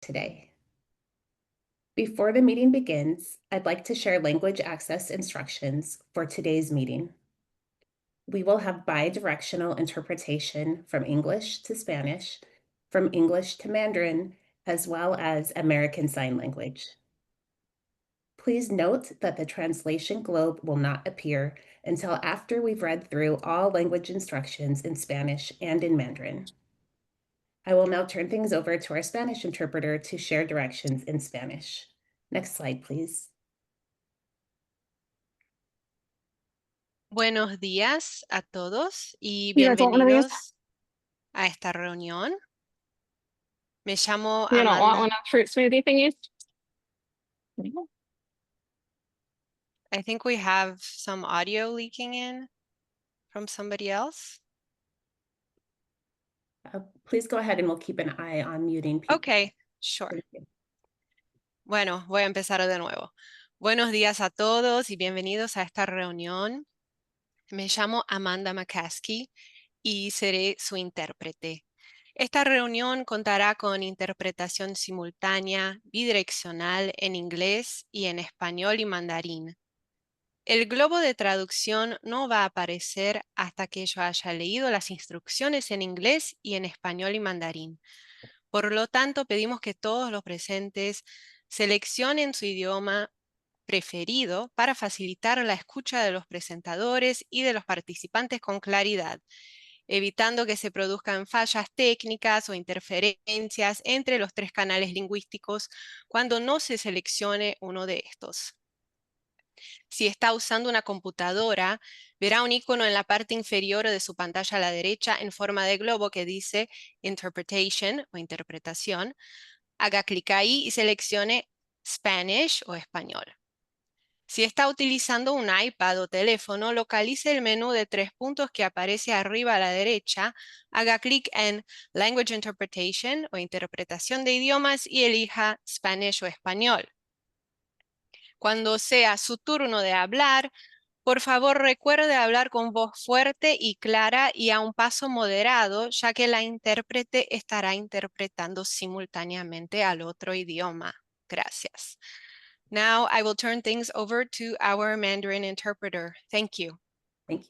today. Before the meeting begins, I'd like to share language access instructions for today's meeting. We will have bi-directional interpretation from English to Spanish, from English to Mandarin, as well as American Sign Language. Please note that the translation globe will not appear until after we've read through all language instructions in Spanish and in Mandarin. I will now turn things over to our Spanish interpreter to share directions in Spanish. Next slide, please. Buenos días a todos y You guys want one of these? bienvenidos a esta reunión. Me llamo You don't want one Amanda. of fruit smoothie thingies? I think we have some audio leaking in from somebody else. Please go ahead and we'll keep an eye on muting people. Okay, sure. Thank you. Bueno, voy a empezar de nuevo. Buenos días a todos y bienvenidos a esta reunión. Me llamo Amanda McCaskey y seré su intérprete. Esta reunión contará con interpretación simultánea, bidireccional en inglés y en español y mandarín. El globo de traducción no va a aparecer hasta que yo haya leído las instrucciones en inglés y en español y mandarín. Por lo tanto, pedimos que todos los presentes seleccionen su idioma preferido para facilitar la escucha de los presentadores y de los participantes con claridad, evitando que se produzcan fallas técnicas o interferencias entre los tres canales lingüísticos cuando no se seleccione uno de estos. Si está usando una computadora, verá un icono en la parte inferior de su pantalla a la derecha en forma de globo que dice Interpretation o interpretación. Haga clic ahí y seleccione Spanish o español. Si está utilizando un iPad o teléfono, localice el menú de 3 puntos que aparece arriba a la derecha, haga clic en Language Interpretation o interpretación de idiomas y elija Spanish o español. Cuando sea su turno de hablar, por favor recuerde hablar con voz fuerte y clara y a un paso moderado, ya que la intérprete estará interpretando simultáneamente al otro idioma. Gracias. Now I will turn things over to our Mandarin interpreter. Thank you. Thank you.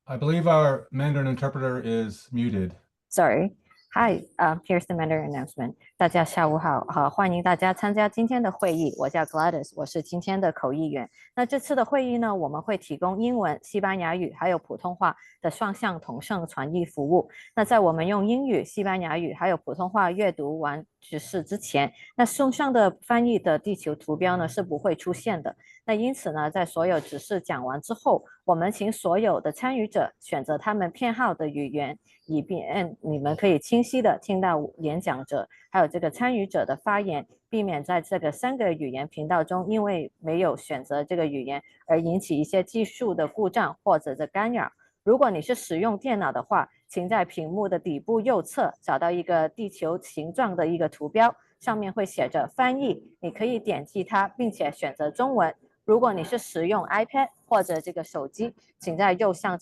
I believe our Mandarin interpreter is muted. Sorry. Hi, here's the Mandarin announcement. 大家下午好，欢迎大家参加今天的会议。我叫 Gladys， 我是今天的口译员。那这次的会议呢，我们会提供英文、西班牙语还有普通话的双向同声传译服务。那在我们用英语、西班牙语还有普通话阅读完指示之前，那送上的翻译的地球图标呢是不会出现的。那因此呢，在所有指示讲完之后，我们请所有的参与者选择他们偏好的语言，以便你们可以清晰的听到演讲者还有这个参与者的发言，避免在这个3个语言频道中因为没有选择这个语言而引起一些技术的故障或者的干扰。如果你是使用电脑的话，请在屏幕的底部右侧找到一个地球形状的一个图标，上面会写着翻译，你可以点击它并且选择中文。如果你是使用 iPad 或者这个手机，请在右上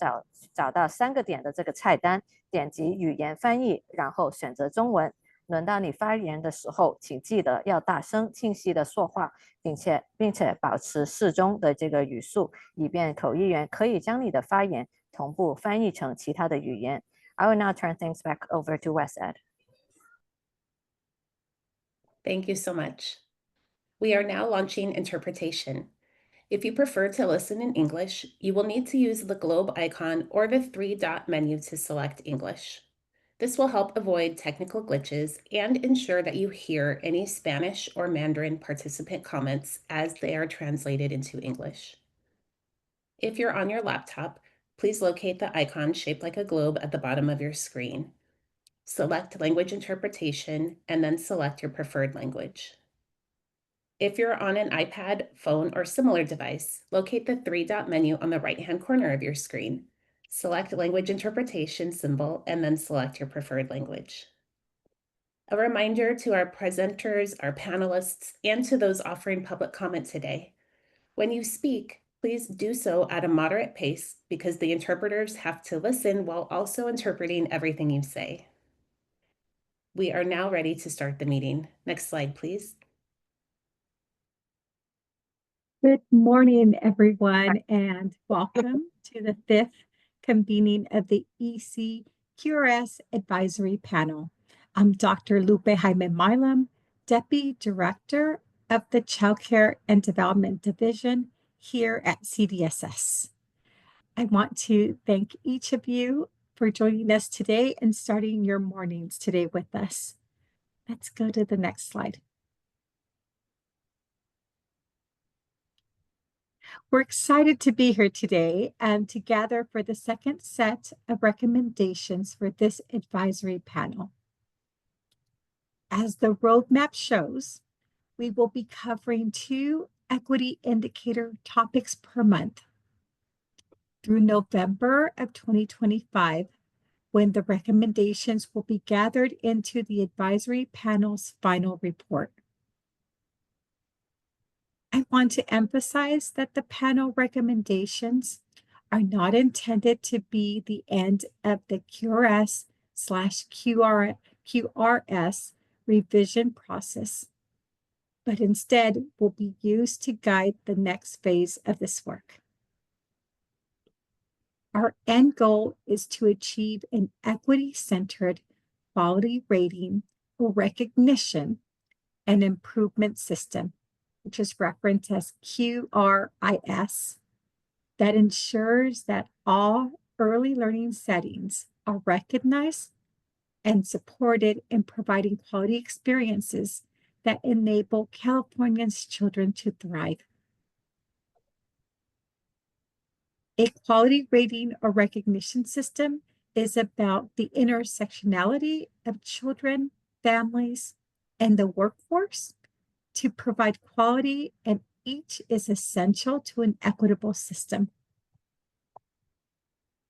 找到3个点的这个菜单，点击语言翻译，然后选择中文。轮到你发言的时候，请记得要大声清晰的说话，并且保持适中的这个语速，以便口译员可以将你的发言同步翻译成其他的语言。I will now turn things back over to Wesed. Thank you so much. We are now launching interpretation. If you prefer to listen in English, you will need to use the globe icon or the 3-dot menu to select English. This will help avoid technical glitches and ensure that you hear any Spanish or Mandarin participant comments as they are translated into English. If you're on your laptop, please locate the icon shaped like a globe at the bottom of your screen. Select Language Interpretation and then select your preferred language. If you're on an iPad, phone, or similar device, locate the 3-dot menu on the right-hand corner of your screen. Select Language Interpretation symbol and then select your preferred language. A reminder to our presenters, our panelists, and to those offering public comment today. When you speak, please do so at a moderate pace because the interpreters have to listen while also interpreting everything you say. We are now ready to start the meeting. Next slide, please. Good morning, everyone, and welcome to the 5th convening of the EC QRIS Advisory Panel. I'm Dr. Lupe Jaime Milam, Deputy Director of the Childcare and Development Division here at CDSS. I want to thank each of you for joining us today and starting your mornings today with us. Let's go to the next slide. We're excited to be here today and to gather for the second set of recommendations for this advisory panel. As the roadmap shows, we will be covering 2 equity indicator topics per month through November of 2025, when the recommendations will be gathered into the advisory panel's final report. I want to emphasize that the panel recommendations are not intended to be the end of the QRS/QRS revision process, but instead will be used to guide the next phase of this work. Our end goal is to achieve an equity-centered quality rating or recognition and improvement system, which is referenced as QRIS, that ensures that all early learning settings are recognized and supported in providing quality experiences that enable Californians' children to thrive. A quality rating or recognition system is about the intersectionality of children, families, and the workforce to provide quality, and each is essential to an equitable system.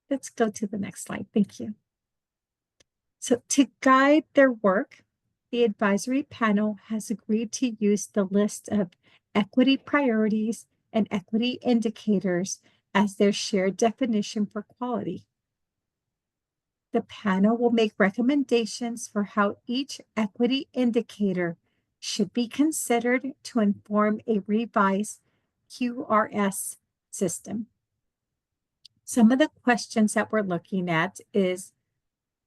Let's go to the next slide. Thank you. So to guide their work, the advisory panel has agreed to use the list of equity priorities and equity indicators as their shared definition for quality. The panel will make recommendations for how each equity indicator should be considered to inform a revised QRS system. Some of the questions that we're looking at is,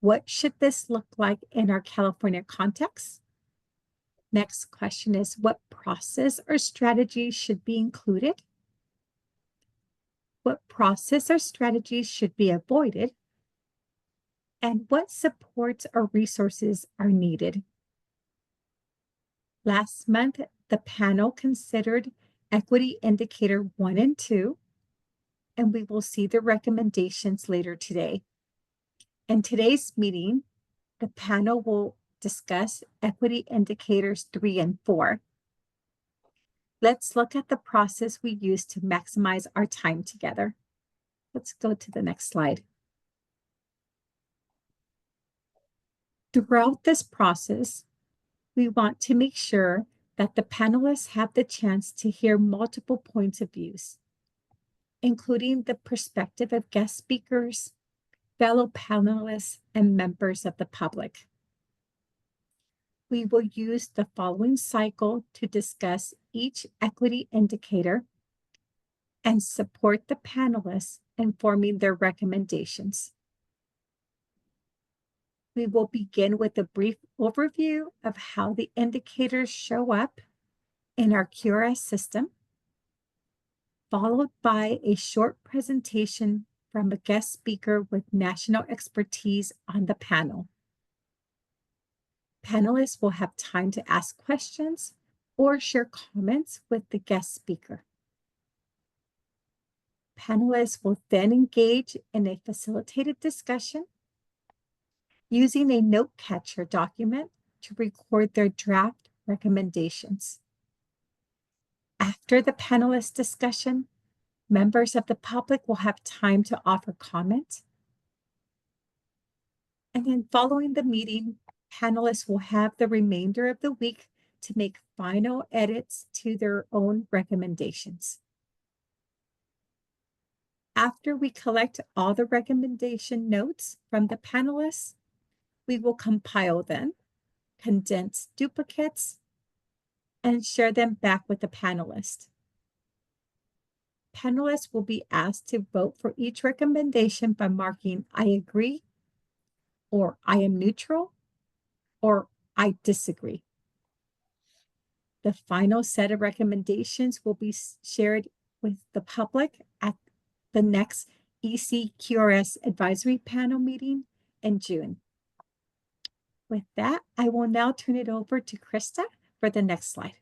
what should this look like in our California context? Next question is, what process or strategies should be included? What process or strategies should be avoided? And what supports or resources are needed? Last month, the panel considered equity indicator 1 and 2, and we will see the recommendations later today. In today's meeting, the panel will discuss equity indicators 3 and 4. Let's look at the process we use to maximize our time together. Let's go to the next slide. Throughout this process, we want to make sure that the panelists have the chance to hear multiple points of views, including the perspective of guest speakers, fellow panelists, and members of the public. We will use the following cycle to discuss each equity indicator and support the panelists in forming their recommendations. We will begin with a brief overview of how the indicators show up in our QRS system, followed by a short presentation from a guest speaker with national expertise on the panel. Panelists will have time to ask questions or share comments with the guest speaker. Panelists will then engage in a facilitated discussion using a note catcher document to record their draft recommendations. After the panelist discussion, members of the public will have time to offer comment. And then following the meeting, panelists will have the remainder of the week to make final edits to their own recommendations. After we collect all the recommendation notes from the panelists, we will compile them, condense duplicates, and share them back with the panelists. Panelists will be asked to vote for each recommendation by marking I agree, or I am neutral, or I disagree. The final set of recommendations will be shared with the public at the next ECQRS advisory panel meeting in June. With that, I will now turn it over to Krista for the next slide.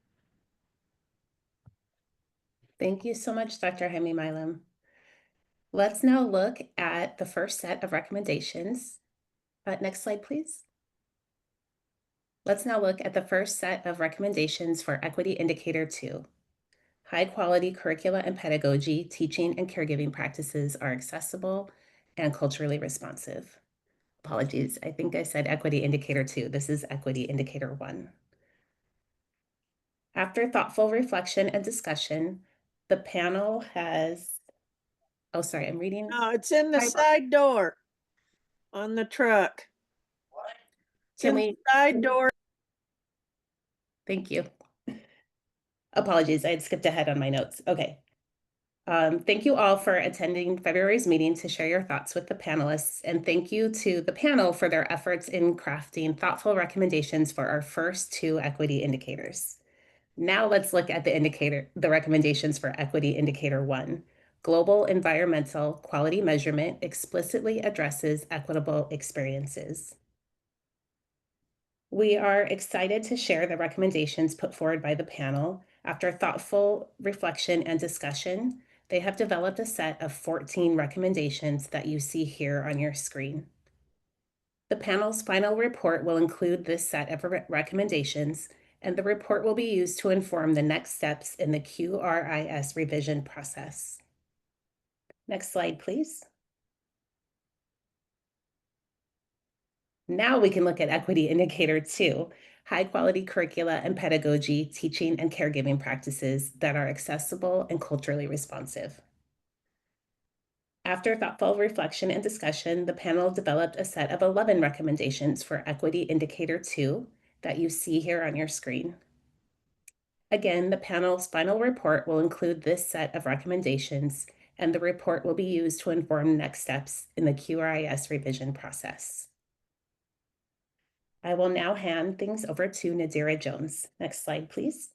Thank you so much, Dr. Jaime Milam. Let's now look at the first set of recommendations. Next slide, please. Let's now look at the first set of recommendations for Equity Indicator 2. High quality curricula and pedagogy, teaching and caregiving practices are accessible and culturally responsive. Apologies, I think I said Equity Indicator 2. This is Equity Indicator 1. After thoughtful reflection and discussion, the panel has, oh, sorry, I'm reading. No, it's in the side door on the truck. Can we? Side door. Thank you. Apologies, I had skipped ahead on my notes. Okay. Thank you all for attending February's meeting to share your thoughts with the panelists, and thank you to the panel for their efforts in crafting thoughtful recommendations for our first two equity indicators. Now let's look at the recommendations for Equity Indicator 1. Global Environmental Quality Measurement explicitly addresses equitable experiences. We are excited to share the recommendations put forward by the panel. After thoughtful reflection and discussion, they have developed a set of 14 recommendations that you see here on your screen. The panel's final report will include this set of recommendations, and the report will be used to inform the next steps in the QRIS revision process. Next slide, please. Now we can look at Equity Indicator 2, high quality curricula and pedagogy, teaching and caregiving practices that are accessible and culturally responsive. After thoughtful reflection and discussion, the panel developed a set of 11 recommendations for Equity Indicator 2 that you see here on your screen. Again, the panel's final report will include this set of recommendations, and the report will be used to inform next steps in the QRIS revision process. I will now hand things over to Nadira Jones. Next slide, please.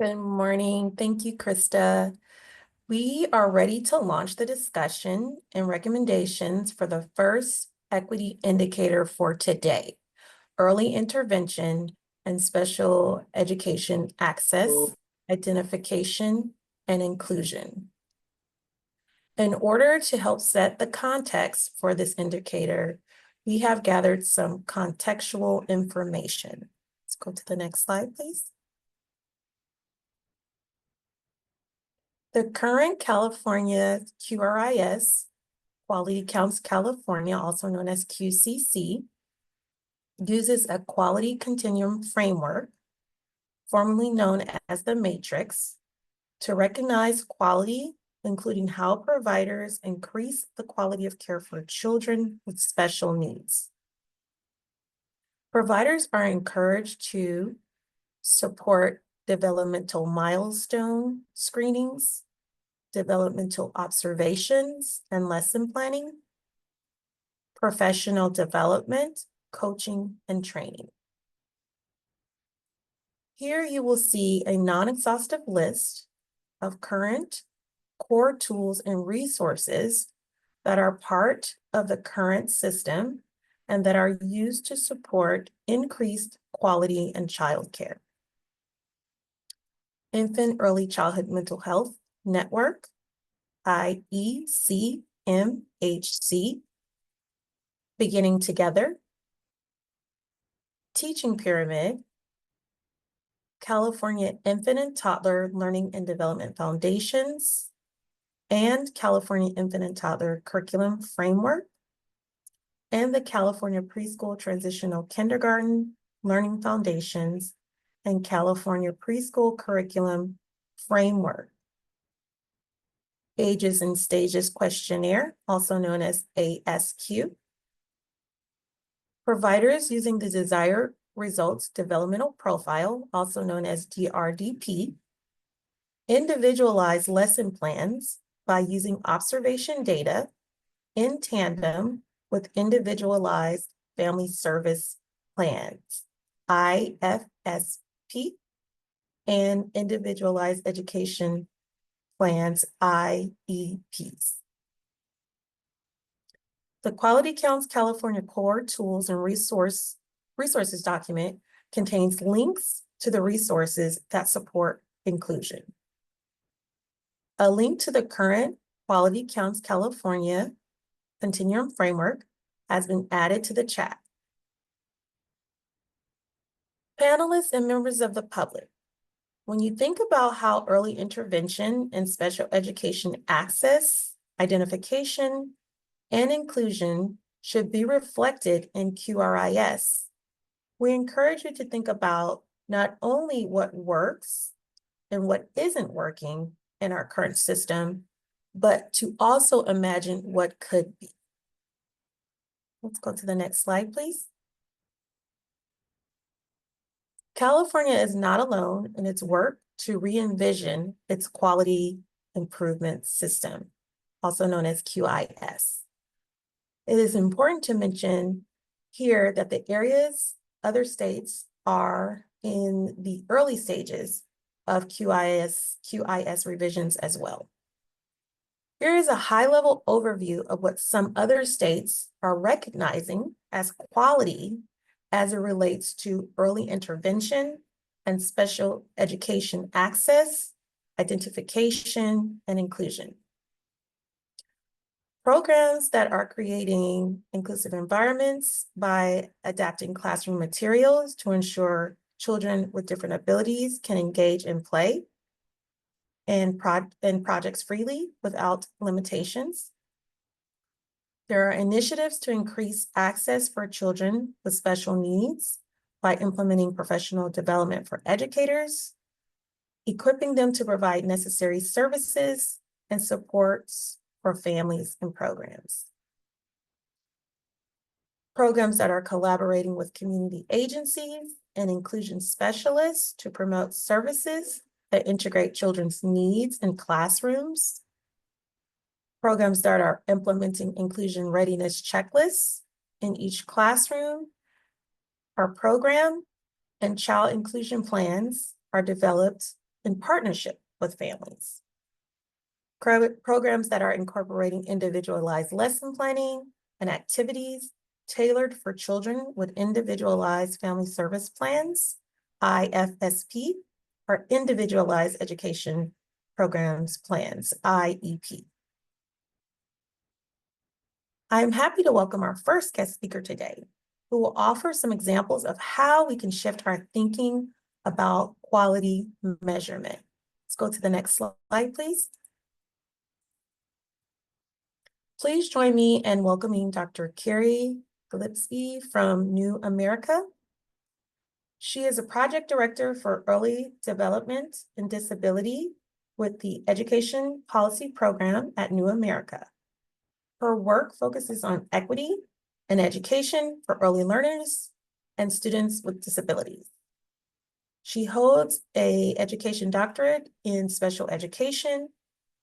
Good morning. Thank you, Krista. We are ready to launch the discussion and recommendations for the first equity indicator for today, early intervention and special education access, identification, and inclusion. In order to help set the context for this indicator, we have gathered some contextual information. Let's go to the next slide, please. The current California QRIS, Quality Counts California, also known as QCC, uses a quality continuum framework, formerly known as the matrix, to recognize quality, including how providers increase the quality of care for children with special needs. Providers are encouraged to support developmental milestone screenings, developmental observations and lesson planning, professional development, coaching, and training. Here you will see a non-exhaustive list of current core tools and resources that are part of the current system and that are used to support increased quality in childcare. Infant Early Childhood Mental Health Network, IECMHC, Beginning Together, Teaching Pyramid, California Infant and Toddler Learning and Development Foundations, and California Infant and Toddler Curriculum Framework, and the California Preschool Transitional Kindergarten Learning Foundations, and California Preschool Curriculum Framework. Ages and Stages Questionnaire, also known as ASQ. Providers using the Desired Results Developmental Profile, also known as DRDP. Individualized lesson plans by using observation data in tandem with individualized family service plans, IFSP, and individualized education plans, IEPs. The Quality Counts California Core Tools and Resources document contains links to the resources that support inclusion. A link to the current Quality Counts California Continuum Framework has been added to the chat. Panelists and members of the public, when you think about how early intervention and special education access, identification, and inclusion should be reflected in QRIS, we encourage you to think about not only what works and what isn't working in our current system, but to also imagine what could be. Let's go to the next slide, please. California is not alone in its work to re-envision its quality improvement system, also known as QIS. It is important to mention here that the areas other states are in the early stages of QIS revisions as well. Here is a high-level overview of what some other states are recognizing as quality as it relates to early intervention and special education access, identification, and inclusion. Programs that are creating inclusive environments by adapting classroom materials to ensure children with different abilities can engage in play and projects freely without limitations. There are initiatives to increase access for children with special needs by implementing professional development for educators, equipping them to provide necessary services and supports for families and programs. Programs that are collaborating with community agencies and inclusion specialists to promote services that integrate children's needs in classrooms. Programs that are implementing inclusion readiness checklists in each classroom. Our program and child inclusion plans are developed in partnership with families. Programs that are incorporating individualized lesson planning and activities tailored for children with individualized family service plans, IFSP, or individualized education programs plans, IEP. I'm happy to welcome our first guest speaker today, who will offer some examples of how we can shift our thinking about quality measurement. Let's go to the next slide, please. Please join me in welcoming Dr. Carrie Gillespie from New America. She is a project director for early development and disability with the Education Policy Program at New America. Her work focuses on equity and education for early learners and students with disabilities. She holds an education doctorate in special education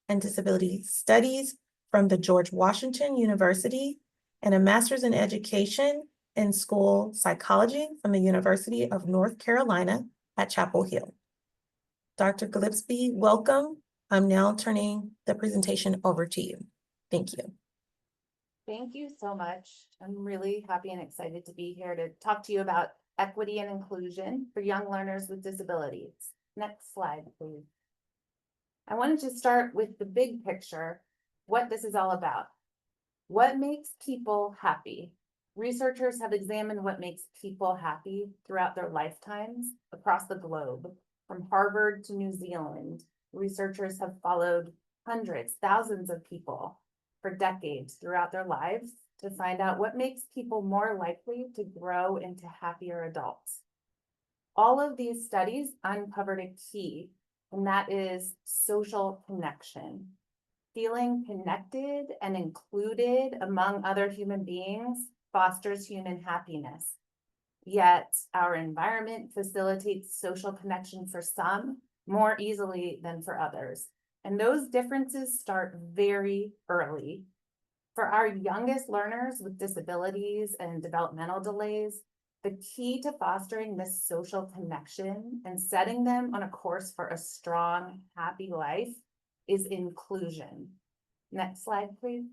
and disability studies from the George Washington University and a master's in education and school psychology from the University of North Carolina at Chapel Hill. Dr. Gillespie, welcome. I'm now turning the presentation over to you. Thank you. Thank you so much. I'm really happy and excited to be here to talk to you about equity and inclusion for young learners with disabilities. Next slide, please. I wanted to start with the big picture, what this is all about. What makes people happy? Researchers have examined what makes people happy throughout their lifetimes across the globe. From Harvard to New Zealand, researchers have followed hundreds, thousands of people for decades throughout their lives to find out what makes people more likely to grow into happier adults. All of these studies uncovered a key, and that is social connection. Feeling connected and included among other human beings fosters human happiness. Yet our environment facilitates social connection for some more easily than for others. And those differences start very early. For our youngest learners with disabilities and developmental delays, the key to fostering this social connection and setting them on a course for a strong, happy life is inclusion. Next slide, please.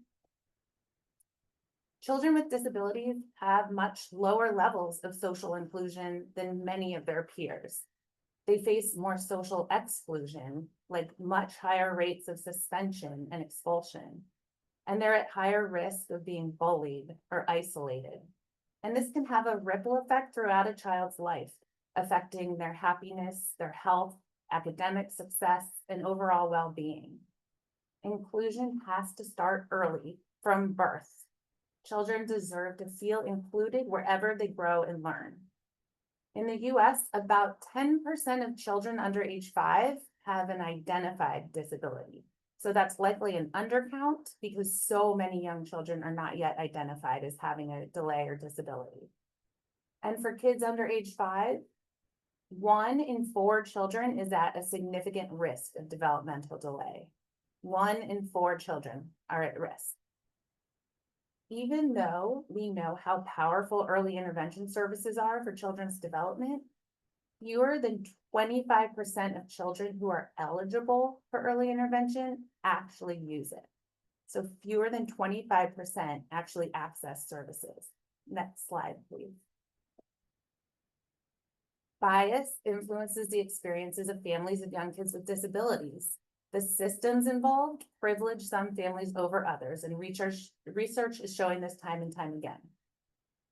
Children with disabilities have much lower levels of social inclusion than many of their peers. They face more social exclusion, like much higher rates of suspension and expulsion. And they're at higher risk of being bullied or isolated. And this can have a ripple effect throughout a child's life, affecting their happiness, their health, academic success, and overall well-being. Inclusion has to start early, from birth. Children deserve to feel included wherever they grow and learn. In the US, about 10% of children under age 5 have an identified disability. So that's likely an undercount because so many young children are not yet identified as having a delay or disability. And for kids under age 5, 1 in 4 children is at a significant risk of developmental delay. 1 in 4 children are at risk. Even though we know how powerful early intervention services are for children's development, fewer than 25% of children who are eligible for early intervention actually use it. So fewer than 25% actually access services. Next slide, please. Bias influences the experiences of families of young kids with disabilities. The systems involved privilege some families over others, and research is showing this time and time again.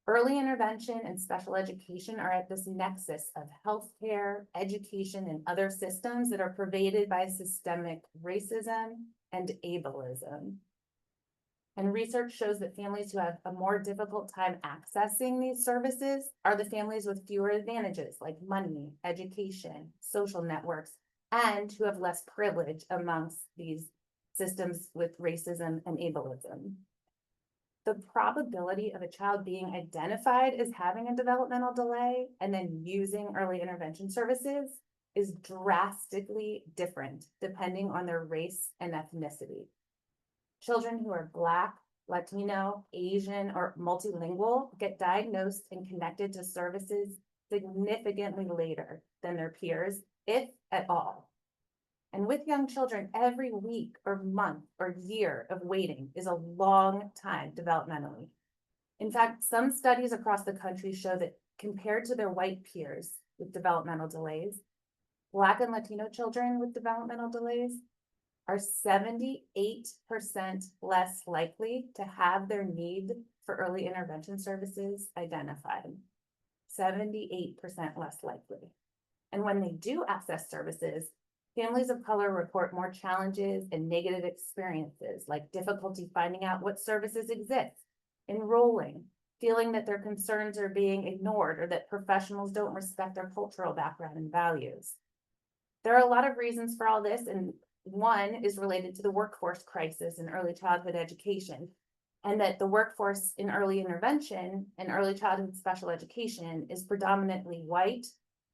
Early intervention and special education are at this nexus of healthcare, education, and other systems that are pervaded by systemic racism and ableism. And research shows that families who have a more difficult time accessing these services are the families with fewer advantages like money, education, social networks, and who have less privilege amongst these systems with racism and ableism. The probability of a child being identified as having a developmental delay and then using early intervention services is drastically different depending on their race and ethnicity. Children who are Black, Latino, Asian, or multilingual get diagnosed and connected to services significantly later than their peers, if at all. And with young children, every week or month or year of waiting is a long time developmentally. In fact, some studies across the country show that compared to their white peers with developmental delays, Black and Latino children with developmental delays are 78% less likely to have their need for early intervention services identified. 78% less likely. And when they do access services, families of color report more challenges and negative experiences, like difficulty finding out what services exist, enrolling, feeling that their concerns are being ignored or that professionals don't respect their cultural background and values. There are a lot of reasons for all this, and one is related to the workforce crisis in early childhood education, and that the workforce in early intervention and early childhood special education is predominantly white,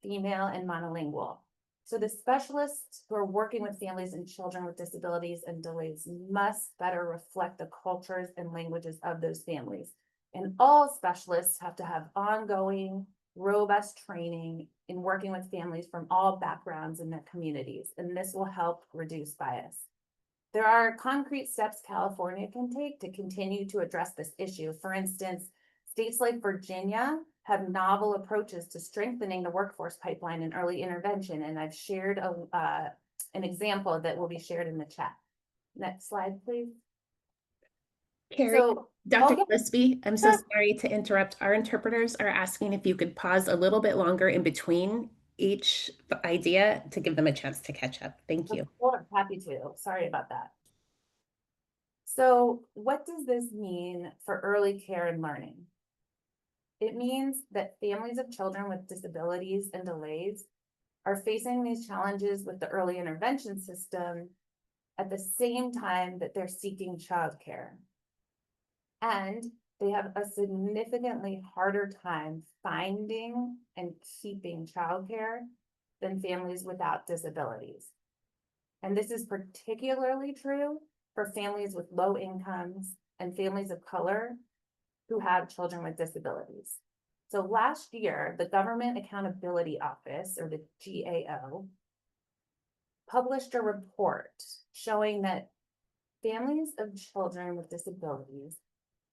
female, and monolingual. So the specialists who are working with families and children with disabilities and delays must better reflect the cultures and languages of those families. And all specialists have to have ongoing, robust training in working with families from all backgrounds in their communities, and this will help reduce bias. There are concrete steps California can take to continue to address this issue. For instance, states like Virginia have novel approaches to strengthening the workforce pipeline in early intervention, and I've shared an example that will be shared in the chat. Next slide, please. Carrie, Dr. yeah. Gillespie, I'm so sorry to interrupt. Our interpreters are asking if you could pause a little bit longer in between each idea to give them a chance to catch up. Thank you. Of course, happy to. Sorry about that. So what does this mean for early care and learning? It means that families of children with disabilities and delays are facing these challenges with the early intervention system at the same time that they're seeking childcare. And they have a significantly harder time finding and keeping childcare than families without disabilities. And this is particularly true for families with low incomes and families of color who have children with disabilities. So last year, the Government Accountability Office, or the GAO, published a report showing that families of children with disabilities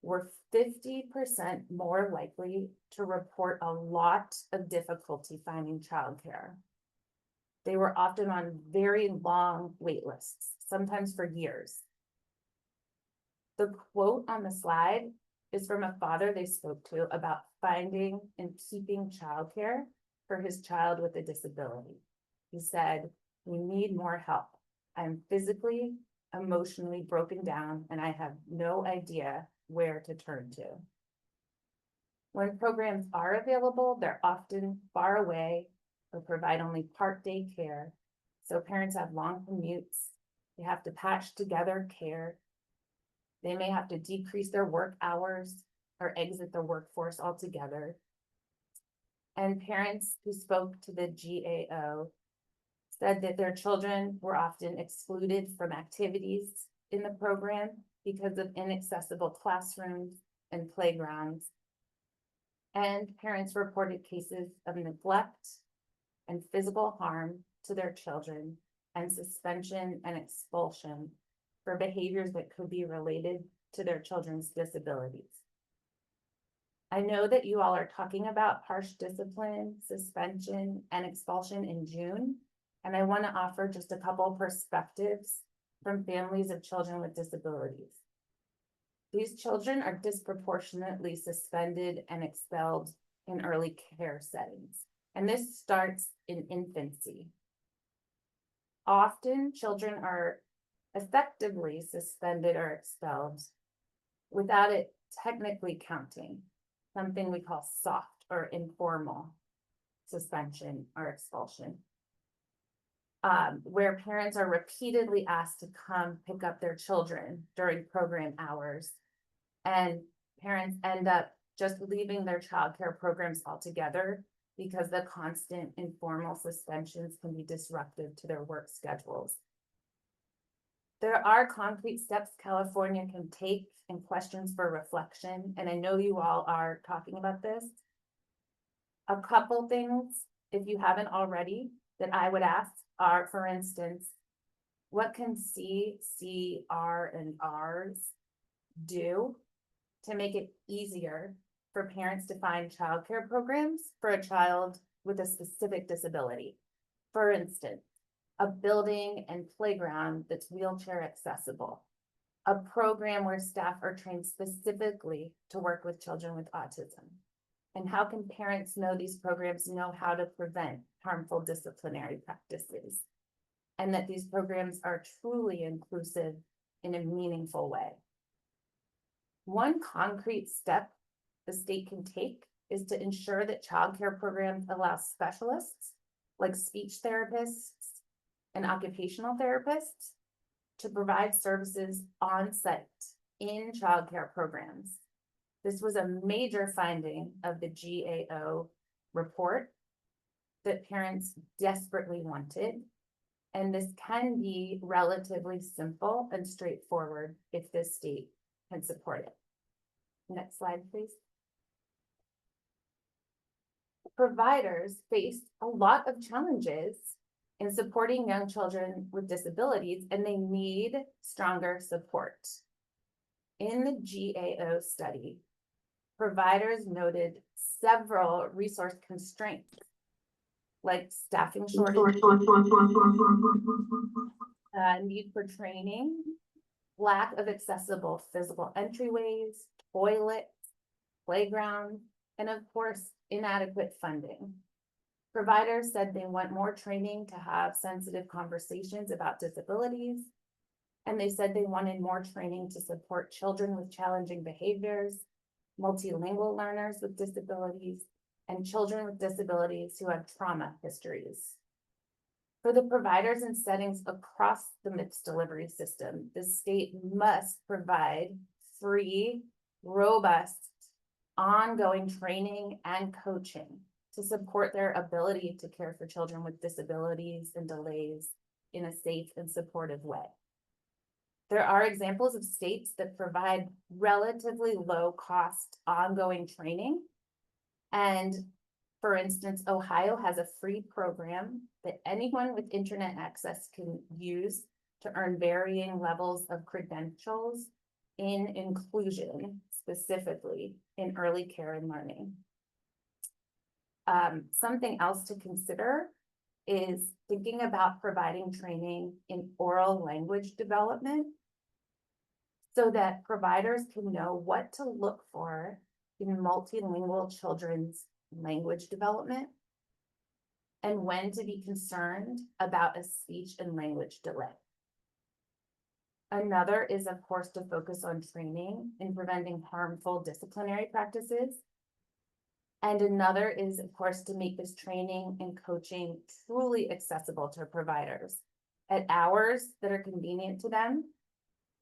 were 50% more likely to report a lot of difficulty finding childcare. They were often on very long wait lists, sometimes for years. The quote on the slide is from a father they spoke to about finding and keeping childcare for his child with a disability. He said, "We need more help. I'm physically, emotionally broken down, and I have no idea where to turn to." When programs are available, they're often far away or provide only part-day care. So parents have long commutes. They have to patch together care. They may have to decrease their work hours or exit the workforce altogether. And parents who spoke to the GAO said that their children were often excluded from activities in the program because of inaccessible classrooms and playgrounds. And parents reported cases of neglect and physical harm to their children and suspension and expulsion for behaviors that could be related to their children's disabilities. I know that you all are talking about harsh discipline, suspension, and expulsion in June, and I want to offer just a couple perspectives from families of children with disabilities. These children are disproportionately suspended and expelled in early care settings, and this starts in infancy. Often, children are effectively suspended or expelled without it technically counting, something we call soft or informal suspension or expulsion, where parents are repeatedly asked to come pick up their children during program hours, and parents end up just leaving their childcare programs altogether because the constant informal suspensions can be disruptive to their work schedules. There are concrete steps California can take and questions for reflection, and I know you all are talking about this. A couple things, if you haven't already, that I would ask are, for instance, what can C, R, and Rs do to make it easier for parents to find childcare programs for a child with a specific disability? For instance, a building and playground that's wheelchair accessible, a program where staff are trained specifically to work with children with autism. And how can parents know these programs know how to prevent harmful disciplinary practices, and that these programs are truly inclusive in a meaningful way? One concrete step the state can take is to ensure that childcare programs allow specialists like speech therapists and occupational therapists to provide services on site in childcare programs. This was a major finding of the GAO report that parents desperately wanted, and this can be relatively simple and straightforward if the state can support it. Next slide, please. Providers face a lot of challenges in supporting young children with disabilities, and they need stronger support. In the GAO study, providers noted several resource constraints, like staffing shortage, need for training, lack of accessible physical entryways, toilets, playgrounds, and of course, inadequate funding. Providers said they want more training to have sensitive conversations about disabilities, and they said they wanted more training to support children with challenging behaviors, multilingual learners with disabilities, and children with disabilities who have trauma histories. For the providers and settings across the MIPS delivery system, the state must provide free, robust, ongoing training and coaching to support their ability to care for children with disabilities and delays in a safe and supportive way. There are examples of states that provide relatively low-cost ongoing training. And for instance, Ohio has a free program that anyone with internet access can use to earn varying levels of credentials in inclusion, specifically in early care and learning. Something else to consider is thinking about providing training in oral language development so that providers can know what to look for in multilingual children's language development and when to be concerned about a speech and language delay. Another is, of course, to focus on training in preventing harmful disciplinary practices. And another is, of course, to make this training and coaching truly accessible to providers at hours that are convenient to them,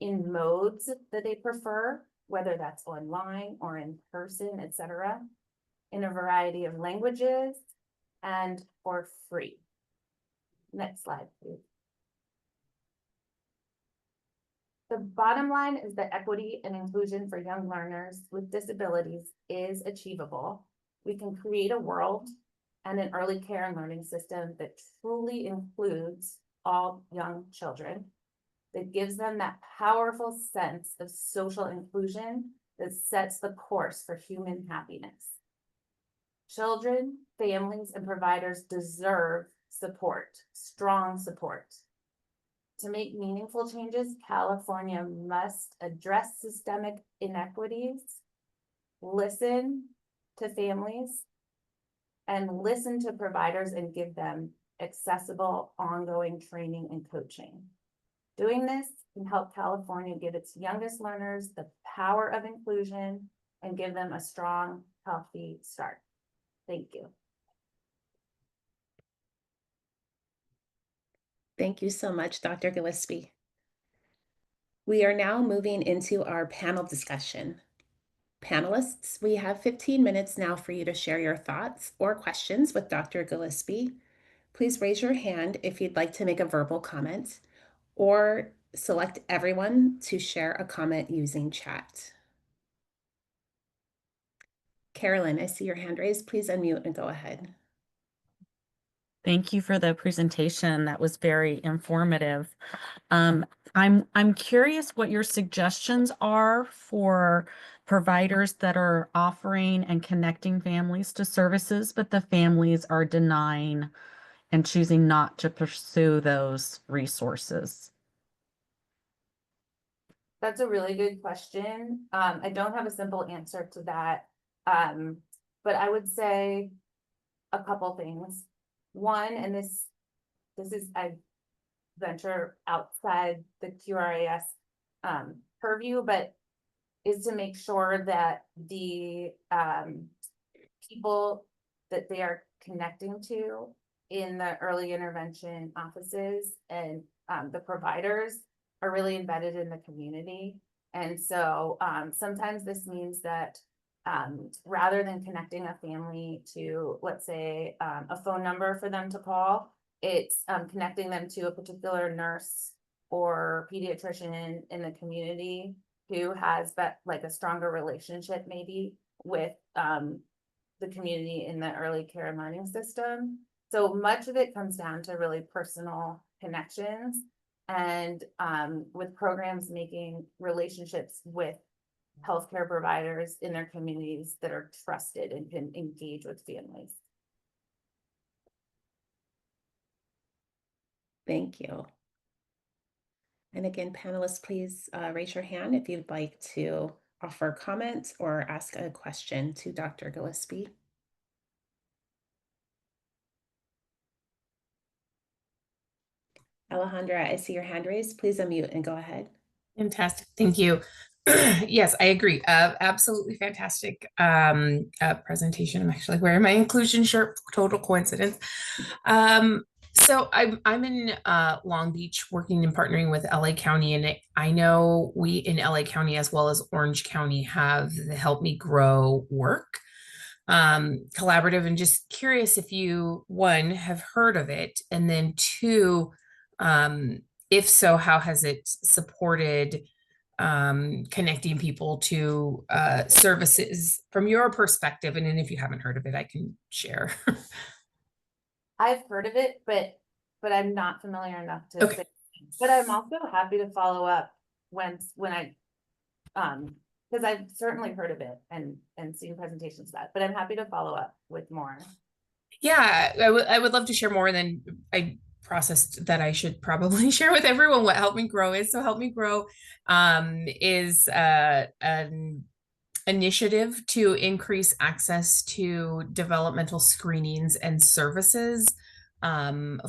in modes that they prefer, whether that's online or in person, etc., in a variety of languages and for free. Next slide, please. The bottom line is that equity and inclusion for young learners with disabilities is achievable. We can create a world and an early care and learning system that truly includes all young children, that gives them that powerful sense of social inclusion that sets the course for human happiness. Children, families, and providers deserve support, strong support. To make meaningful changes, California must address systemic inequities, listen to families, and listen to providers and give them accessible, ongoing training and coaching. Doing this can help California give its youngest learners the power of inclusion and give them a strong, healthy start. Thank you. Thank you so much, Dr. Gillespie. We are now moving into our panel discussion. Panelists, we have 15 minutes now for you to share your thoughts or questions with Dr. Gillespie. Please raise your hand if you'd like to make a verbal comment, or select everyone to share a comment using chat. Carolyn, I see your hand raised. Please unmute and go ahead. Thank you for the presentation. That was very informative. I'm curious what your suggestions are for providers that are offering and connecting families to services, but the families are denying and choosing not to pursue those resources. That's a really good question. I don't have a simple answer to that, but I would say a couple things. One, and this is, I venture outside the QRIS purview, but is to make sure that the people that they are connecting to in the early intervention offices and the providers are really embedded in the community. And so sometimes this means that rather than connecting a family to, let's say, a phone number for them to call, it's connecting them to a particular nurse or pediatrician in the community who has like a stronger relationship maybe with the community in the early care and learning system. So much of it comes down to really personal connections and with programs making relationships with healthcare providers in their communities that are trusted and can engage with families. Thank you. And again, panelists, please raise your hand if you'd like to offer comment or ask a question to Dr. Gillespie. Alejandra, I see your hand raised. Please unmute and go ahead. Fantastic. Thank you. Yes, I agree. Absolutely fantastic presentation. I'm actually wearing my inclusion shirt, total coincidence. So I'm in Long Beach working and partnering with LA County, and I know we in LA County as well as Orange County have the Help Me Grow work collaborative, and just curious if you, one, have heard of it, and then two, if so, how has it supported connecting people to services from your perspective? And then if you haven't heard of it, I can share. I've heard of it, but I'm not familiar enough to Okay. say. But I'm also happy to follow up when I because I've certainly heard of it and seen presentations of that, but I'm happy to follow up with more. Yeah, I would love to share more. And then I processed that I should probably share with everyone what Help Me Grow is. So Help Me Grow is an initiative to increase access to developmental screenings and services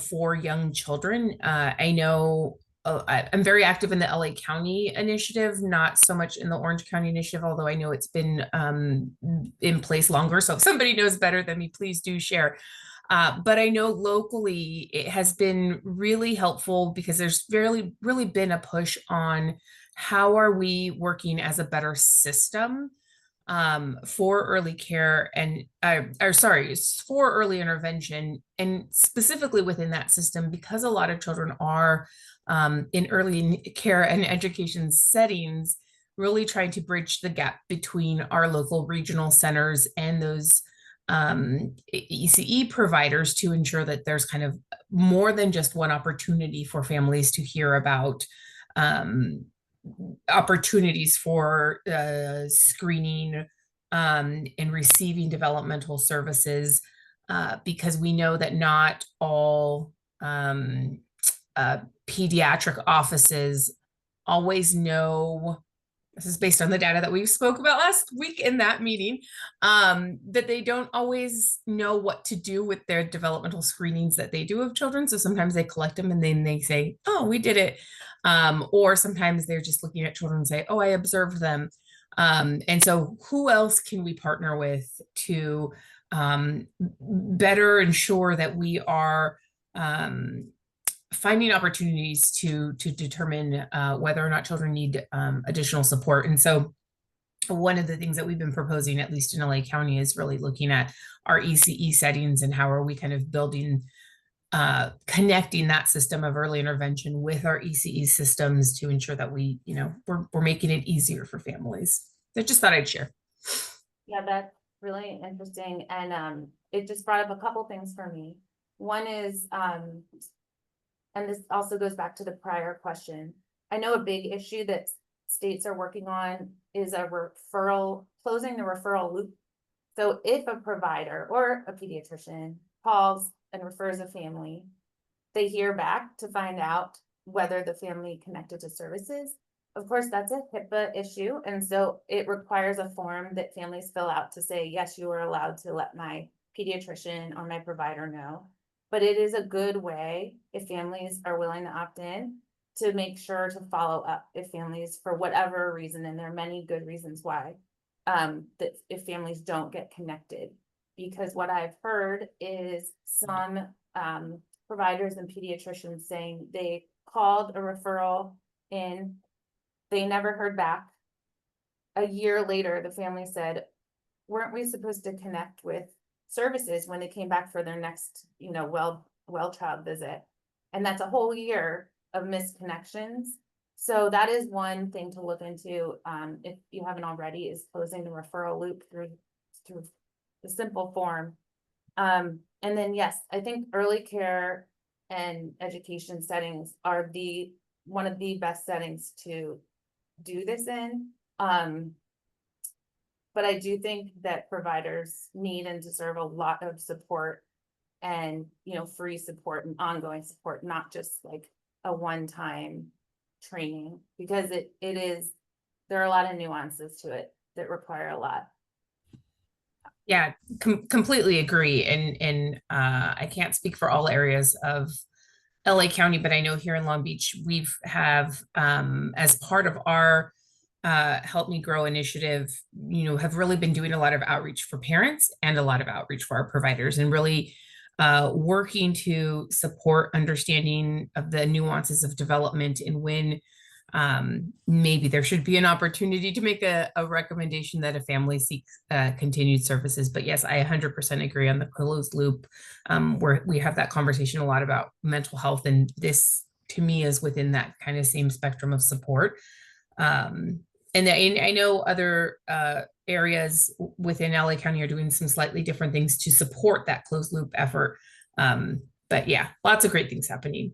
for young children. I know I'm very active in the LA County initiative, not so much in the Orange County initiative, although I know it's been in place longer. So if somebody knows better than me, please do share. But I know locally it has been really helpful because there's really been a push on how are we working as a better system for early care and for early intervention, and specifically within that system, because a lot of children are in early care and education settings, really trying to bridge the gap between our local regional centers and those ECE providers to ensure that there's kind of more than just one opportunity for families to hear about opportunities for screening and receiving developmental services, because we know that not all pediatric offices always know. This is based on the data that we spoke about last week in that meeting, that they don't always know what to do with their developmental screenings that they do of children. So sometimes they collect them and then they say, oh, we did it. Or sometimes they're just looking at children and say, oh, I observed them. And so who else can we partner with to better ensure that we are finding opportunities to determine whether or not children need additional support. And so one of the things that we've been proposing, at least in LA County, is really looking at our ECE settings and how are we kind of building, connecting that system of early intervention with our ECE systems to ensure that we, we're making it easier for families. So just thought I'd share. Yeah, that's really interesting. And it just brought up a couple things for me. One is, and this also goes back to the prior question. I know a big issue that states are working on is closing the referral loop. So if a provider or a pediatrician calls and refers a family, they hear back to find out whether the family connected to services. Of course, that's a HIPAA issue. And so it requires a form that families fill out to say, yes, you are allowed to let my pediatrician or my provider know. But it is a good way, if families are willing to opt in, to make sure to follow up if families, for whatever reason, and there are many good reasons why, that if families don't get connected. Because what I've heard is some providers and pediatricians saying they called a referral in, they never heard back. A year later, the family said, weren't we supposed to connect with services when they came back for their next, well child visit? And that's a whole year of missed connections. So that is one thing to look into, if you haven't already, is closing the referral loop through the simple form. And then, yes, I think early care and education settings are one of the best settings to do this in. But I do think that providers need and deserve a lot of support and, free support and ongoing support, not just like a one-time training, because there are a lot of nuances to it that require a lot. Yeah, completely agree. And I can't speak for all areas of LA County, but I know here in Long Beach, have as part of our Help Me Grow initiative, have really been doing a lot of outreach for parents and a lot of outreach for our providers, and really working to support understanding of the nuances of development and when maybe there should be an opportunity to make a recommendation that a family seeks continued services. But yes, I 100% agree on the closed loop, where we have that conversation a lot about mental health, and this to me is within that kind of same spectrum of support. And I know other areas within LA County are doing some slightly different things to support that closed loop effort. But yeah, lots of great things happening.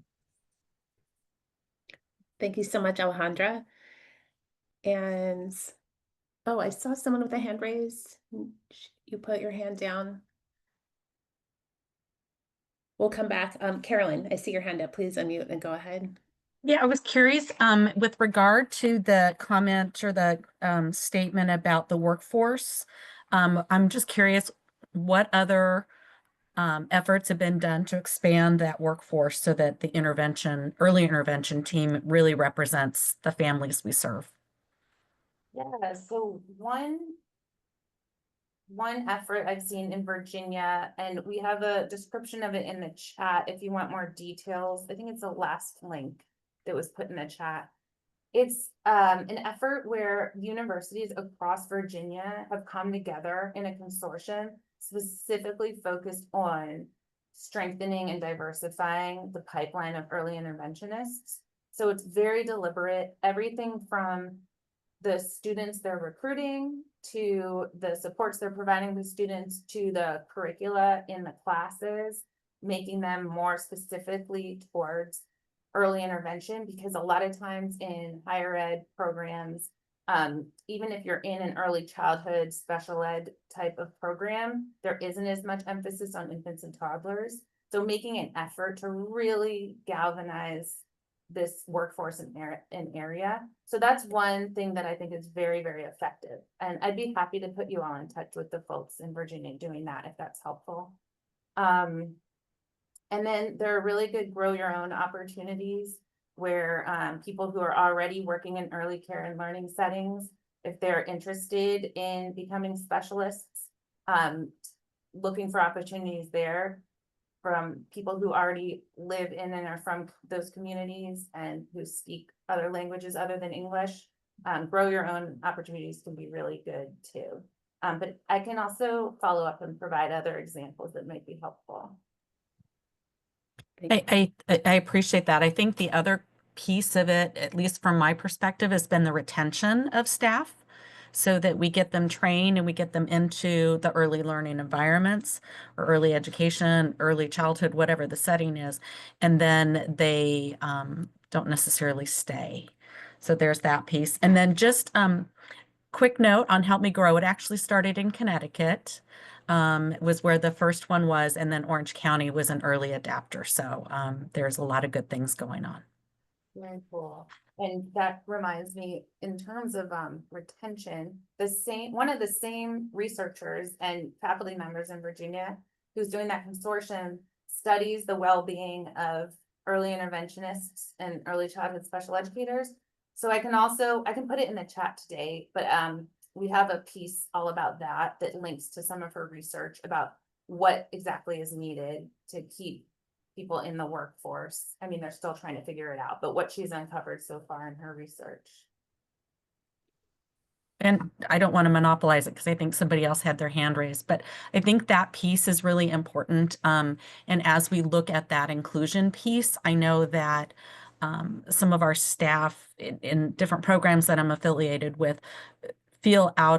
Thank you so much, Alejandra. And, oh, I saw someone with a hand raised. You put your hand down. We'll come back. Carolyn, I see your hand up. Please unmute and go ahead. Yeah, I was curious, with regard to the comment or the statement about the workforce. I'm just curious what other efforts have been done to expand that workforce so that the early intervention team really represents the families we serve. Yeah, so one effort I've seen in Virginia, and we have a description of it in the chat if you want more details. I think it's the last link that was put in the chat. It's an effort where universities across Virginia have come together in a consortium specifically focused on strengthening and diversifying the pipeline of early interventionists. So it's very deliberate, everything from the students they're recruiting to the supports they're providing the students to the curricula in the classes, making them more specifically towards early intervention, because a lot of times in higher ed programs, even if you're in an early childhood special ed type of program, there isn't as much emphasis on infants and toddlers. So making an effort to really galvanize this workforce in area. So that's one thing that I think is very, very effective. And I'd be happy to put you all in touch with the folks in Virginia doing that if that's helpful. And then there are really good grow your own opportunities where people who are already working in early care and learning settings, if they're interested in becoming specialists, looking for opportunities there from people who already live in and are from those communities and who speak other languages other than English. Grow your own opportunities can be really good too. But I can also follow up and provide other examples that might be helpful. I appreciate that. I think the other piece of it, at least from my perspective, has been the retention of staff so that we get them trained and we get them into the early learning environments or early education, early childhood, whatever the setting is, and then they don't necessarily stay. So there's that piece. And then just quick note on Help Me Grow. It actually started in Connecticut. Was where the first one was, and then Orange County was an early adapter. So there's a lot of good things going on. Very cool. And that reminds me, in terms of retention, one of the same researchers and faculty members in Virginia who's doing that consortium studies the well-being of early interventionists and early childhood special educators. So I can put it in the chat today, but we have a piece all about that links to some of her research about what exactly is needed to keep people in the workforce. I mean, they're still trying to figure it out, but what she's uncovered so far in her research. And I don't want to monopolize it because I think somebody else had their hand raised, but I think that piece is really important. And as we look at that inclusion piece, I know that some of our staff in different programs that I'm affiliated with feel at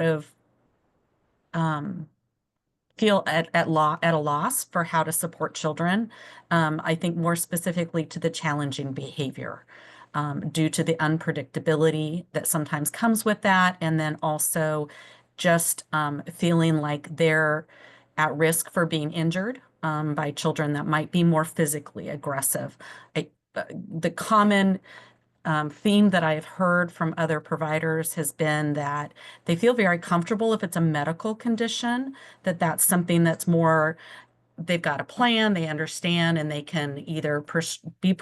a loss for how to support children. I think more specifically to the challenging behavior due to the unpredictability that sometimes comes with that. And then also just feeling like they're at risk for being injured by children that might be more physically aggressive. The common theme that I've heard from other providers has been that they feel very comfortable if it's a medical condition, that's something that's more, they've got a plan, they understand, and they can either be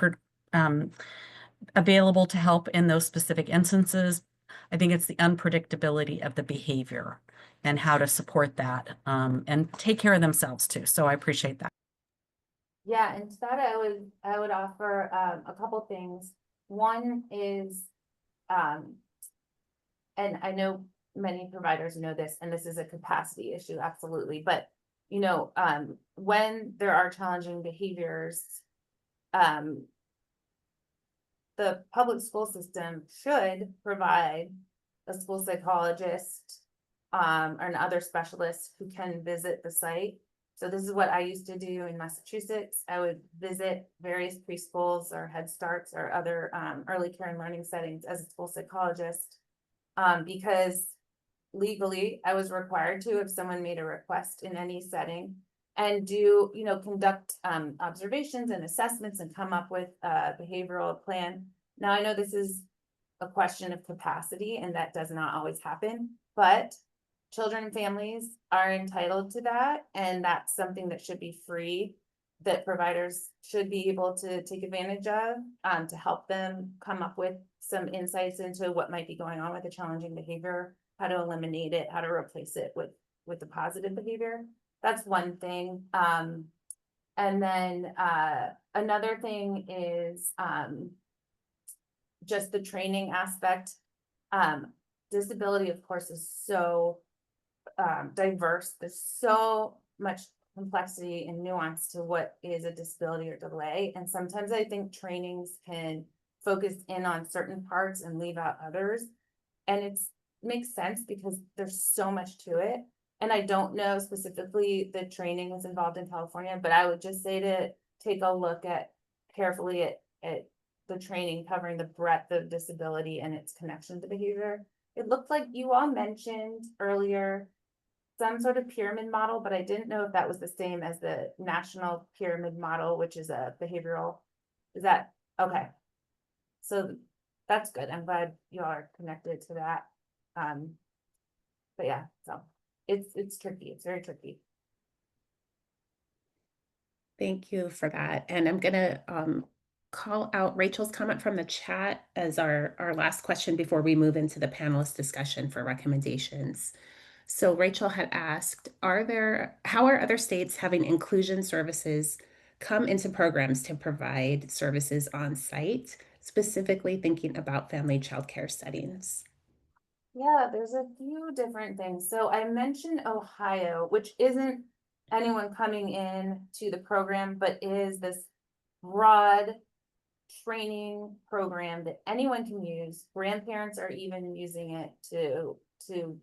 available to help in those specific instances. I think it's the unpredictability of the behavior and how to support that and take care of themselves too. So I appreciate that. Yeah, and to that I would offer a couple things. One is, and I know many providers know this, and this is a capacity issue, absolutely, but when there are challenging behaviors, the public school system should provide a school psychologist or another specialist who can visit the site. So this is what I used to do in Massachusetts. I would visit various preschools or Head Starts or other early care and learning settings as a school psychologist, because legally I was required to, if someone made a request in any setting, and do, conduct observations and assessments and come up with a behavioral plan. Now, I know this is a question of capacity and that does not always happen, but children and families are entitled to that. And that's something that should be free, that providers should be able to take advantage of, to help them come up with some insights into what might be going on with a challenging behavior, how to eliminate it, how to replace it with the positive behavior. That's one thing. And then another thing is just the training aspect. Disability, of course, is so diverse. There's so much complexity and nuance to what is a disability or delay. And sometimes I think trainings can focus in on certain parts and leave out others. And it makes sense because there's so much to it. And I don't know specifically the training that's involved in California, but I would just say to take a look carefully at the training covering the breadth of disability and its connection to behavior. It looked like you all mentioned earlier some sort of pyramid model, but I didn't know if that was the same as the national pyramid model, which is a behavioral. Is that okay? So that's good. I'm glad you all are connected to that. But yeah, so it's tricky. It's very tricky. Thank you for that. And I'm gonna call out Rachel's comment from the chat as our last question before we move into the panelist discussion for recommendations. So Rachel had asked, how are other states having inclusion services come into programs to provide services on site, specifically thinking about family childcare settings? Yeah, there's a few different things. So I mentioned Ohio, which isn't anyone coming in to the program, but is this broad training program that anyone can use. Grandparents are even using it to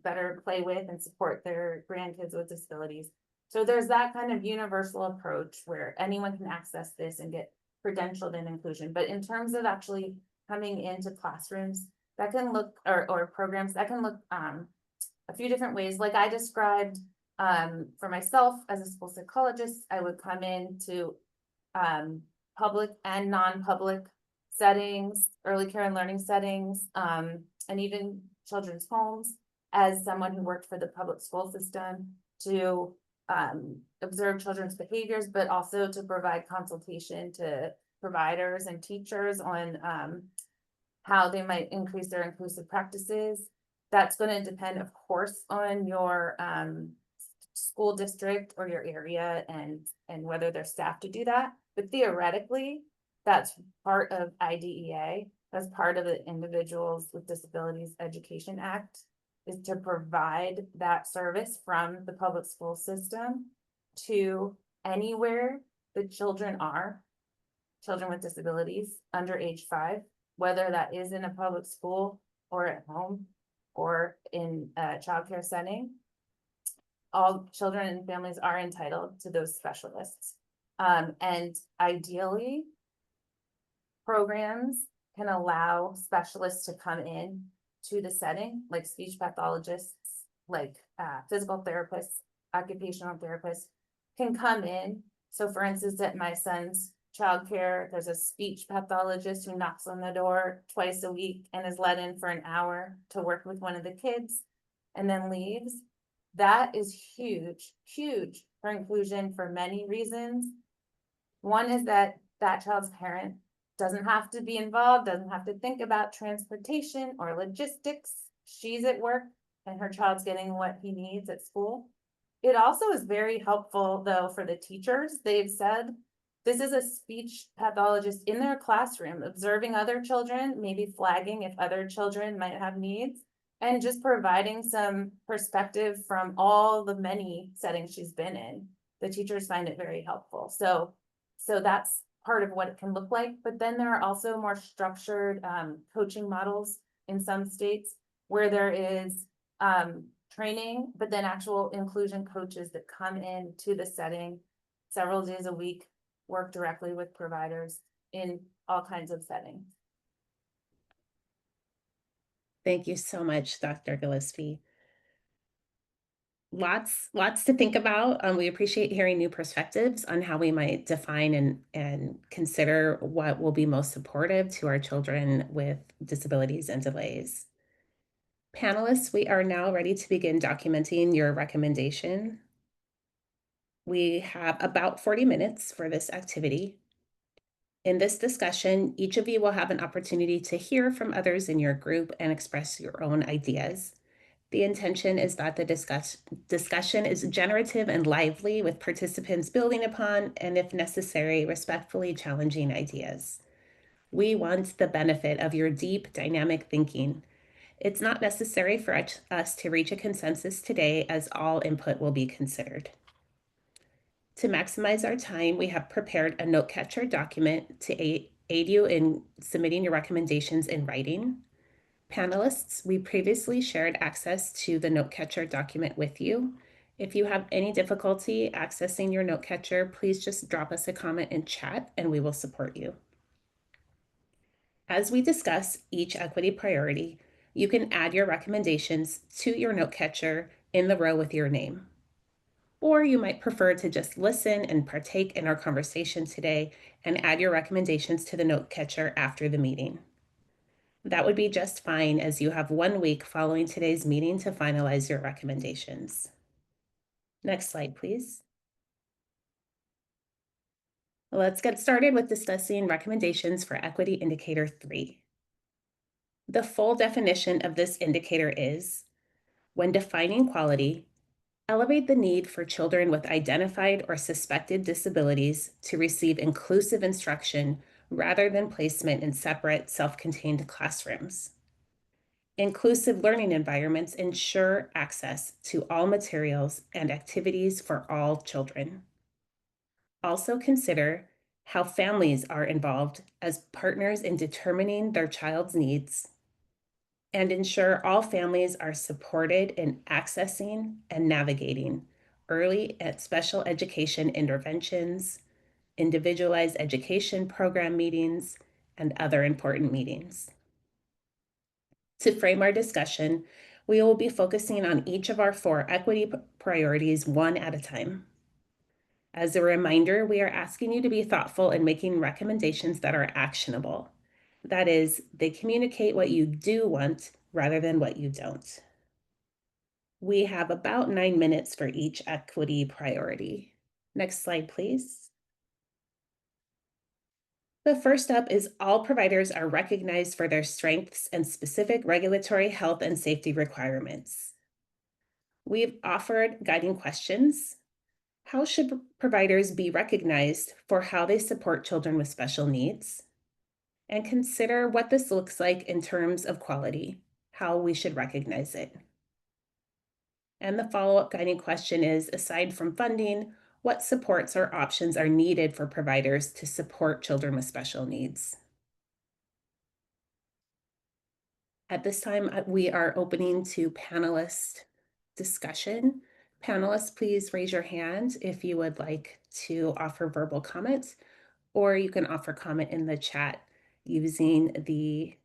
better play with and support their grandkids with disabilities. So there's that kind of universal approach where anyone can access this and get credentialed in inclusion. But in terms of actually coming into classrooms, that can look, or programs that can look a few different ways. Like I described, for myself as a school psychologist, I would come into public and non-public settings, early care and learning settings, and even children's homes as someone who worked for the public school system to observe children's behaviors, but also to provide consultation to providers and teachers on how they might increase their inclusive practices. That's going to depend, of course, on your school district or your area and whether they're staffed to do that. But theoretically, that's part of IDEA. That's part of the Individuals with Disabilities Education Act, is to provide that service from the public school system to anywhere the children with disabilities under age 5, whether that is in a public school or at home or in a childcare setting. All children and families are entitled to those specialists. And ideally, programs can allow specialists to come in to the setting, like speech pathologists, like physical therapists, occupational therapists can come in. So for instance, at my son's childcare, there's a speech pathologist who knocks on the door twice a week and is let in for an hour to work with one of the kids and then leaves. That is huge, huge for inclusion for many reasons. One is that child's parent doesn't have to be involved, doesn't have to think about transportation or logistics. She's at work and her child's getting what he needs at school. It also is very helpful though for the teachers. They've said This is a speech pathologist in their classroom, observing other children, maybe flagging if other children might have needs, and just providing some perspective from all the many settings she's been in. The teachers find it very helpful. So that's part of what it can look like. But then there are also more structured coaching models in some states where there is training, but then actual inclusion coaches that come in to the setting several days a week, work directly with providers in all kinds of settings. Thank you so much, Dr. Gillespie. Lots to think about. We appreciate hearing new perspectives on how we might define and consider what will be most supportive to our children with disabilities and delays. Panelists, we are now ready to begin documenting your recommendation. We have about 40 minutes for this activity. In this discussion, each of you will have an opportunity to hear from others in your group and express your own ideas. The intention is that the discussion is generative and lively, with participants building upon and, if necessary, respectfully challenging ideas. We want the benefit of your deep, dynamic thinking. It's not necessary for us to reach a consensus today, as all input will be considered. To maximize our time, we have prepared a note catcher document to aid you in submitting your recommendations in writing. Panelists, we previously shared access to the note catcher document with you. If you have any difficulty accessing your note catcher, please just drop us a comment in chat and we will support you. As we discuss each equity priority, you can add your recommendations to your note catcher in the row with your name. Or you might prefer to just listen and partake in our conversation today and add your recommendations to the note catcher after the meeting. That would be just fine, as you have 1 week following today's meeting to finalize your recommendations. Next slide, please. Let's get started with discussing recommendations for Equity Indicator 3. The full definition of this indicator is: when defining quality, elevate the need for children with identified or suspected disabilities to receive inclusive instruction rather than placement in separate, self-contained classrooms. Inclusive learning environments ensure access to all materials and activities for all children. Also consider how families are involved as partners in determining their child's needs, and ensure all families are supported in accessing and navigating early and special education interventions, individualized education program meetings, and other important meetings. To frame our discussion, we will be focusing on each of our 4 equity priorities one at a time. As a reminder, we are asking you to be thoughtful in making recommendations that are actionable. That is, they communicate what you do want rather than what you don't. We have about 9 minutes for each equity priority. Next slide, please. The first up is all providers are recognized for their strengths and specific regulatory health and safety requirements. We've offered guiding questions. How should providers be recognized for how they support children with special needs? And consider what this looks like in terms of quality, how we should recognize it. And the follow-up guiding question is: aside from funding, what supports or options are needed for providers to support children with special needs? At this time, we are opening to panelist discussion. Panelists, please raise your hand if you would like to offer verbal comments, or you can offer comment in the chat using the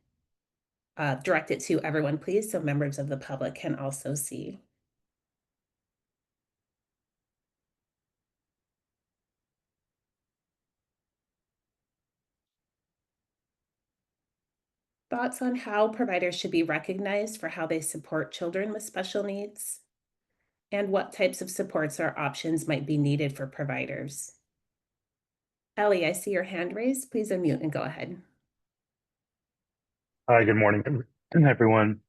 direct it to everyone, please, so members of the public can also see. Thoughts on how providers should be recognized for how they support children with special needs, and what types of supports or options might be needed for providers. Ellie, I see your hand raised. Please unmute and go ahead. Hi, good morning, everyone.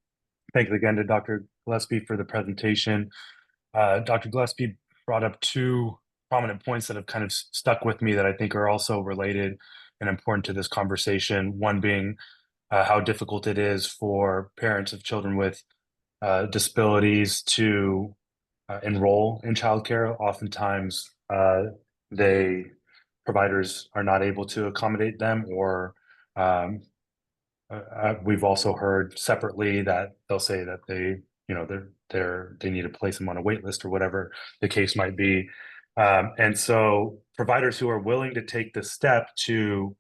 Thanks again to Dr. Gillespie for the presentation. Dr. Gillespie brought up 2 prominent points that have kind of stuck with me that I think are also related and important to this conversation. One being how difficult it is for parents of children with disabilities to enroll in childcare. Oftentimes, providers are not able to accommodate them, or we've also heard separately that they'll say that they need to place them on a wait list or whatever the case might be. And so providers who are willing to take the step to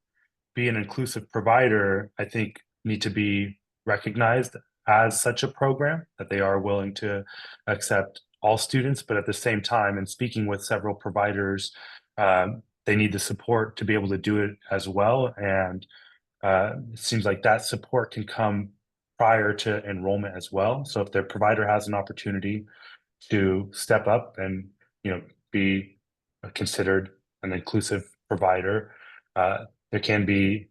be an inclusive provider, I think, need to be recognized as such a program, that they are willing to accept all students. But at the same time, and speaking with several providers, they need the support to be able to do it as well. And it seems like that support can come prior to enrollment as well. So if their provider has an opportunity to step up and be considered an inclusive provider, there can be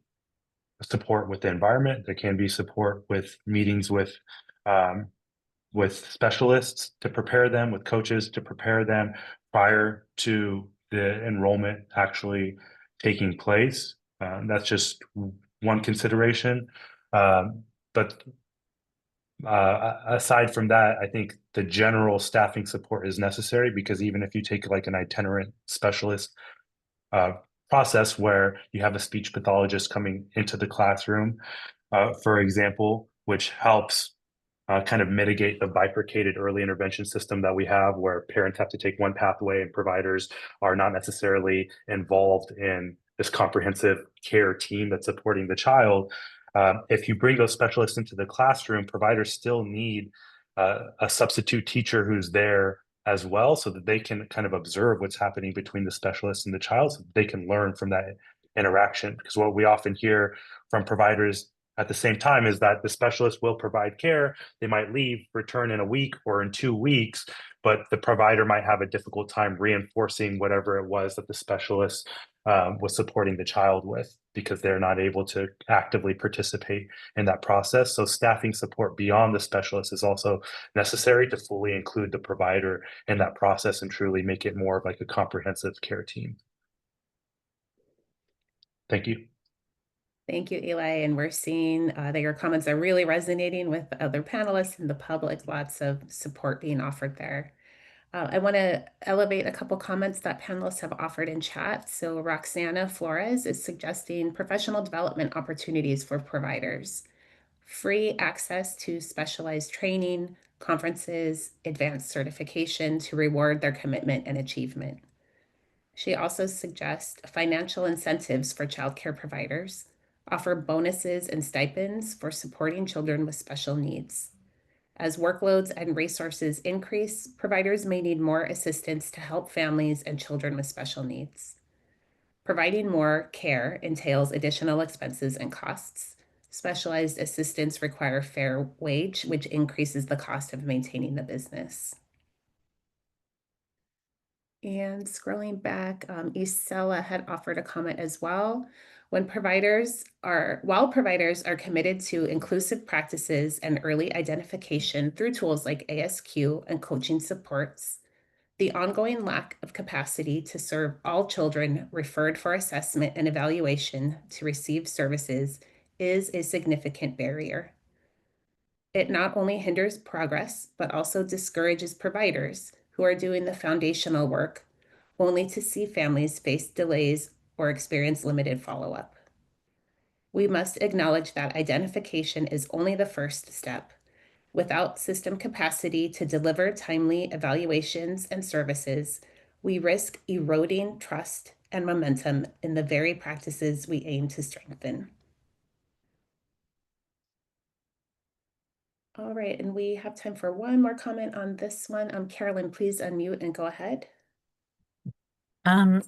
support with the environment. There can be support with meetings with specialists to prepare them, with coaches to prepare them prior to the enrollment actually taking place. That's just one consideration. But aside from that, I think the general staffing support is necessary, because even if you take like an itinerant specialist process where you have a speech pathologist coming into the classroom, for example, which helps kind of mitigate the bifurcated early intervention system that we have, where parents have to take one pathway and providers are not necessarily involved in this comprehensive care team that's supporting the child. If you bring those specialists into the classroom, providers still need a substitute teacher who's there as well, so that they can kind of observe what's happening between the specialist and the child, so that they can learn from that interaction. Because what we often hear from providers at the same time is that the specialist will provide care. They might leave, return in a week or in 2 weeks, but the provider might have a difficult time reinforcing whatever it was that the specialist was supporting the child with, because they're not able to actively participate in that process. So staffing support beyond the specialist is also necessary to fully include the provider in that process and truly make it more of like a comprehensive care team. Thank you. Thank you, Eli. And we're seeing that your comments are really resonating with other panelists and the public. Lots of support being offered there. I want to elevate a couple comments that panelists have offered in chat. So Roxana Flores is suggesting professional development opportunities for providers, free access to specialized training, conferences, advanced certification to reward their commitment and achievement. She also suggests financial incentives for childcare providers, offer bonuses and stipends for supporting children with special needs. As workloads and resources increase, providers may need more assistance to help families and children with special needs. Providing more care entails additional expenses and costs. Specialized assistants require fair wage, which increases the cost of maintaining the business. And scrolling back, Isela had offered a comment as well. While providers are committed to inclusive practices and early identification through tools like ASQ and coaching supports, the ongoing lack of capacity to serve all children referred for assessment and evaluation to receive services is a significant barrier. It not only hinders progress, but also discourages providers who are doing the foundational work, only to see families face delays or experience limited follow-up. We must acknowledge that identification is only the first step. Without system capacity to deliver timely evaluations and services, we risk eroding trust and momentum in the very practices we aim to strengthen. All right, and we have time for one more comment on this one. Carolyn, please unmute and go ahead.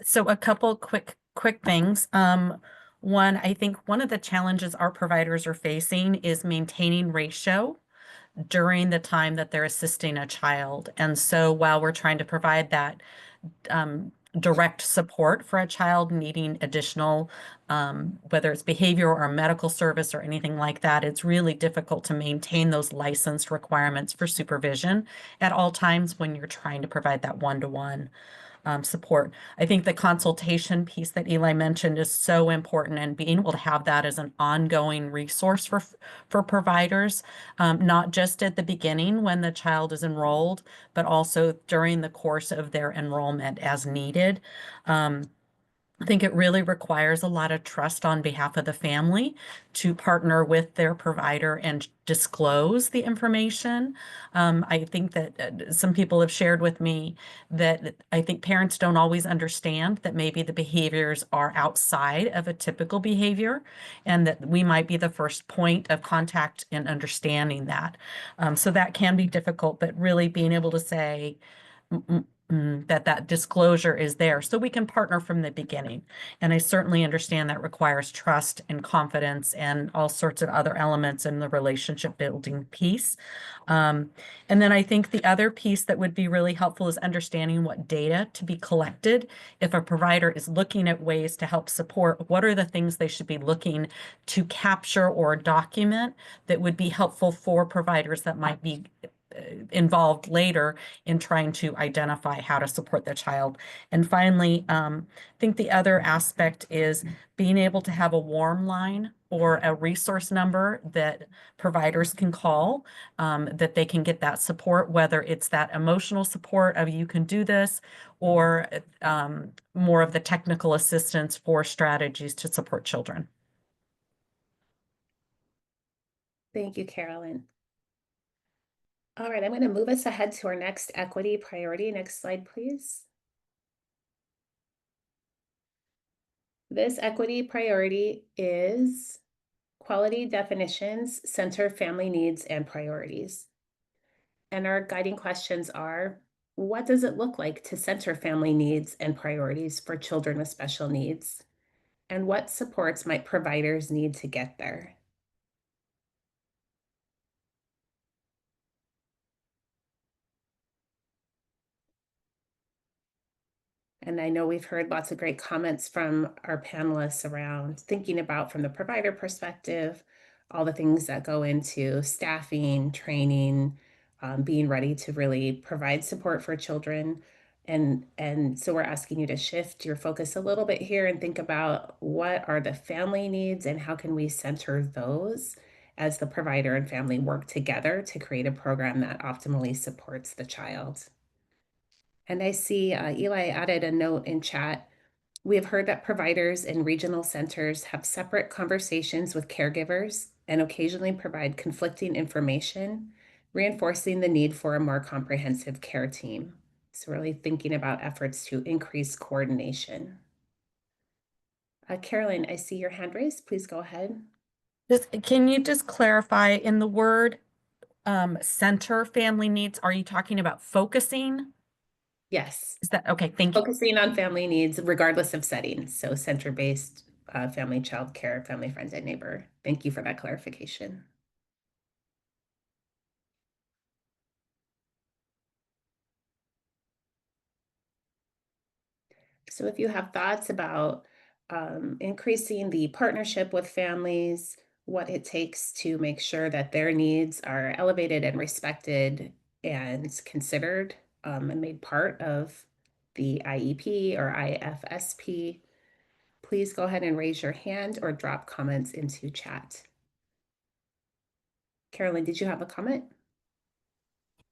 So a couple quick things. One, I think one of the challenges our providers are facing is maintaining ratio during the time that they're assisting a child. And so while we're trying to provide that direct support for a child needing additional, whether it's behavior or medical service or anything like that, it's really difficult to maintain those licensed requirements for supervision at all times when you're trying to provide that one-to-one. support. I think the consultation piece that Eli mentioned is so important, and being able to have that as an ongoing resource for providers, not just at the beginning when the child is enrolled, but also during the course of their enrollment as needed. I think it really requires a lot of trust on behalf of the family to partner with their provider and disclose the information. I think that some people have shared with me that I think parents don't always understand that maybe the behaviors are outside of a typical behavior, and that we might be the first point of contact in understanding that. So that can be difficult, but really being able to say, that disclosure is there so we can partner from the beginning. And I certainly understand that requires trust and confidence and all sorts of other elements in the relationship building piece. And then I think the other piece that would be really helpful is understanding what data to be collected. If a provider is looking at ways to help support, what are the things they should be looking to capture or document that would be helpful for providers that might be involved later in trying to identify how to support the child. And finally, I think the other aspect is being able to have a warm line or a resource number that providers can call, that they can get that support, whether it's that emotional support of you can do this, or more of the technical assistance for strategies to support children. Thank you, Carolyn. All right, I'm going to move us ahead to our next equity priority. Next slide, please. This equity priority is quality definitions, center family needs and priorities. And our guiding questions are, what does it look like to center family needs and priorities for children with special needs? And what supports might providers need to get there? And I know we've heard lots of great comments from our panelists around thinking about, from the provider perspective, all the things that go into staffing, training, being ready to really provide support for children. And so we're asking you to shift your focus a little bit here and think about what are the family needs and how can we center those as the provider and family work together to create a program that optimally supports the child. And I see Eli added a note in chat. We have heard that providers in regional centers have separate conversations with caregivers and occasionally provide conflicting information, reinforcing the need for a more comprehensive care team. So really thinking about efforts to increase coordination. Carolyn, I see your hand raised. Please go ahead. Can you just clarify in the word center family needs, are you talking about focusing? Yes. Is that okay? Thank you. Focusing on family needs regardless of setting. So center-based family, child care, family, friend, and neighbor. Thank you for that clarification. So if you have thoughts about increasing the partnership with families, what it takes to make sure that their needs are elevated and respected and considered and made part of the IEP or IFSP, please go ahead and raise your hand or drop comments into chat. Carolyn, did you have a comment?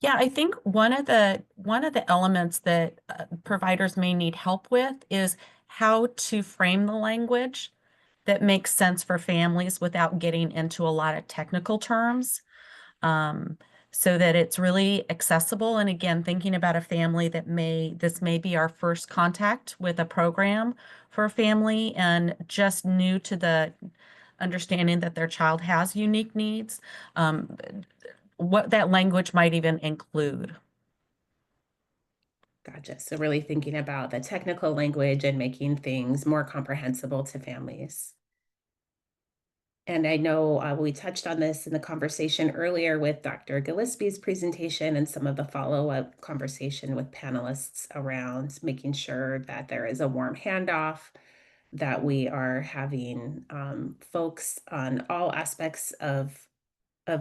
Yeah, I think one of the elements that providers may need help with is how to frame the language that makes sense for families without getting into a lot of technical terms, so that it's really accessible. And again, thinking about a family that this may be our first contact with a program for a family and just new to the understanding that their child has unique needs. What that language might even include. Gotcha. So really thinking about the technical language and making things more comprehensible to families. And I know we touched on this in the conversation earlier with Dr. Gillespie's presentation and some of the follow-up conversation with panelists around making sure that there is a warm handoff, that we are having folks on all aspects of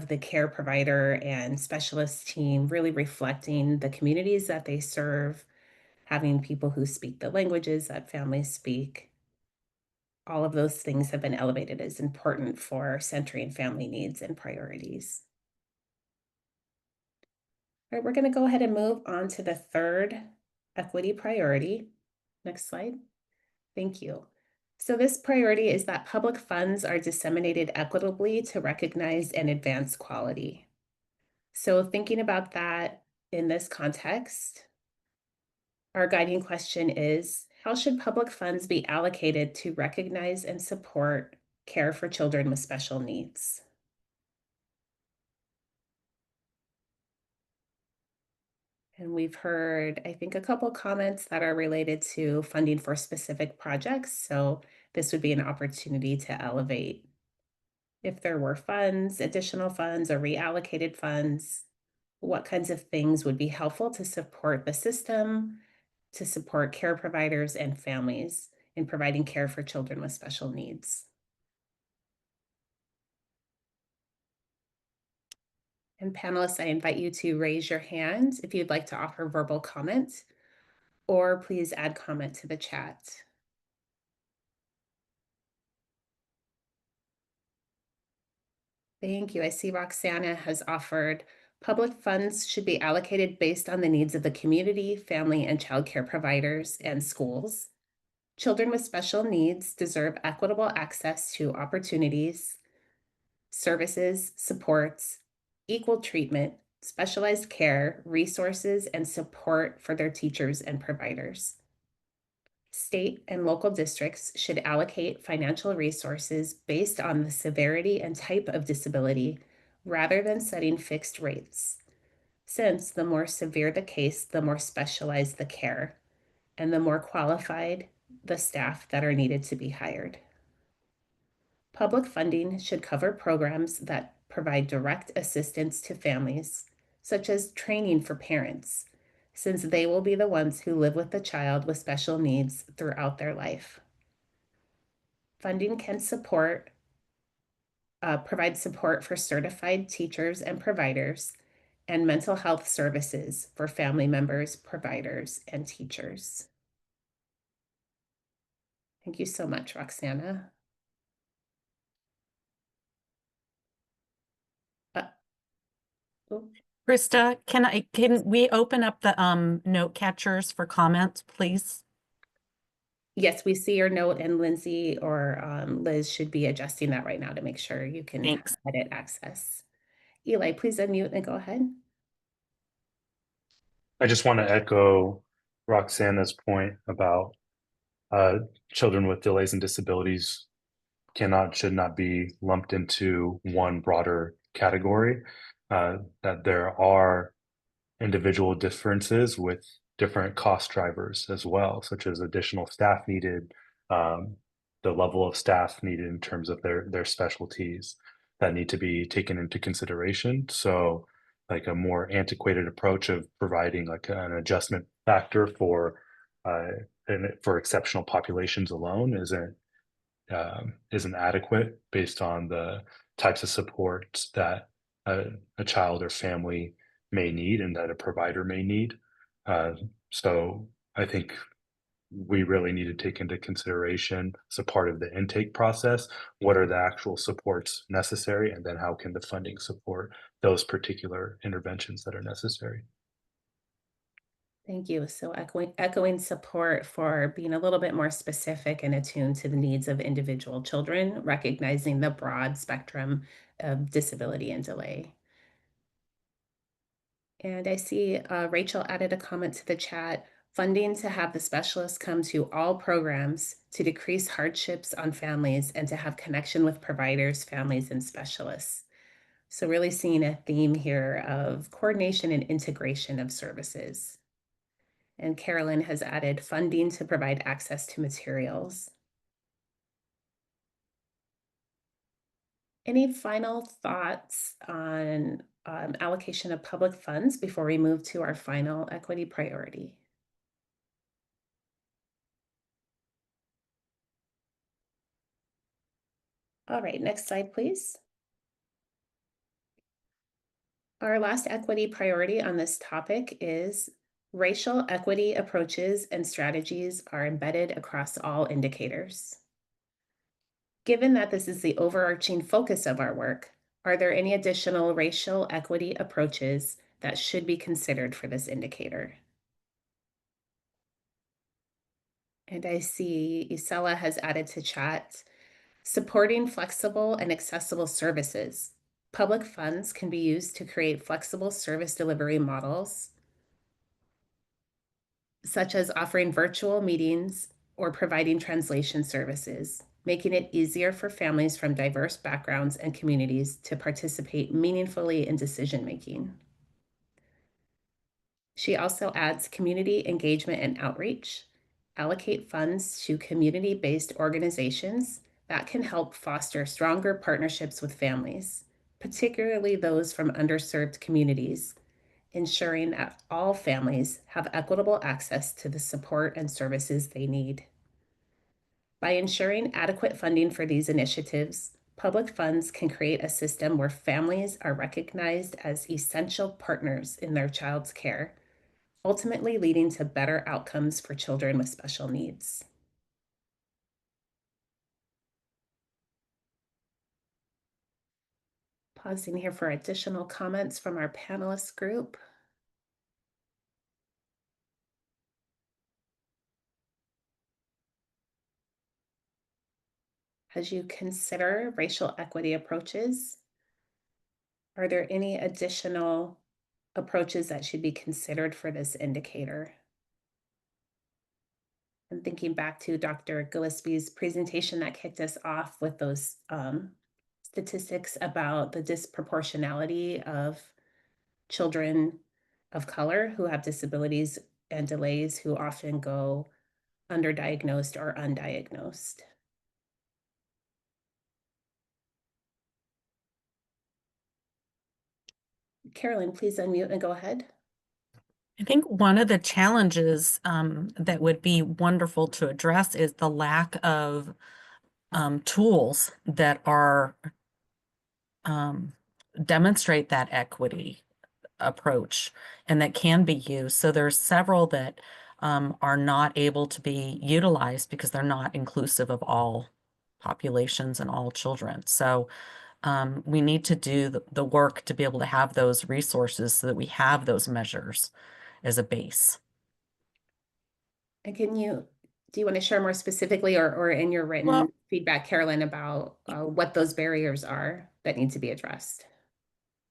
the care provider and specialist team really reflecting the communities that they serve, having people who speak the languages that families speak. All of those things have been elevated as important for centering family needs and priorities. All right, we're going to go ahead and move on to the third equity priority. Next slide. Thank you. So this priority is that public funds are disseminated equitably to recognize and advance quality. So thinking about that in this context, our guiding question is, how should public funds be allocated to recognize and support care for children with special needs? And we've heard, I think, a couple comments that are related to funding for specific projects. So this would be an opportunity to elevate if there were funds, additional funds, or reallocated funds, what kinds of things would be helpful to support the system, to support care providers and families in providing care for children with special needs. And panelists, I invite you to raise your hand if you'd like to offer verbal comment, or please add comment to the chat. Thank you. I see Roxana has offered public funds should be allocated based on the needs of the community, family, and child care providers and schools. Children with special needs deserve equitable access to opportunities, services, supports, equal treatment, specialized care, resources, and support for their teachers and providers. State and local districts should allocate financial resources based on the severity and type of disability rather than setting fixed rates, since the more severe the case, the more specialized the care, and the more qualified the staff that are needed to be hired. Public funding should cover programs that provide direct assistance to families, such as training for parents, since they will be the ones who live with the child with special needs throughout their life. Funding can provide support for certified teachers and providers and mental health services for family members, providers, and teachers. Thank you so much, Roxana. Krista, can we open up the note catchers for comments, please? Yes, we see your note, and Lindsay or Liz should be adjusting that right now to make sure you can edit access. Eli, please unmute and go ahead. I just want to echo Roxana's point about children with delays and disabilities should not be lumped into one broader category, that there are individual differences with different cost drivers as well, such as additional staff needed, the level of staff needed in terms of their specialties that need to be taken into consideration. So like a more antiquated approach of providing like an adjustment factor for exceptional populations alone isn't adequate based on the types of supports that a child or family may need and that a provider may need. So I think we really need to take into consideration as a part of the intake process, what are the actual supports necessary, and then how can the funding support those particular interventions that are necessary. Thank you. So echoing support for being a little bit more specific and attuned to the needs of individual children, recognizing the broad spectrum of disability and delay. And I see Rachel added a comment to the chat, funding to have the specialists come to all programs to decrease hardships on families and to have connection with providers, families, and specialists. So really seeing a theme here of coordination and integration of services. And Carolyn has added funding to provide access to materials. Any final thoughts on allocation of public funds before we move to our final equity priority? All right, next slide, please. Our last equity priority on this topic is Racial equity approaches and strategies are embedded across all indicators. Given that this is the overarching focus of our work, are there any additional racial equity approaches that should be considered for this indicator? And I see Isela has added to chat, supporting flexible and accessible services. Public funds can be used to create flexible service delivery models, such as offering virtual meetings or providing translation services, making it easier for families from diverse backgrounds and communities to participate meaningfully in decision-making. She also adds community engagement and outreach, allocate funds to community-based organizations that can help foster stronger partnerships with families, particularly those from underserved communities, ensuring that all families have equitable access to the support and services they need. By ensuring adequate funding for these initiatives, public funds can create a system where families are recognized as essential partners in their child's care, ultimately leading to better outcomes for children with special needs. Pausing here for additional comments from our panelist group. As you consider racial equity approaches, are there any additional approaches that should be considered for this indicator? And thinking back to Dr. Gillespie's presentation that kicked us off with those statistics about the disproportionality of children of color who have disabilities and delays who often go underdiagnosed or undiagnosed. Carolyn, please unmute and go ahead. I think one of the challenges that would be wonderful to address is the lack of tools that are demonstrate that equity approach and that can be used. So there's several that are not able to be utilized because they're not inclusive of all populations and all children. So we need to do the work to be able to have those resources so that we have those measures as a base. And do you want to share more specifically or in your written feedback, Carolyn, about what those barriers are that need to be addressed?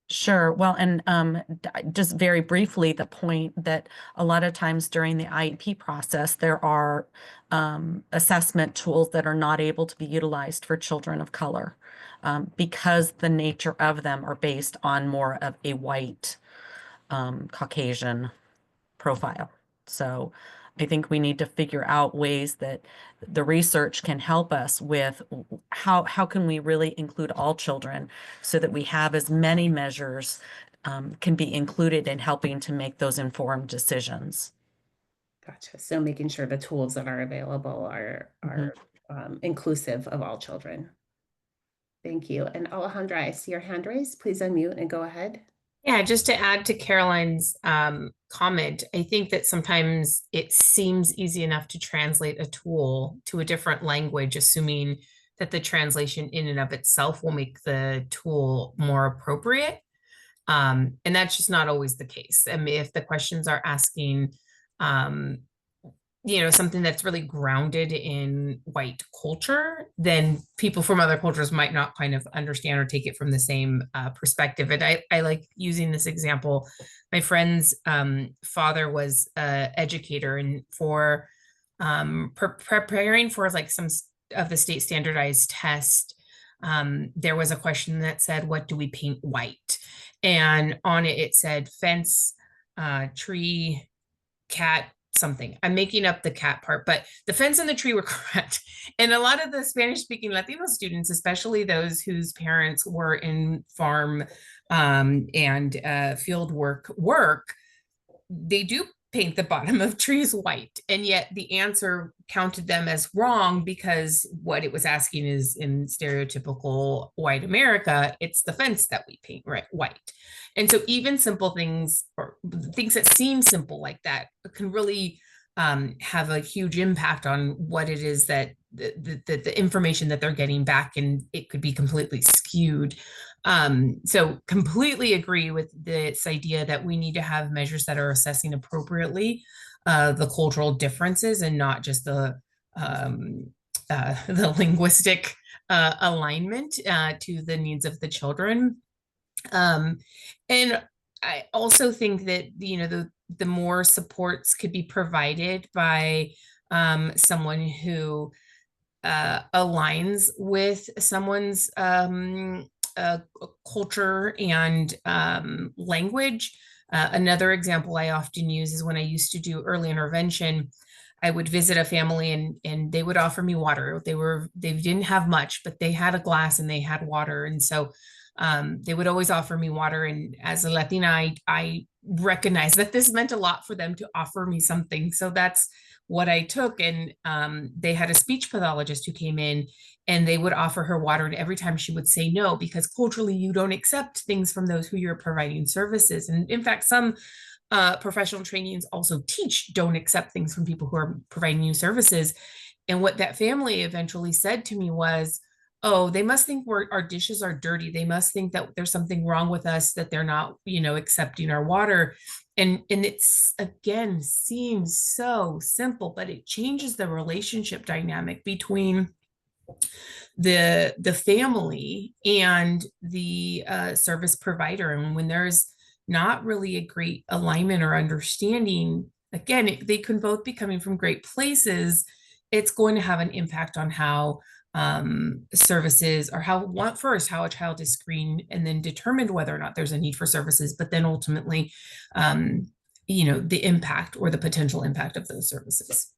Sure. Well, and just very briefly, the point that a lot of times during the IEP process, there are assessment tools that are not able to be utilized for children of color because the nature of them are based on more of a white Caucasian profile. So I think we need to figure out ways that the research can help us with how can we really include all children so that we have as many measures can be included in helping to make those informed decisions. Gotcha. So making sure the tools that are available are inclusive of all children. Thank you. And Alejandra, I see your hand raised. Please unmute and go ahead. Yeah, just to add to Caroline's comment, I think that sometimes it seems easy enough to translate a tool to a different language, assuming that the translation in and of itself will make the tool more appropriate. And that's just not always the case. I mean, if the questions are asking, something that's really grounded in white culture, then people from other cultures might not kind of understand or take it from the same perspective. And I like using this example. My friend's father was an educator, and for preparing for like some of the state standardized test, there was a question that said, what do we paint white? And on it, it said fence, tree, cat, something. I'm making up the cat part, but the fence and the tree were correct. And a lot of the Spanish speaking Latino students, especially those whose parents were in farm and field work, they do paint the bottom of trees white. And yet the answer counted them as wrong because what it was asking is in stereotypical white America, it's the fence that we paint white. And so even simple things or things that seem simple like that can really have a huge impact on what it is that the information that they're getting back, and it could be completely skewed. So completely agree with this idea that we need to have measures that are assessing appropriately the cultural differences and not just the linguistic alignment to the needs of the children. And I also think that, you know, the more supports could be provided by someone who aligns with someone's culture and language. Another example I often use is when I used to do early intervention. I would visit a family and they would offer me water. They didn't have much, but they had a glass and they had water. And so they would always offer me water. And as a Latina, I recognized that this meant a lot for them to offer me something. So that's what I took. And they had a speech pathologist who came in and they would offer her water. And every time she would say no, because culturally you don't accept things from those who you're providing services. And in fact, some professional trainings also teach don't accept things from people who are providing you services. And what that family eventually said to me was, oh, they must think our dishes are dirty. They must think that there's something wrong with us, that they're not, you know, accepting our water. And it's, again, seems so simple, but it changes the relationship dynamic between the family and the service provider. And when there's not really a great alignment or understanding, again, they can both be coming from great places. It's going to have an impact on how services, or how a child is screened and then determined whether or not there's a need for services, but then ultimately, you know, the impact or the potential impact of those services.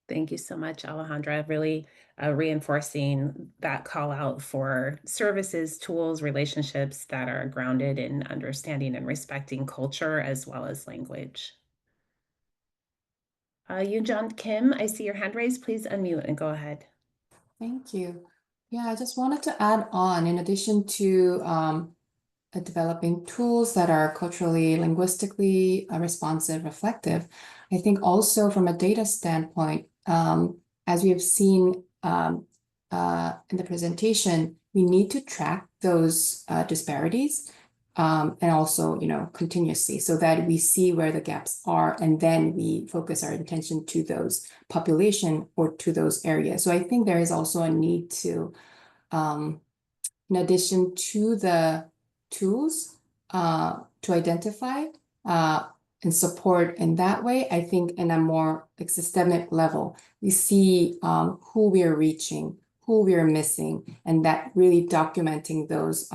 Thank you so much, Alejandra. Really reinforcing that call out for services, tools, relationships that are grounded in understanding and respecting culture as well as language. Yoon Kim, I see your hand raised. Please unmute and go ahead. Thank you. Yeah, I just wanted to add on, in addition to developing tools that are culturally, linguistically responsive, reflective, I think also from a data standpoint, as we have seen in the presentation, we need to track those disparities and also, you know, continuously, so that we see where the gaps are, and then we focus our attention to those population or to those areas. So I think there is also a need to, in addition to the tools to identify and support in that way, I think in a more like systemic level, we see who we are reaching, who we are missing, and that really documenting those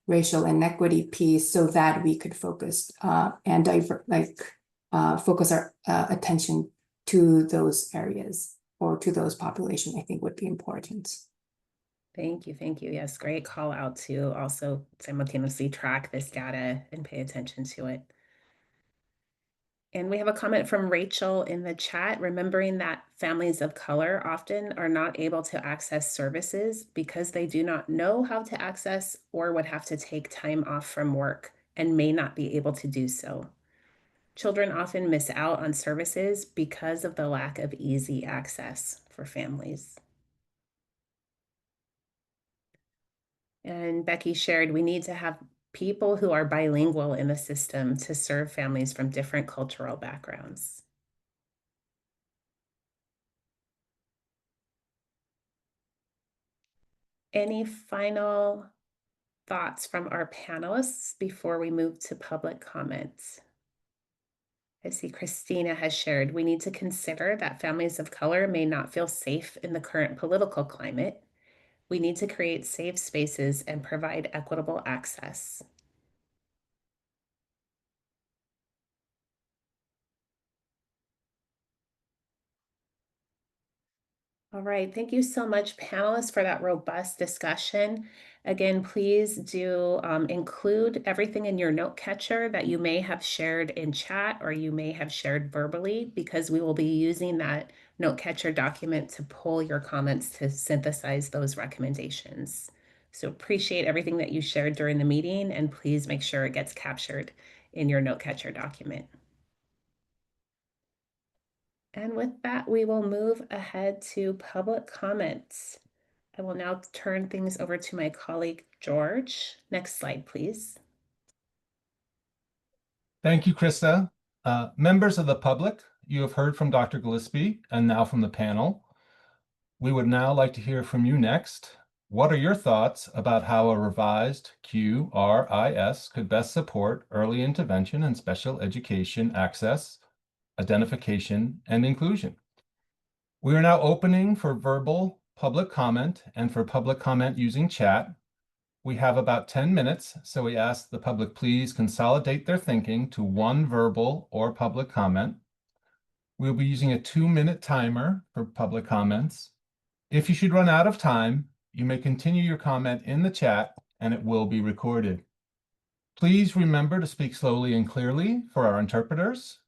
racial inequity piece, so that we could focus and focus our attention to those areas or to those populations, I think would be important. Thank you. Thank you. Yes, great call out to also simultaneously track this data and pay attention to it. And we have a comment from Rachel in the chat, remembering that families of color often are not able to access services because they do not know how to access or would have to take time off from work and may not be able to do so. Children often miss out on services because of the lack of easy access for families. And Becky shared, we need to have people who are bilingual in the system to serve families from different cultural backgrounds. Any final thoughts from our panelists before we move to public comments? I see Christina has shared, we need to consider that families of color may not feel safe in the current political climate. We need to create safe spaces and provide equitable access. All right, thank you so much, panelists, for that robust discussion. Again, please do include everything in your note catcher that you may have shared in chat or you may have shared verbally, because we will be using that note catcher document to pull your comments to synthesize those recommendations. So appreciate everything that you shared during the meeting, and please make sure it gets captured in your note catcher document. And with that, we will move ahead to public comments. I will now turn things over to my colleague, George. Next slide, please. Thank you, Krista. Members of the public, you have heard from Dr. Gillespie and now from the panel. We would now like to hear from you next. What are your thoughts about how a revised QRIS could best support early intervention and special education access, identification, and inclusion? We are now opening for verbal public comment and for public comment using chat. We have about 10 minutes, so we ask the public please consolidate their thinking to one verbal or public comment. We'll be using a 2-minute timer for public comments. If you should run out of time, you may continue your comment in the chat and it will be recorded. Please remember to speak slowly and clearly for our interpreters.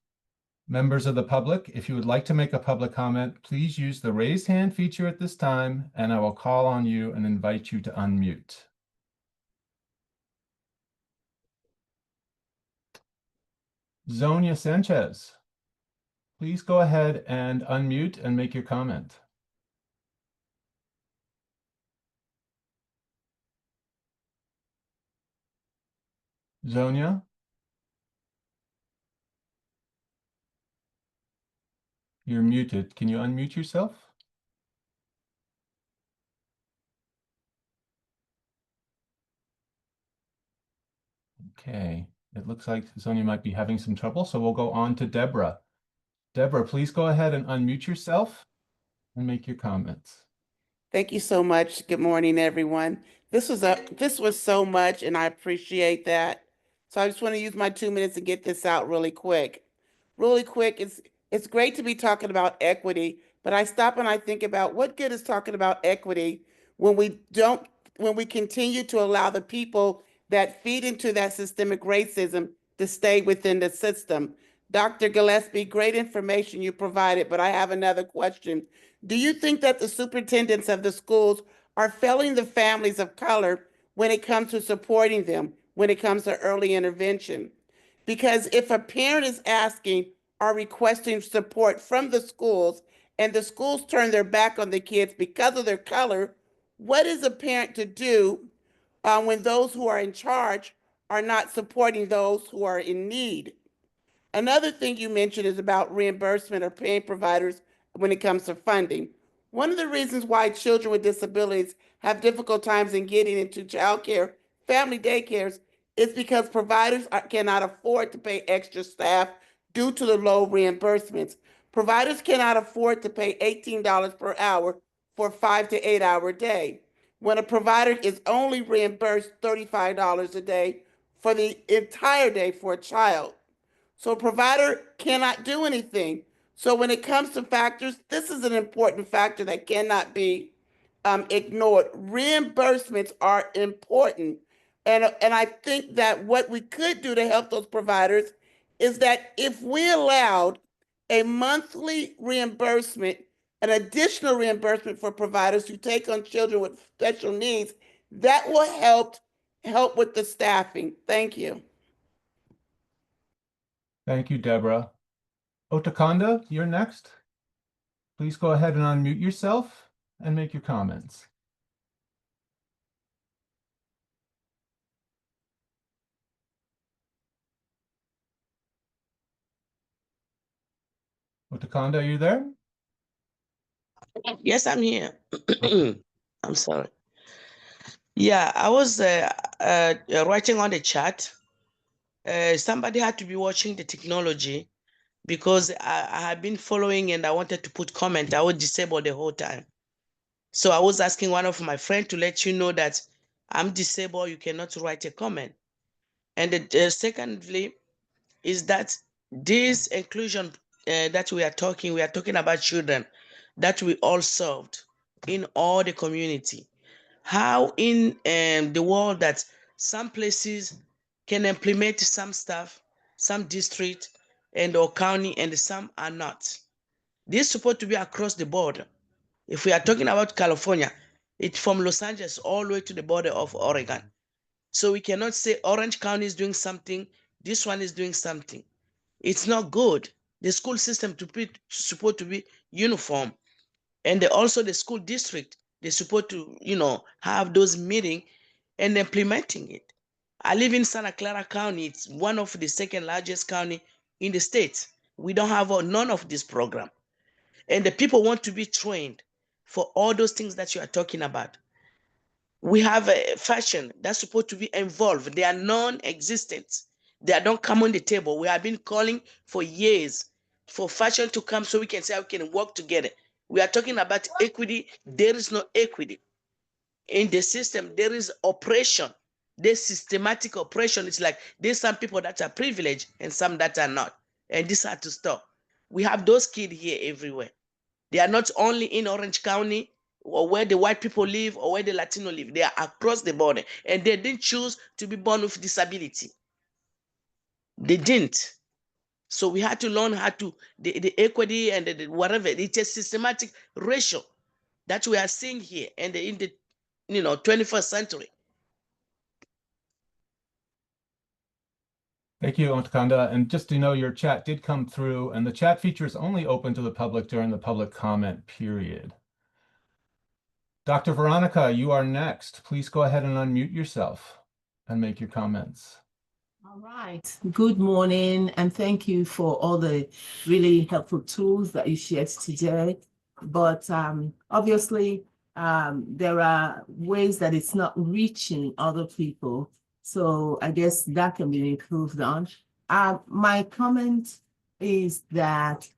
Members of the public, if you would like to make a public comment, please use the raise hand feature at this time, and I will call on you and invite you to unmute. Zonia Sanchez, please go ahead and unmute and make your comment. Zonia? You're muted. Can you unmute yourself? Okay, it looks like Zonia might be having some trouble, so we'll go on to Deborah. Deborah, please go ahead and unmute yourself and make your comments. Thank you so much. Good morning, everyone. This was so much, and I appreciate that. So I just want to use my 2 minutes to get this out really quick. Really quick, it's great to be talking about equity, but I stop and I think about what good is talking about equity when we continue to allow the people that feed into that systemic racism to stay within the system. Dr. Gillespie, great information you provided, but I have another question. Do you think that the superintendents of the schools are failing the families of color when it comes to supporting them, when it comes to early intervention? Because if a parent is asking or requesting support from the schools and the schools turn their back on the kids because of their color, what is a parent to do when those who are in charge are not supporting those who are in need? Another thing you mentioned is about reimbursement or paying providers when it comes to funding. One of the reasons why children with disabilities have difficult times in getting into childcare, family daycares, is because providers cannot afford to pay extra staff due to the low reimbursements. Providers cannot afford to pay $18 per hour for a 5 to 8 hour day, when a provider is only reimbursed $35 a day for the entire day for a child. So a provider cannot do anything. So when it comes to factors, this is an important factor that cannot be ignored. Reimbursements are important. And I think that what we could do to help those providers is that if we allowed a monthly reimbursement, an additional reimbursement for providers who take on children with special needs, that will help with the staffing. Thank you. Thank you, Deborah. Otakonda, you're next. Please go ahead and unmute yourself and make your comments. Otakonda, are you there? Yes, I'm here. I'm sorry. Yeah, I was writing on the chat. Somebody had to be watching the technology because I had been following and I wanted to put comment. I was disabled the whole time. So I was asking one of my friends to let you know that I'm disabled, you cannot write a comment. And secondly, is that this inclusion that we are talking about children that we all served in all the community. how in the world that some places can implement some stuff, some district and or county, and some are not. This is supposed to be across the border. If we are talking about California, it's from Los Angeles all the way to the border of Oregon. So we cannot say Orange County is doing something, this one is doing something. It's not good. The school system to be supposed to be uniform, and also the school district, they're supposed to, have those meeting and implementing it. I live in Santa Clara County. It's one of the second largest county in the state. We don't have none of this program, and the people want to be trained for all those things that you are talking about. We have a fashion that's supposed to be involved. They are non-existent. They don't come on the table. We have been calling for years for fashion to come so we can say we can work together. We are talking about equity. There is no equity. In the system, there is oppression. There's systematic oppression. It's like there's some people that are privileged and some that are not. And this had to stop. We have those kids here everywhere. They are not only in Orange County or where the white people live or where the Latino live. They are across the border, and they didn't choose to be born with disability. They didn't. So we had to learn how to the equity and the whatever. It's a systematic ratio that we are seeing here and in the 21st century. Thank you, Ontkanda. And just to know, your chat did come through, and the chat feature is only open to the public during the public comment period. Dr. Veronica, you are next. Please go ahead and unmute yourself and make your comments. All right. Good morning, and thank you for all the really helpful tools that you shared today. But obviously, there are ways that it's not reaching other people. So I guess that can be improved on. My comment is that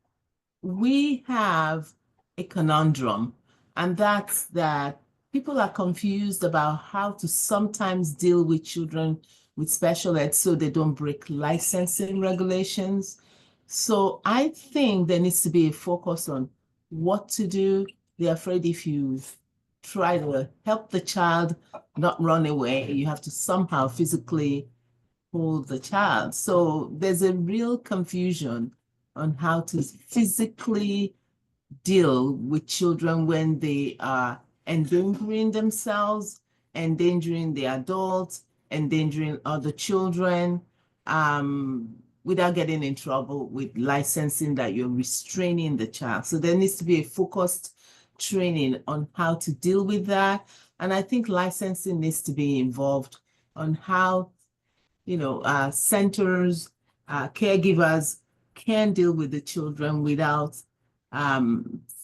we have a conundrum, and that's that people are confused about how to sometimes deal with children with special ed so they don't break licensing regulations. So I think there needs to be a focus on what to do. They're afraid if you try to help the child not run away, you have to somehow physically hold the child. So there's a real confusion on how to physically deal with children when they are endangering themselves, endangering the adults, endangering other children, without getting in trouble with licensing that you're restraining the child. So there needs to be a focused training on how to deal with that. And I think licensing needs to be involved on how, centers, caregivers can deal with the children without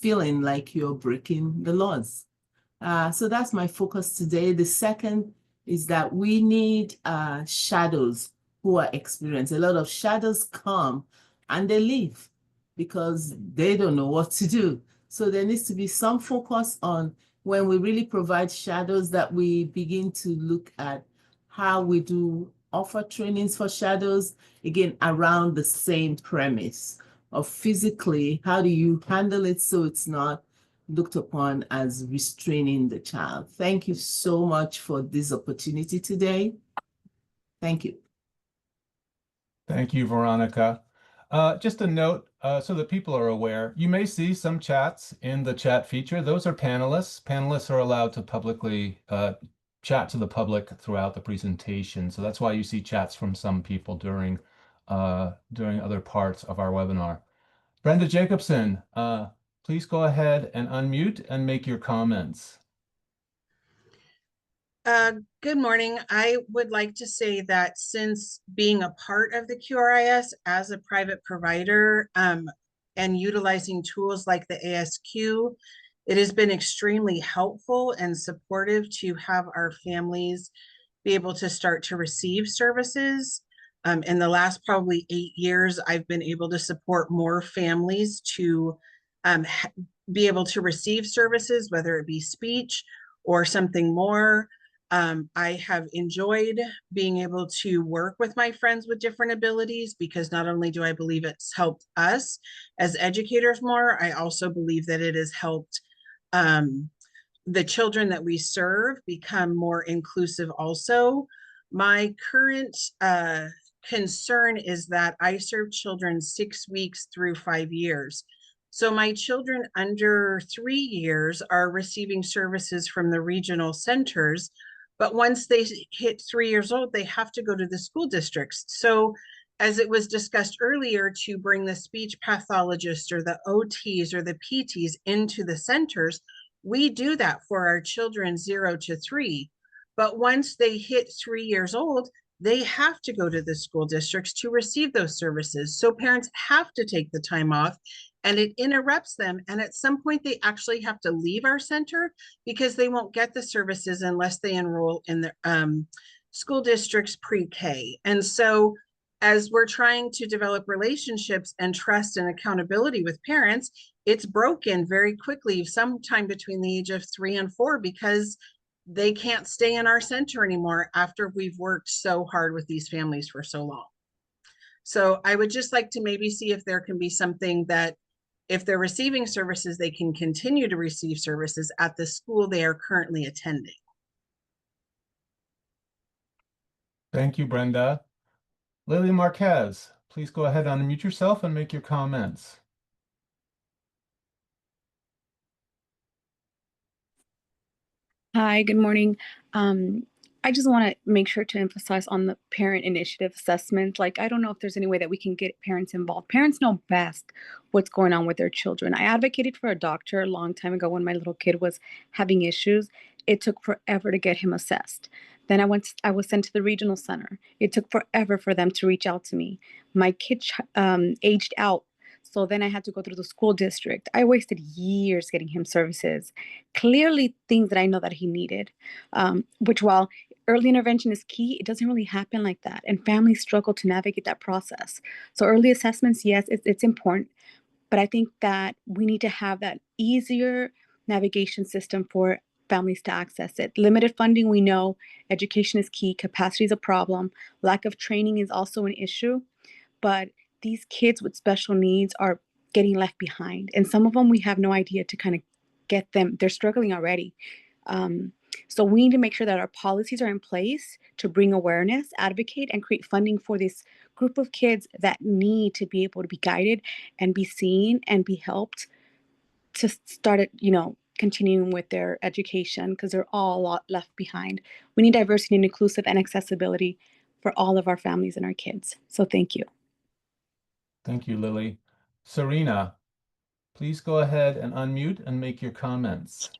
feeling like you're breaking the laws. So that's my focus today. The second is that we need shadows who are experienced. A lot of shadows come and they leave because they don't know what to do. So there needs to be some focus on when we really provide shadows that we begin to look at how we do offer trainings for shadows, again, around the same premise of physically, how do you handle it so it's not looked upon as restraining the child. Thank you so much for this opportunity today. Thank you. Thank you, Veronica. Just a note, so that people are aware, you may see some chats in the chat feature. Those are panelists. Panelists are allowed to publicly chat to the public throughout the presentation. So that's why you see chats from some people during other parts of our webinar. Brenda Jacobson, please go ahead and unmute and make your comments. Good morning. I would like to say that since being a part of the QRIS as a private provider and utilizing tools like the ASQ, it has been extremely helpful and supportive to have our families be able to start to receive services. In the last probably 8 years, I've been able to support more families to be able to receive services, whether it be speech or something more. I have enjoyed being able to work with my friends with different abilities because not only do I believe it's helped us as educators more, I also believe that it has helped the children that we serve become more inclusive also. My current concern is that I serve children 6 weeks through 5 years. So my children under 3 years are receiving services from the regional centers, but once they hit 3 years old, they have to go to the school districts. So as it was discussed earlier, to bring the speech pathologists or the OTs or the PTs into the centers, we do that for our children 0 to 3. But once they hit 3 years old, they have to go to the school districts to receive those services. So parents have to take the time off, and it interrupts them. And at some point, they actually have to leave our center because they won't get the services unless they enroll in the school district's pre-K. And so as we're trying to develop relationships and trust and accountability with parents, it's broken very quickly, sometime between the age of 3 and 4, because they can't stay in our center anymore after we've worked so hard with these families for so long. So I would just like to maybe see if there can be something that if they're receiving services, they can continue to receive services at the school they are currently attending. Thank you, Brenda. Lily Marquez, please go ahead and unmute yourself and make your comments. Hi, good morning. I just want to make sure to emphasize on the parent initiative assessment. Like, I don't know if there's any way that we can get parents involved. Parents know best what's going on with their children. I advocated for a doctor a long time ago when my little kid was having issues. It took forever to get him assessed. Then I was sent to the regional center. It took forever for them to reach out to me. My kid aged out. So then I had to go through the school district. I wasted years getting him services, clearly things that I know that he needed, which while early intervention is key, it doesn't really happen like that. And families struggle to navigate that process. So early assessments, yes, it's important, but I think that we need to have that easier navigation system for families to access it. Limited funding, we know education is key, capacity is a problem, lack of training is also an issue, but these kids with special needs are getting left behind. And some of them, we have no idea to kind of get them, they're struggling already. So we need to make sure that our policies are in place to bring awareness, advocate, and create funding for this group of kids that need to be able to be guided and be seen and be helped to start it, continuing with their education, because they're all a lot left behind. We need diversity and inclusive and accessibility for all of our families and our kids. So thank you. Thank you, Lily. Serena, please go ahead and unmute and make your comments.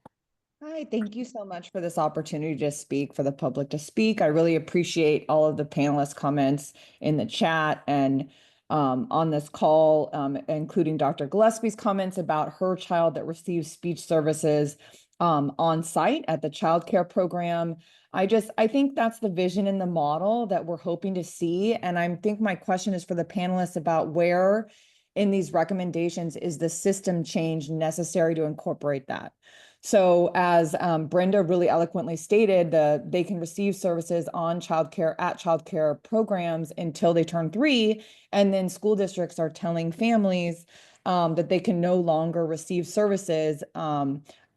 Hi, thank you so much for this opportunity to speak, for the public to speak. I really appreciate all of the panelists' comments in the chat and on this call, including Dr. Gillespie's comments about her child that receives speech services on site at the child care program. I think that's the vision in the model that we're hoping to see. And I think my question is for the panelists about where in these recommendations is the system change necessary to incorporate that. So as Brenda really eloquently stated, they can receive services on childcare programs until they turn 3, and then school districts are telling families that they can no longer receive services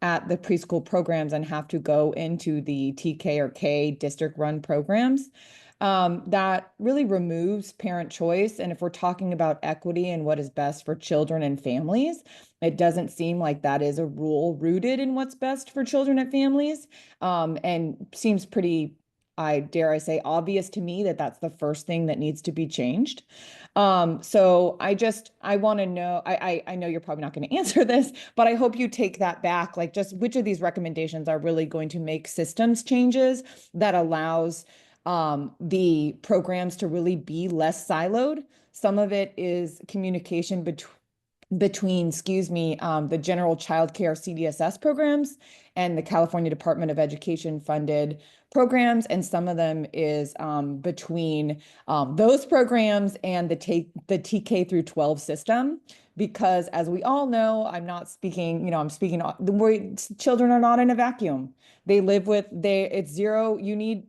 at the preschool programs and have to go into the TK or K district-run programs. That really removes parent choice. And if we're talking about equity and what is best for children and families, it doesn't seem like that is a rule rooted in what's best for children and families, and seems pretty, I dare I say, obvious to me that that's the first thing that needs to be changed. So I want to know, I know you're probably not going to answer this, but I hope you take that back, like just which of these recommendations are really going to make systems changes that allows the programs to really be less siloed. Some of it is communication between the general child care CDSS programs and the California Department of Education funded programs. And some of them is between those programs and the TK through 12 system. Because as we all know, I'm speaking, children are not in a vacuum. They live it's zero. You need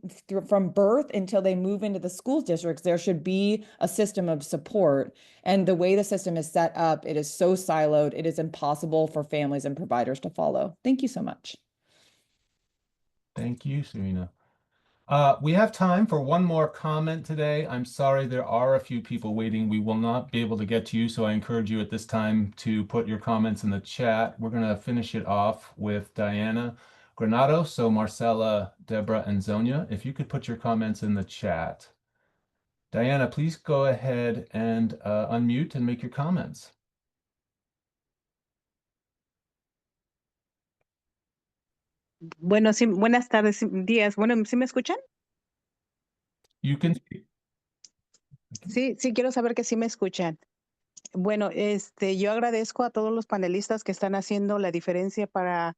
from birth until they move into the school districts, there should be a system of support. And the way the system is set up, it is so siloed, it is impossible for families and providers to follow. Thank you so much. Thank you, Serena. We have time for one more comment today. I'm sorry, there are a few people waiting. We will not be able to get to you, so I encourage you at this time to put your comments in the chat. We're going to finish it off with Diana Granado. So Marcella, Deborah, and Zonia, if you could put your comments in the chat. Diana, please go ahead and unmute and make your comments. Bueno, sí, buenas tardes, días. Bueno, ¿sí me escuchan? You can speak. Sí, sí, quiero saber que sí me escuchan. Bueno, yo agradezco a todos los panelistas que están haciendo la diferencia para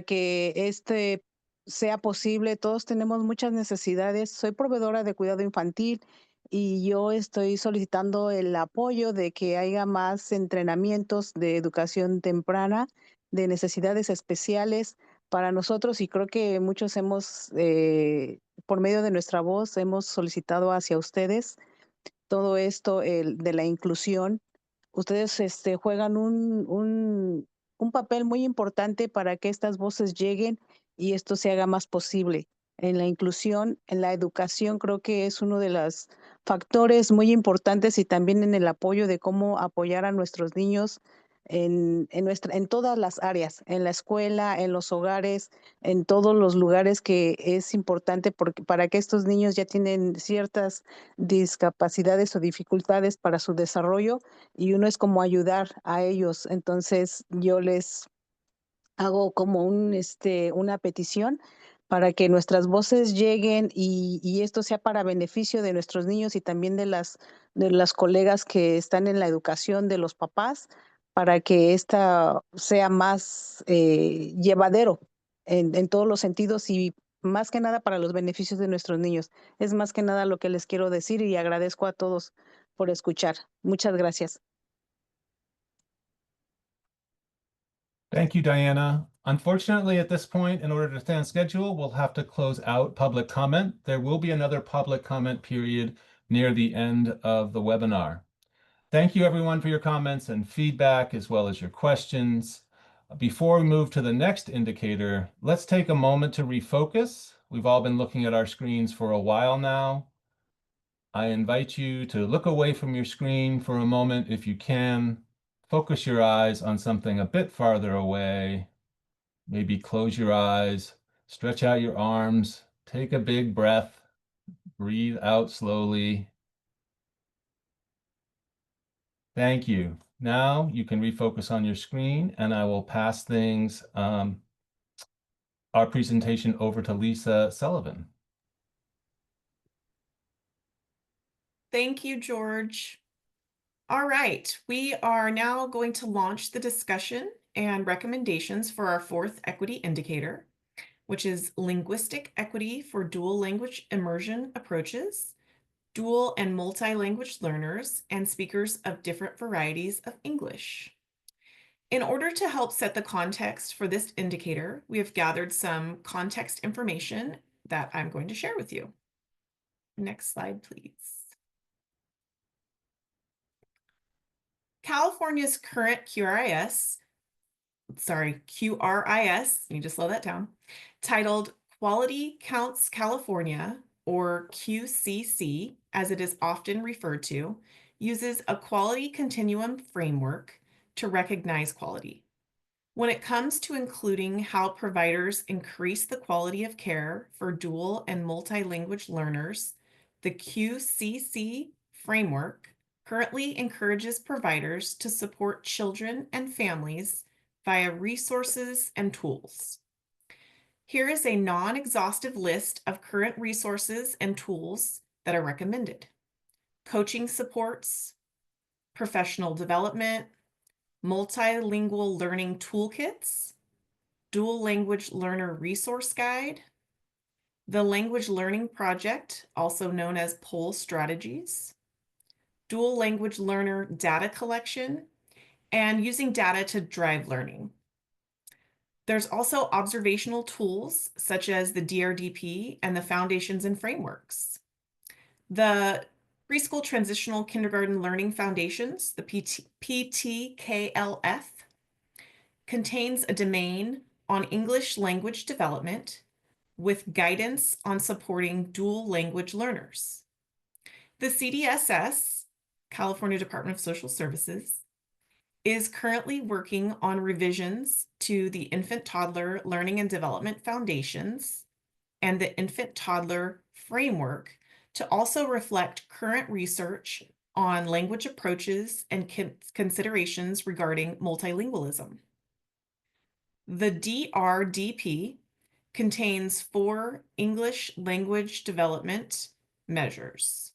que sea posible. Todos tenemos muchas necesidades. Soy proveedora de cuidado infantil y yo estoy solicitando el apoyo de que haya más entrenamientos de educación temprana, de necesidades especiales para nosotros, y creo que muchos por medio de nuestra voz, hemos solicitado hacia ustedes todo esto de la inclusión. Ustedes juegan un papel muy importante para que estas voces lleguen y esto se haga más posible. En la inclusión, en la educación, creo que es uno de los factores muy importantes, y también en el apoyo de cómo apoyar a nuestros niños en todas las áreas, en la escuela, en los hogares, en todos los lugares, que es importante para que estos niños ya tienen ciertas discapacidades o dificultades para su desarrollo, y uno es como ayudar a ellos. Entonces yo les hago como una petición para que nuestras voces lleguen, y esto sea para beneficio de nuestros niños y también de las colegas que están en la educación, de los papás, para que esta sea más llevadero en todos los sentidos, y más que nada para los beneficios de nuestros niños. Es más que nada lo que les quiero decir, y agradezco a todos por escuchar. Muchas gracias. Thank you, Diana. Unfortunately, at this point, in order to stay on schedule, we'll have to close out public comment. There will be another public comment period near the end of the webinar. Thank you, everyone, for your comments and feedback, as well as your questions. Before we move to the next indicator, let's take a moment to refocus. We've all been looking at our screens for a while now. I invite you to look away from your screen for a moment if you can. Focus your eyes on something a bit farther away. Maybe close your eyes, stretch out your arms, take a big breath, breathe out slowly. Thank you. Now you can refocus on your screen, and I will pass our presentation over to Lisa Sullivan. Thank you, George. All right, we are now going to launch the discussion and recommendations for our fourth equity indicator, which is linguistic equity for dual language immersion approaches, dual and multi-language learners, and speakers of different varieties of English. In order to help set the context for this indicator, we have gathered some context information that I'm going to share with you. Next slide, please. California's current QRIS, need to slow that down, titled Quality Counts California, or QCC, as it is often referred to, uses a quality continuum framework to recognize quality. When it comes to including how providers increase the quality of care for dual and multi-language learners, the QCC framework currently encourages providers to support children and families via resources and tools. Here is a non-exhaustive list of current resources and tools that are recommended: coaching supports, professional development, multilingual learning toolkits, dual language learner resource guide, the Language Learning Project, also known as POLE strategies, dual language learner data collection, and using data to drive learning. There's also observational tools such as the DRDP and the Foundations and Frameworks. The Preschool Transitional Kindergarten Learning Foundations, the PTKLF, contains a domain on English language development with guidance on supporting dual language learners. The CDSS, California Department of Social Services, is currently working on revisions to the Infant-Toddler Learning and Development Foundations and the Infant-Toddler Framework to also reflect current research on language approaches and considerations regarding multilingualism. The DRDP contains 4 English language development measures.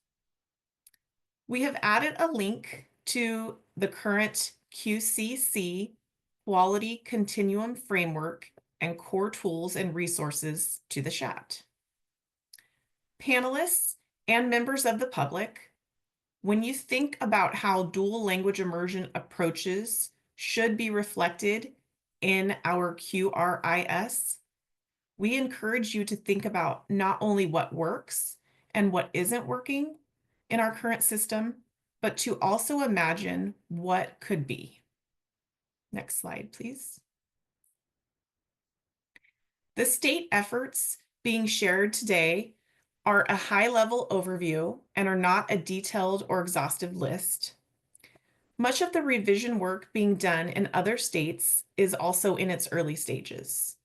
We have added a link to the current QCC Quality Continuum Framework and core tools and resources to the chat. Panelists and members of the public, when you think about how dual language immersion approaches should be reflected in our QRIS, we encourage you to think about not only what works and what isn't working in our current system, but to also imagine what could be. Next slide, please. The state efforts being shared today are a high-level overview and are not a detailed or exhaustive list. Much of the revision work being done in other states is also in its early stages.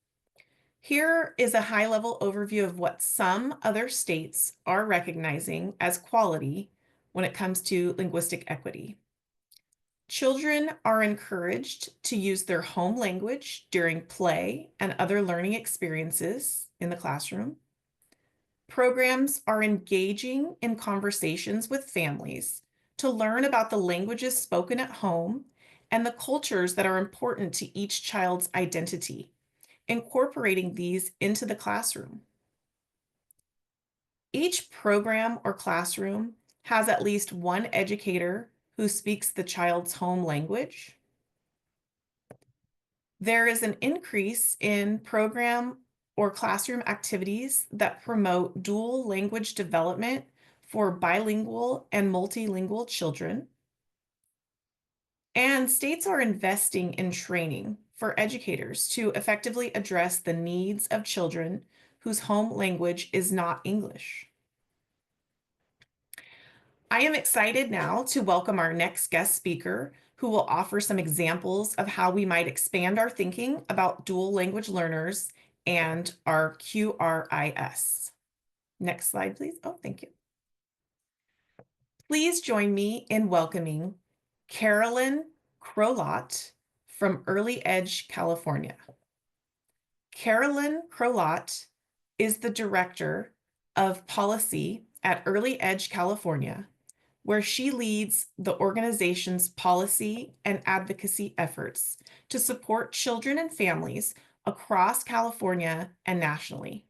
Here is a high-level overview of what some other states are recognizing as quality when it comes to linguistic equity. Children are encouraged to use their home language during play and other learning experiences in the classroom. Programs are engaging in conversations with families to learn about the languages spoken at home and the cultures that are important to each child's identity, incorporating these into the classroom. Each program or classroom has at least one educator who speaks the child's home language. There is an increase in program or classroom activities that promote dual language development for bilingual and multilingual children. And states are investing in training for educators to effectively address the needs of children whose home language is not English. I am excited now to welcome our next guest speaker, who will offer some examples of how we might expand our thinking about dual language learners and our QRIS. Next slide, please. Oh, thank you. Please join me in welcoming Carolyn Crolot from Early Edge, California. Carolyn Crolot is the Director of Policy at Early Edge, California, where she leads the organization's policy and advocacy efforts to support children and families across California and nationally.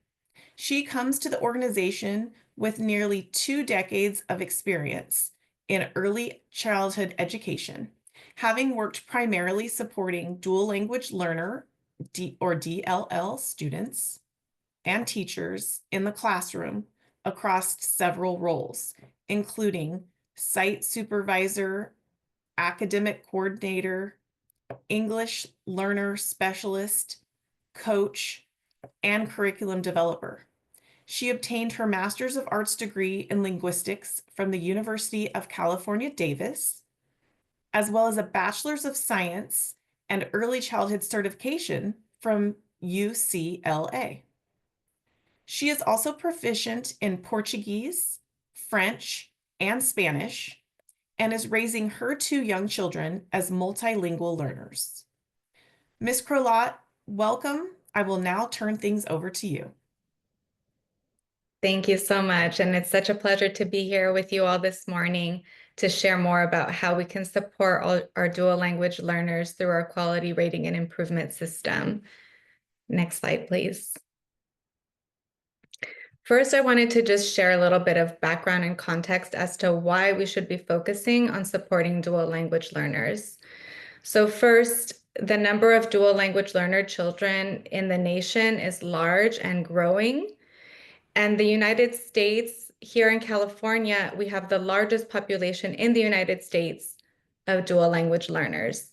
She comes to the organization with nearly 2 decades of experience in early childhood education, having worked primarily supporting dual language learner or DLL students and teachers in the classroom across several roles, including site supervisor, academic coordinator, English learner specialist, coach, and curriculum developer. She obtained her Master's of Arts degree in linguistics from the University of California, Davis, as well as a Bachelor's of Science and Early Childhood certification from UCLA. She is also proficient in Portuguese, French, and Spanish, and is raising her 2 young children as multilingual learners. Ms. Crolot, welcome. I will now turn things over to you. Thank you so much. And it's such a pleasure to be here with you all this morning to share more about how we can support all our dual language learners through our quality rating and improvement system. Next slide, please. First, I wanted to just share a little bit of background and context as to why we should be focusing on supporting dual language learners. So first, the number of dual language learner children in the nation is large and growing. And the United States, here in California, we have the largest population in the United States of dual language learners.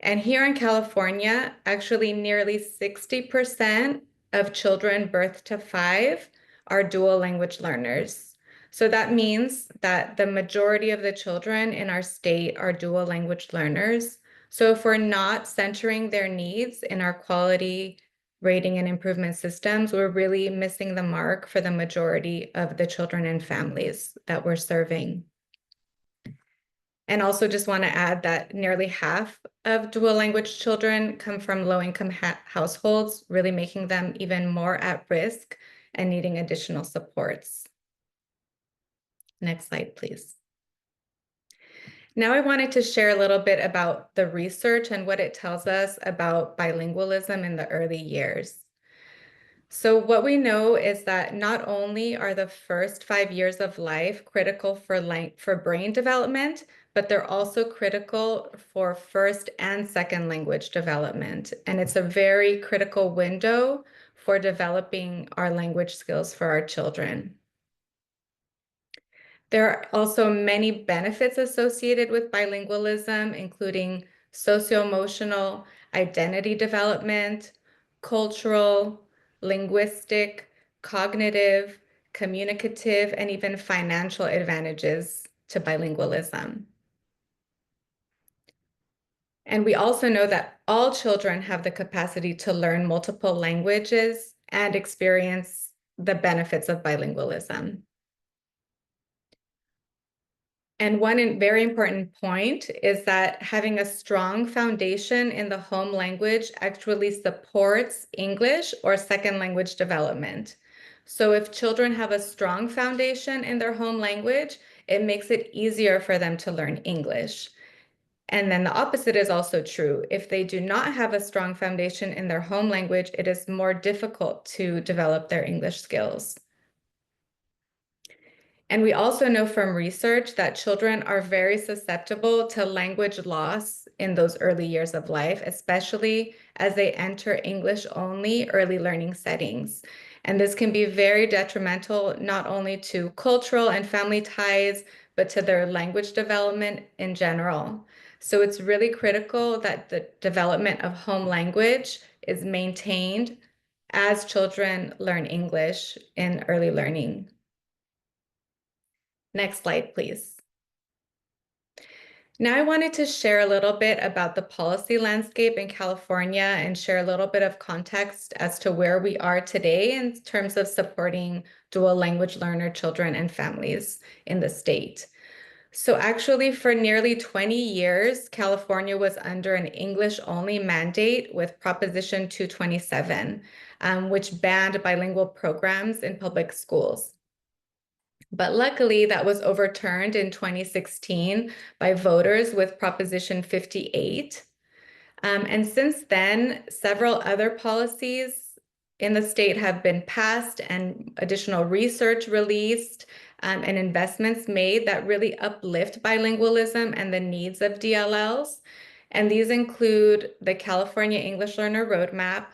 And here in California, actually nearly 60% of children birth to 5 are dual language learners. So that means that the majority of the children in our state are dual language learners. So if we're not centering their needs in our quality rating and improvement systems, we're really missing the mark for the majority of the children and families that we're serving. And also just want to add that nearly half of dual language children come from low-income households, really making them even more at risk and needing additional supports. Next slide, please. Now I wanted to share a little bit about the research and what it tells us about bilingualism in the early years. So what we know is that not only are the first 5 years of life critical for brain development, but they're also critical for first and second language development. And it's a very critical window for developing our language skills for our children. There are also many benefits associated with bilingualism, including socio-emotional, identity development, cultural, linguistic, cognitive, communicative, and even financial advantages to bilingualism. And we also know that all children have the capacity to learn multiple languages and experience the benefits of bilingualism. And one very important point is that having a strong foundation in the home language actually supports English or second language development. So if children have a strong foundation in their home language, it makes it easier for them to learn English. And then the opposite is also true. If they do not have a strong foundation in their home language, it is more difficult to develop their English skills. And we also know from research that children are very susceptible to language loss in those early years of life, especially as they enter English-only early learning settings. And this can be very detrimental not only to cultural and family ties, but to their language development in general. So it's really critical that the development of home language is maintained as children learn English in early learning. Next slide, please. Now I wanted to share a little bit about the policy landscape in California and share a little bit of context as to where we are today in terms of supporting dual language learner children and families in the state. So actually, for nearly 20 years, California was under an English-only mandate with Proposition 227, which banned bilingual programs in public schools. But luckily, that was overturned in 2016 by voters with Proposition 58. And since then, several other policies in the state have been passed and additional research released and investments made that really uplift bilingualism and the needs of DLLs. And these include the California English Learner Roadmap,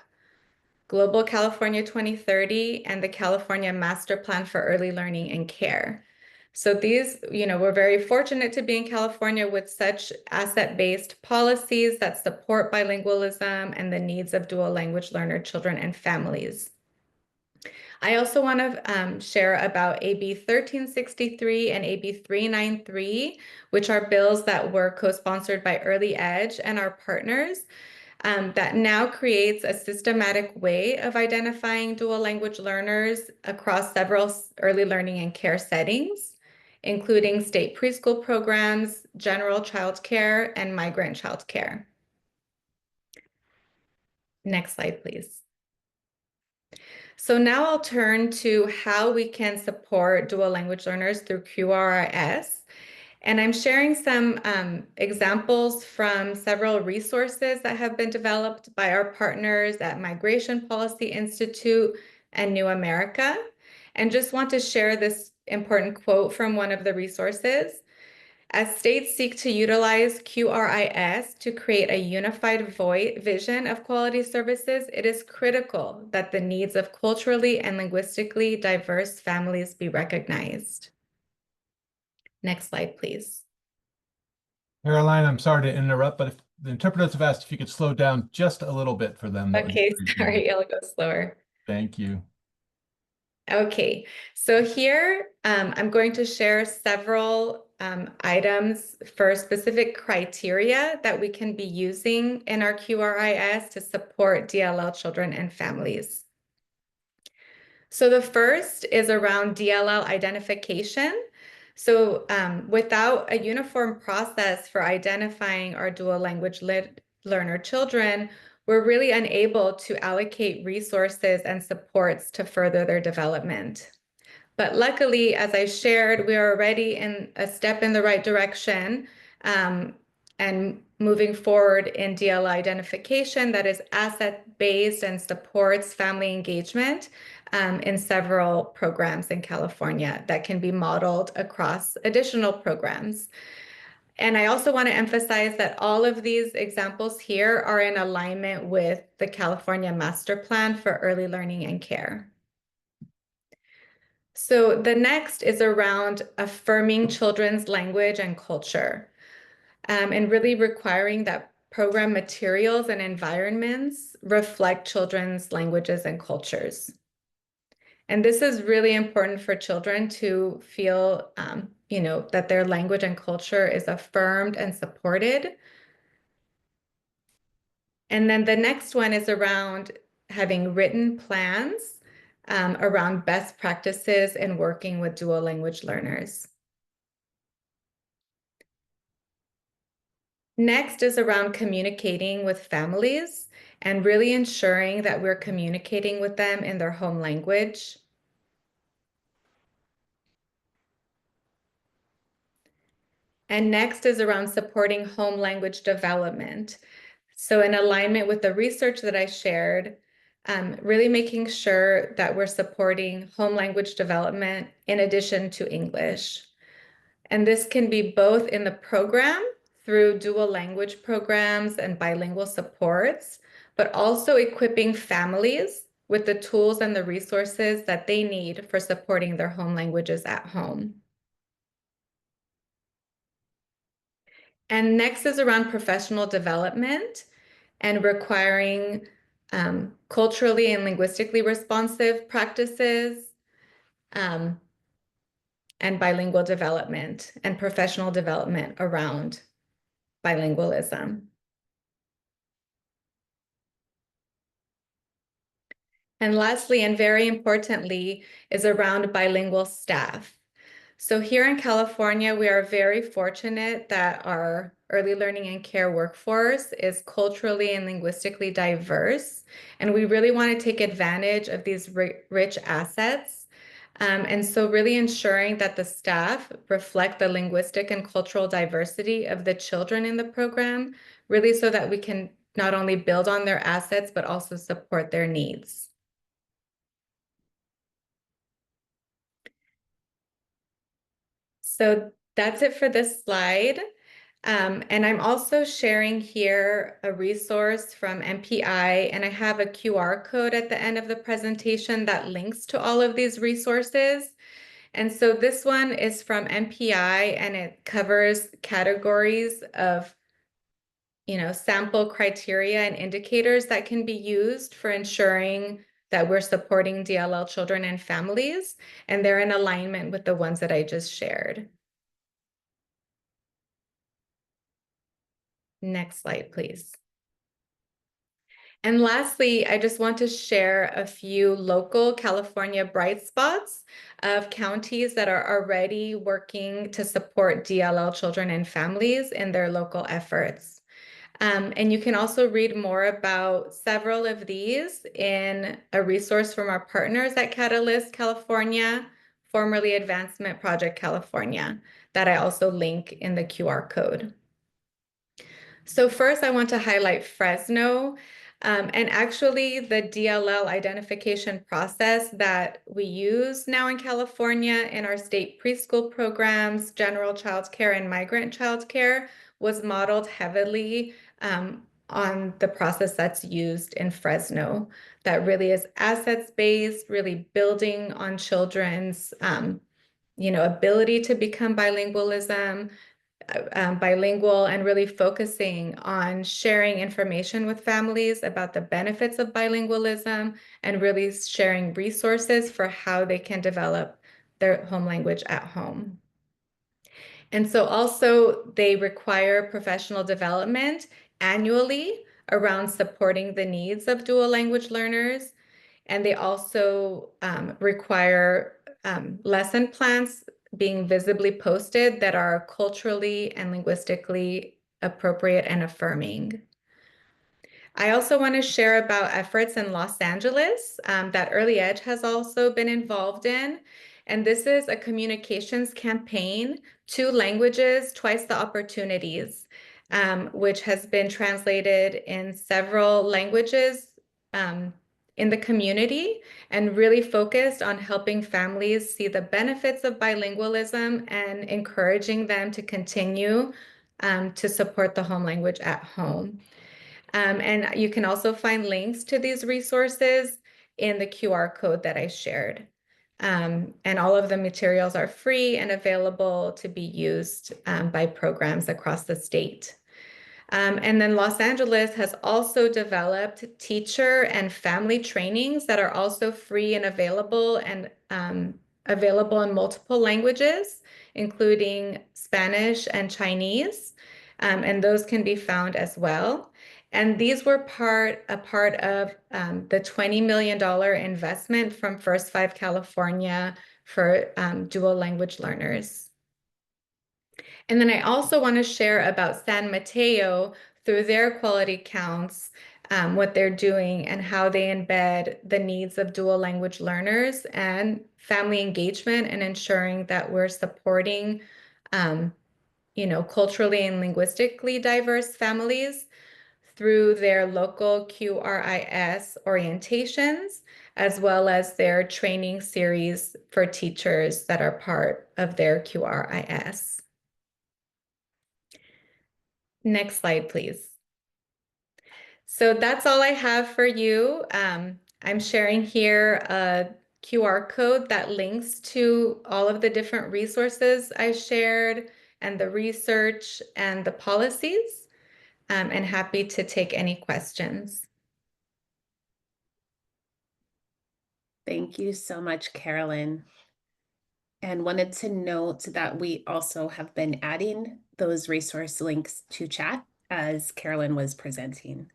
Global California 2030, and the California Master Plan for Early Learning and Care. So these, we're very fortunate to be in California with such asset-based policies that support bilingualism and the needs of dual language learner children and families. I also want to share about AB 1363 and AB 393, which are bills that were co-sponsored by Early Edge and our partners. That now creates a systematic way of identifying dual language learners across several early learning and care settings, including state preschool programs, general child care, and migrant child care. Next slide, please. So now I'll turn to how we can support dual language learners through QRIS. And I'm sharing some examples from several resources that have been developed by our partners at Migration Policy Institute and New America. And just want to share this important quote from one of the resources. As states seek to utilize QRIS to create a unified vision of quality services, it is critical that the needs of culturally and linguistically diverse families be recognized. Next slide, please. Caroline, I'm sorry to interrupt, but if the interpreters have asked if you could slow down just a little bit for them. Okay, sorry, I'll go slower. Thank you. Okay, so here I'm going to share several items for specific criteria that we can be using in our QRIS to support DLL children and families. So the first is around DLL identification. So without a uniform process for identifying our dual language learner children, we're really unable to allocate resources and supports to further their development. But luckily, as I shared, we are already in a step in the right direction and moving forward in DLL identification that is asset-based and supports family engagement in several programs in California that can be modeled across additional programs. And I also want to emphasize that all of these examples here are in alignment with the California Master Plan for Early Learning and Care. So the next is around affirming children's language and culture, and really requiring that program materials and environments reflect children's languages and cultures. And this is really important for children to feel, that their language and culture is affirmed and supported. And then the next one is around having written plans around best practices in working with dual language learners. Next is around communicating with families and really ensuring that we're communicating with them in their home language. And next is around supporting home language development. So in alignment with the research that I shared, really making sure that we're supporting home language development in addition to English. And this can be both in the program through dual language programs and bilingual supports, but also equipping families with the tools and the resources that they need for supporting their home languages at home. And next is around professional development and requiring culturally and linguistically responsive practices, and bilingual development and professional development around bilingualism. And lastly, and very importantly, is around bilingual staff. So here in California, we are very fortunate that our early learning and care workforce is culturally and linguistically diverse. And we really want to take advantage of these rich assets. And so really ensuring that the staff reflect the linguistic and cultural diversity of the children in the program, really so that we can not only build on their assets, but also support their needs. So that's it for this slide. And I'm also sharing here a resource from MPI, and I have a QR code at the end of the presentation that links to all of these resources. And so this one is from MPI, and it covers categories of sample criteria and indicators that can be used for ensuring that we're supporting DLL children and families, and they're in alignment with the ones that I just shared. Next slide, please. And lastly, I just want to share a few local California bright spots of counties that are already working to support DLL children and families in their local efforts. And you can also read more about several of these in a resource from our partners at Catalyst California, formerly Advancement Project California, that I also link in the QR code. So first, I want to highlight Fresno. And actually, the DLL identification process that we use now in California in our state preschool programs, general child care and migrant child care, was modeled heavily on the process that's used in Fresno. That really is assets-based, really building on children's ability to become bilingualism, bilingual and really focusing on sharing information with families about the benefits of bilingualism and really sharing resources for how they can develop their home language at home. And so also they require professional development annually around supporting the needs of dual language learners. And they also require lesson plans being visibly posted that are culturally and linguistically appropriate and affirming. I also want to share about efforts in Los Angeles that Early Edge has also been involved in. And this is a communications campaign, 2 languages, twice the opportunities, which has been translated in several languages in the community and really focused on helping families see the benefits of bilingualism and encouraging them to continue to support the home language at home. And you can also find links to these resources in the QR code that I shared. And all of the materials are free and available to be used by programs across the state. And then Los Angeles has also developed teacher and family trainings that are also free and available in multiple languages, including Spanish and Chinese. And those can be found as well. And these were a part of the $20 million investment from First Five California for dual language learners. And then I also want to share about San Mateo through their quality counts, what they're doing and how they embed the needs of dual language learners and family engagement and ensuring that we're supporting, culturally and linguistically diverse families through their local QRIS orientations, as well as their training series for teachers that are part of their QRIS. Next slide, please. So that's all I have for you. I'm sharing here a QR code that links to all of the different resources I shared and the research and the policies. And happy to take any questions. Thank you so much, Carolyn. And wanted to note that we also have been adding those resource links to chat as Carolyn was presenting.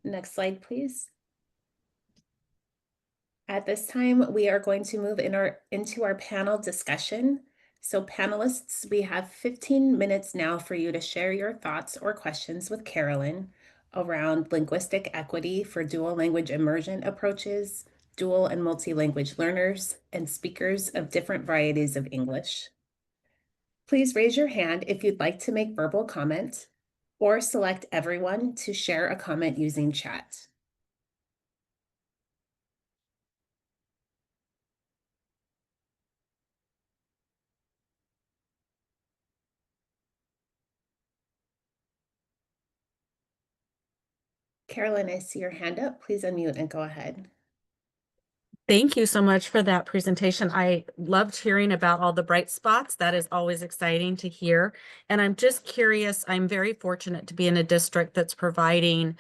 Next slide, please. At this time, we are going to move into our panel discussion. So panelists, we have 15 minutes now for you to share your thoughts or questions with Carolyn around linguistic equity for dual language immersion approaches, dual and multi-language learners, and speakers of different varieties of English. Please raise your hand if you'd like to make verbal comment, or select everyone to share a comment using chat. Carolyn, I see your hand up. Please unmute and go ahead. Thank you so much for that presentation. I loved hearing about all the bright spots. That is always exciting to hear. And I'm just curious, I'm very fortunate to be in a district that's providing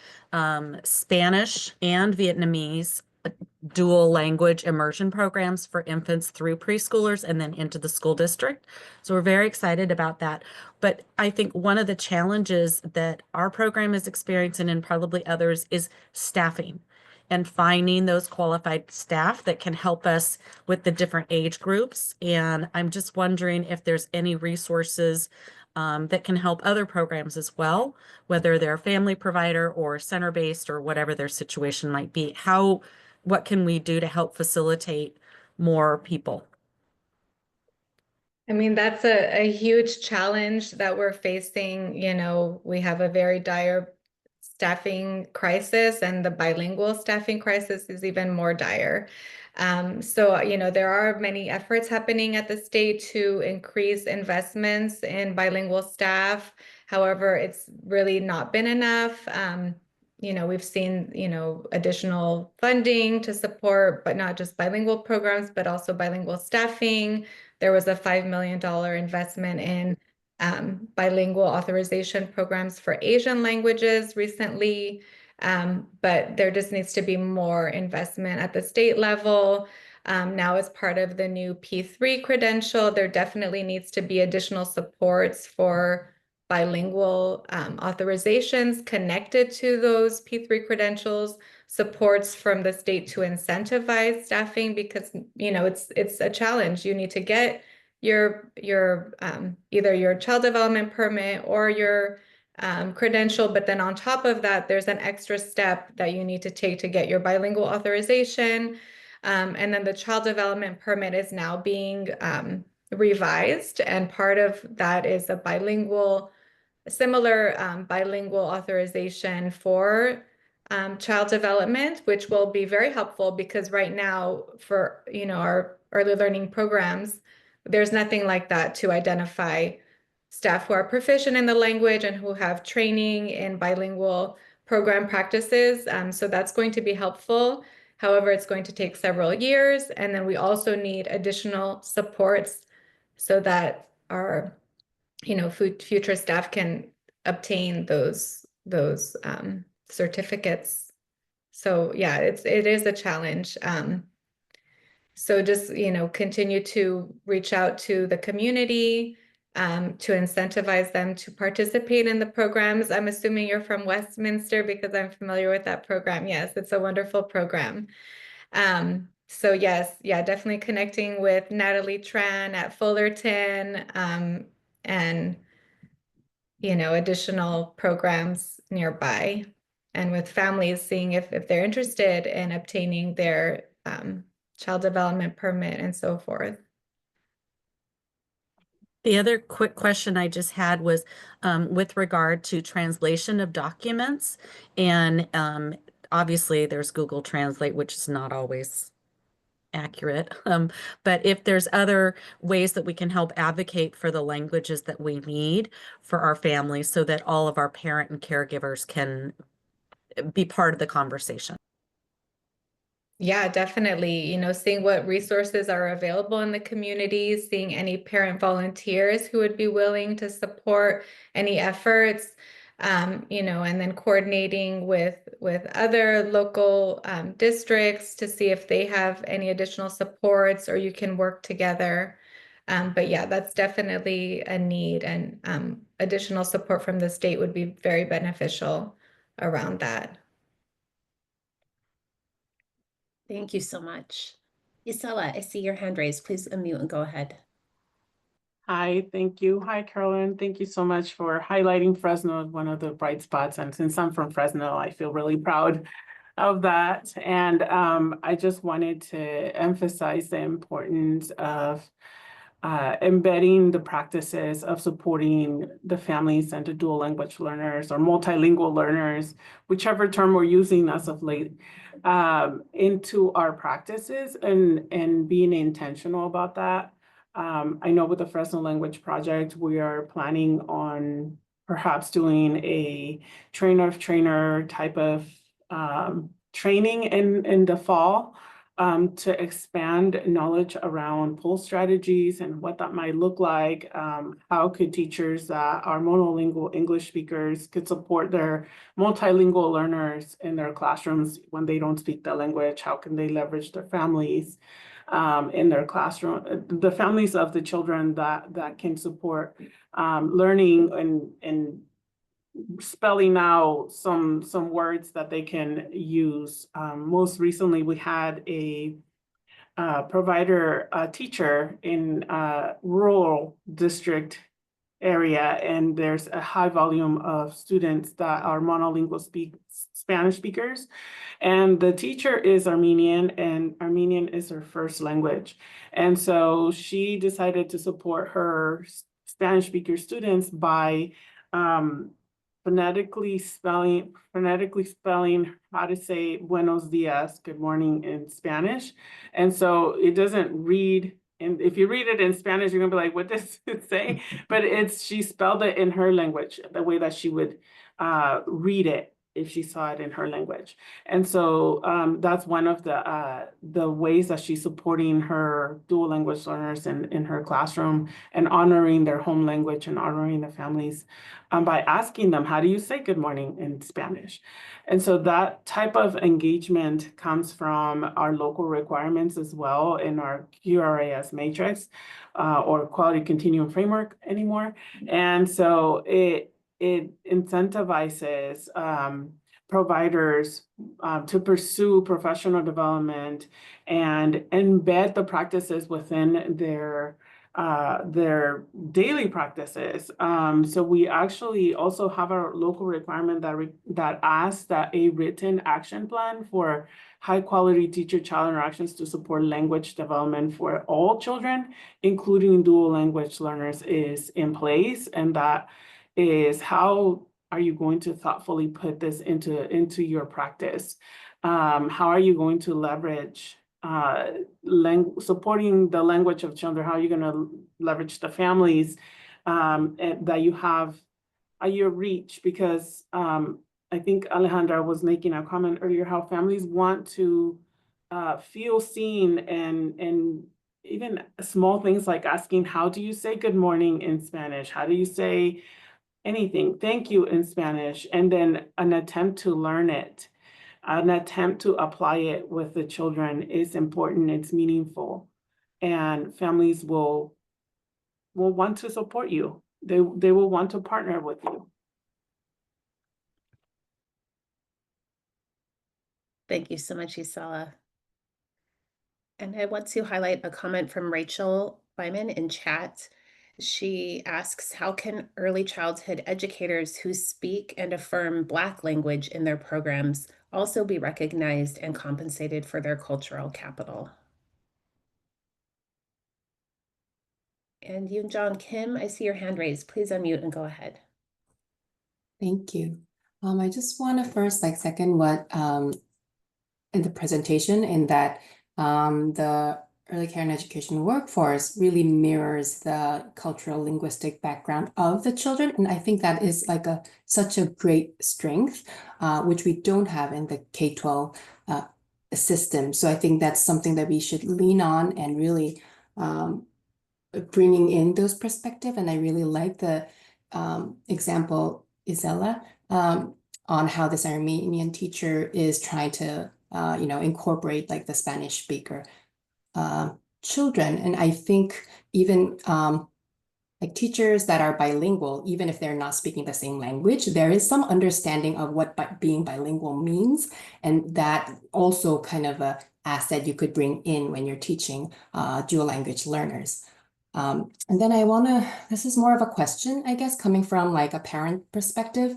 Spanish and Vietnamese dual language immersion programs for infants through preschoolers and then into the school district. So we're very excited about that. But I think one of the challenges that our program is experiencing and probably others is staffing and finding those qualified staff that can help us with the different age groups. And I'm just wondering if there's any resources that can help other programs as well, whether they're a family provider or center-based or whatever their situation might be. What can we do to help facilitate more people? I mean, that's a huge challenge that we're facing. We have a very dire staffing crisis, and the bilingual staffing crisis is even more dire. So, there are many efforts happening at the state to increase investments in bilingual staff. However, it's really not been enough. We've seen, additional funding to support, but not just bilingual programs, but also bilingual staffing, there was a $5 million investment in bilingual authorization programs for Asian languages recently. But there just needs to be more investment at the state level. Now, as part of the new P3 credential, there definitely needs to be additional supports for bilingual authorizations connected to those P3 credentials, supports from the state to incentivize staffing, because it's a challenge. You need to get your either your child development permit or your credential, but then on top of that, there's an extra step that you need to take to get your bilingual authorization. And then the child development permit is now being revised, and part of that is a similar bilingual authorization for child development, which will be very helpful, because right now for our early learning programs, there's nothing like that to identify staff who are proficient in the language and who have training in bilingual program practices. So that's going to be helpful. However, it's going to take several years. And then we also need additional supports so that our future staff can obtain those certificates. So yeah, it is a challenge. So just continue to reach out to the community, to incentivize them to participate in the programs. I'm assuming you're from Westminster, because I'm familiar with that program. Yes, it's a wonderful program. So yes, yeah, definitely connecting with Natalie Tran at Fullerton, and additional programs nearby, and with families seeing if they're interested in obtaining their child development permit and so forth. The other quick question I just had was with regard to translation of documents, and obviously there's Google Translate, which is not always accurate. But if there's other ways that we can help advocate for the languages that we need for our families, so that all of our parent and caregivers can be part of the conversation. Yeah, definitely. Seeing what resources are available in the community, seeing any parent volunteers who would be willing to support any efforts, and then coordinating with other local districts to see if they have any additional supports, or you can work together. But yeah, that's definitely a need, and additional support from the state would be very beneficial around that. Thank you so much. Isela, I see your hand raised. Please unmute and go ahead. Hi, thank you. Hi, Carolyn. Thank you so much for highlighting Fresno as one of the bright spots. And since I'm from Fresno, I feel really proud of that. And I just wanted to emphasize the importance of embedding the practices of supporting the families and the dual language learners or multilingual learners, whichever term we're using as of late, into our practices and being intentional about that. I know with the Fresno Language Project, we are planning on perhaps doing a trainer type of training in the fall, to expand knowledge around pull strategies and what that might look like. How could teachers that are monolingual English speakers could support their multilingual learners in their classrooms when they don't speak the language? How can they leverage their families in their classroom, the families of the children that can support learning and spelling out some words that they can use. Most recently, we had a teacher in a rural district area, and there's a high volume of students that are monolingual Spanish speakers. And the teacher is Armenian, and Armenian is her first language. And so she decided to support her Spanish speaker students by phonetically spelling how to say buenos dias, good morning, in Spanish. And so it doesn't read, and if you read it in Spanish, you're gonna be like, what does it say? But she spelled it in her language, the way that she would read it if she saw it in her language. And so that's one of the ways that she's supporting her dual language learners in her classroom and honoring their home language and honoring the families by asking them, how do you say good morning in Spanish? And so that type of engagement comes from our local requirements as well in our QRIS matrix or quality continuum framework anymore. And so it incentivizes providers to pursue professional development and embed the practices within their daily practices. So we actually also have a local requirement that asks that a written action plan for high quality teacher-child interactions to support language development for all children, including dual language learners, is in place. And that is how are you going to thoughtfully put this into your practice? How are you going to leverage supporting the language of children? How are you going to leverage the families that you have at your reach? Because I think Alejandra was making a comment earlier, how families want to feel seen, and even small things like asking, how do you say good morning in Spanish? How do you say anything, thank you in Spanish? And then an attempt to learn it, an attempt to apply it with the children is important, it's meaningful, and families will want to support you. They will want to partner with you. Thank you so much, Isela. And I want to highlight a comment from Rachel Byman in chat. She asks, how can early childhood educators who speak and affirm Black language in their programs also be recognized and compensated for their cultural capital? And Yoon Jong Kim, I see your hand raised. Please unmute and go ahead. Thank you. I just want to first second what in the presentation, in that the early care and education workforce really mirrors the cultural linguistic background of the children. And I think that is such a great strength, which we don't have in the K-12 system. So I think that's something that we should lean on and really bringing in those perspectives. And I really like the example, Isela, on how this Armenian teacher is trying to incorporate the Spanish speaker children. And I think even teachers that are bilingual, even if they're not speaking the same language, there is some understanding of what being bilingual means. And that also kind of a asset you could bring in when you're teaching dual language learners. And then this is more of a question, I guess, coming from a parent perspective.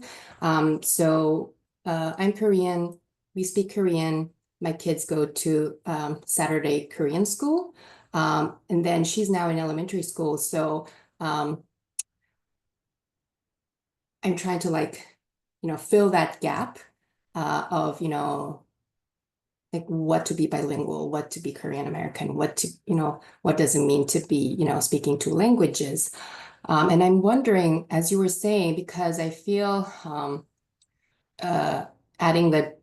So I'm Korean, we speak Korean. My kids go to Saturday Korean school. And then she's now in elementary school. So I'm trying to fill that gap of, what to be bilingual, what to be Korean American, what does it mean to be, speaking two languages. And I'm wondering, as you were saying, because I feel adding the